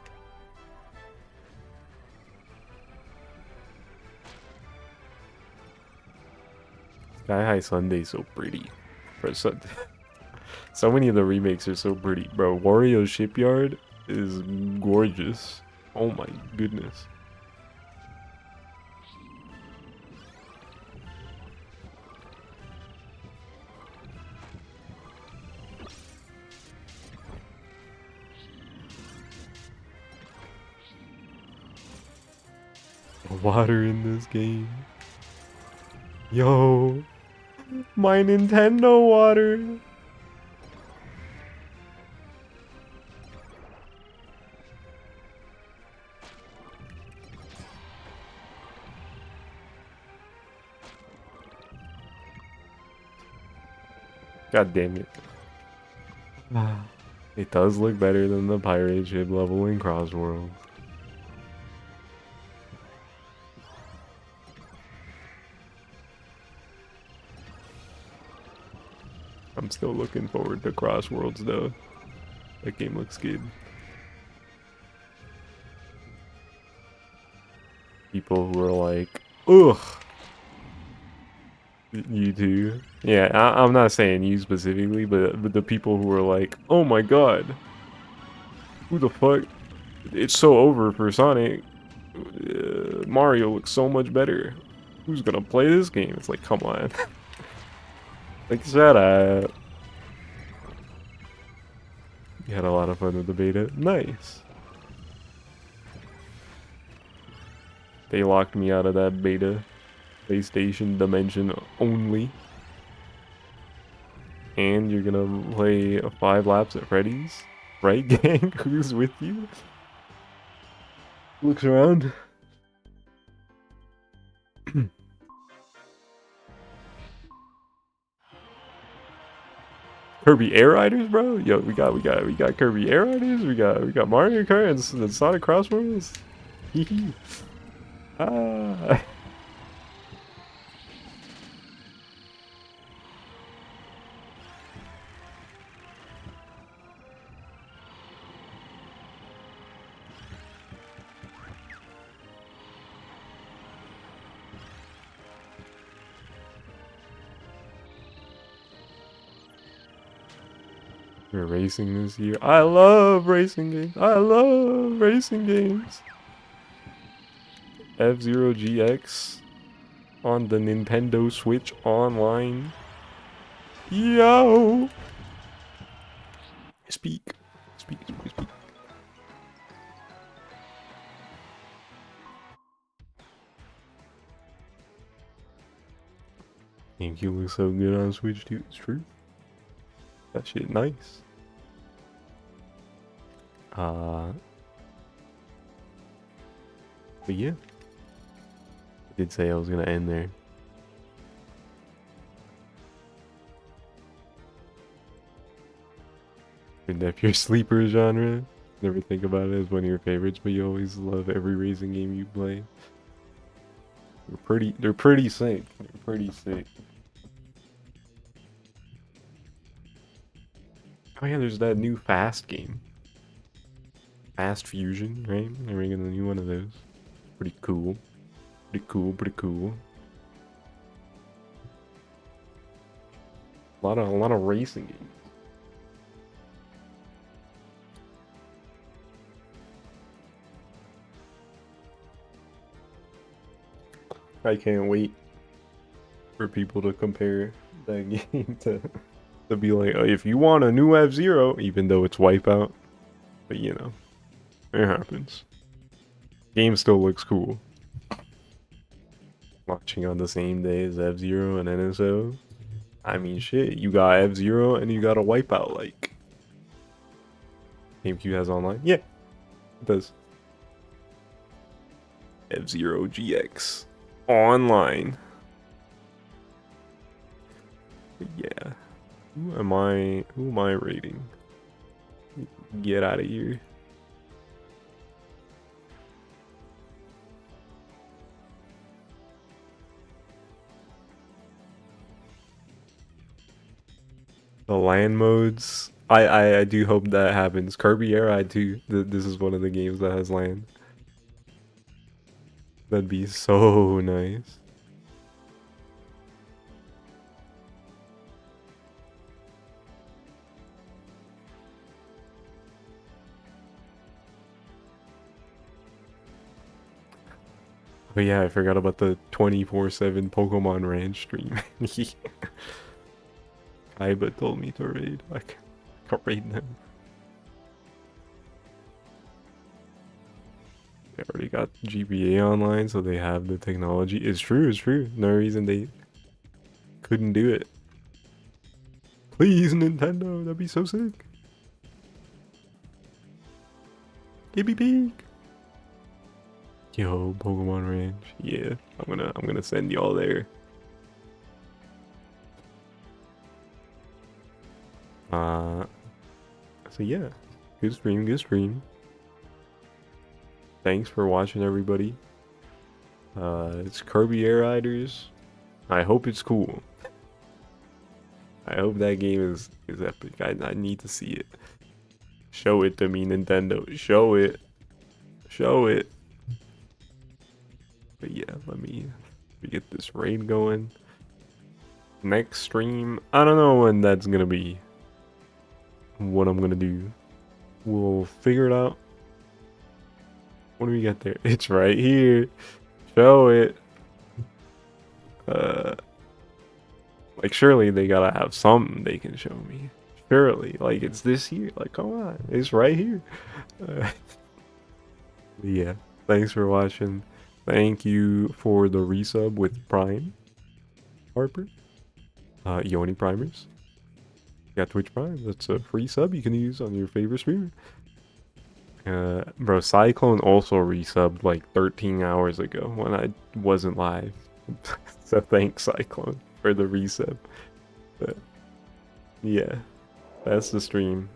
Sky High Sunday's so pretty. Bro, so many of the remakes are so pretty. Bro, Wario Shipyard is gorgeous. Oh my goodness. Water in this game. Yo, my Nintendo water. God damn it. It does look better than the pirate ship level in Crossworld. I'm still looking forward to Cross Worlds though. That game looks good. People who are like, ugh. You too? Yeah, I'm not saying you specifically, but the people who are like, oh my god, who the fuck? It's so over for Sonic. Mario looks so much better. Who's gonna play this game? It's like, come on. Like, shut up. You had a lot of fun with the beta. Nice. They locked me out of that beta. PlayStation dimension only. And you're gonna play 5 laps at Freddy's? Right, gang? Who's with you? Looks around. Kirby Air Riders, bro? Yo, we got Kirby Air Riders, we got Mario Kart and Sonic Cross Worlds. Hee ah. We're racing this year. I love racing games. I love racing games. F-Zero GX on the Nintendo Switch Online. Yo! Speak. Speak. GameCube looks so good on Switch too. It's true. That shit nice. But yeah. I did say I was gonna end there. And if your sleeper genre, never think about it as one of your favorites, but you always love every racing game you play. They're pretty sick. They're pretty sick. Oh yeah, there's that new Fast game. Fast Fusion, right? They're making a new one of those. Pretty cool. Pretty cool. A lot of racing games. I can't wait for people to compare that game to be like, oh, if you want a new F-Zero, even though it's Wipeout, but you know, it happens. Game still looks cool. Launching on the same day as F-Zero and NSO. I mean, shit, you got F-Zero and you got a Wipeout, like. GameCube has online? Yeah, it does. F-Zero GX. Online. But yeah. Who am I rating? Get out of here. The land modes. I do hope that happens. Kirby Air I too. This is one of the games that has land. That'd be so nice. But yeah, I forgot about the 24/7 Pokemon Ranch stream. Kaiba told me to raid. I can't raid them. They already got GBA online, so they have the technology. It's true. No reason they couldn't do it. Please, Nintendo, that'd be so sick. Gibby Peak. Yo, Pokemon Ranch. Yeah, I'm gonna send y'all there. So yeah, good stream. Thanks for watching, everybody. It's Kirby Air Riders. I hope it's cool. I hope that game is epic. I need to see it. Show it to me, Nintendo. Show it. Show it. But yeah, let me get this raid going. Next stream, I don't know when that's gonna be. What I'm gonna do. We'll figure it out. When do we get there? It's right here. Show it. Like surely they gotta have something they can show me. Surely, like it's this year. Like come on, it's right here. Uh, yeah. Thanks for watching. Thank you for the resub with Prime, Harper. Yoni Primers. You got Twitch Prime. That's a free sub you can use on your favorite streamer. Bro, Cyclone also resubbed like 13 hours ago when I wasn't live. So thanks, Cyclone, for the resub. But yeah, that's the stream.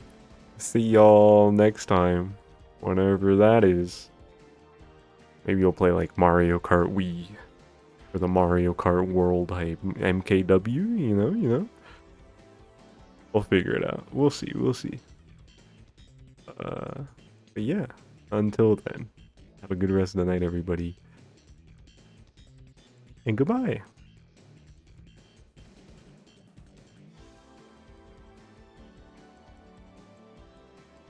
See y'all next time, whenever that is. Maybe you'll play like Mario Kart Wii or the Mario Kart World hype MKW. You know. We'll figure it out. We'll see. But yeah, until then, have a good rest of the night, everybody. And goodbye.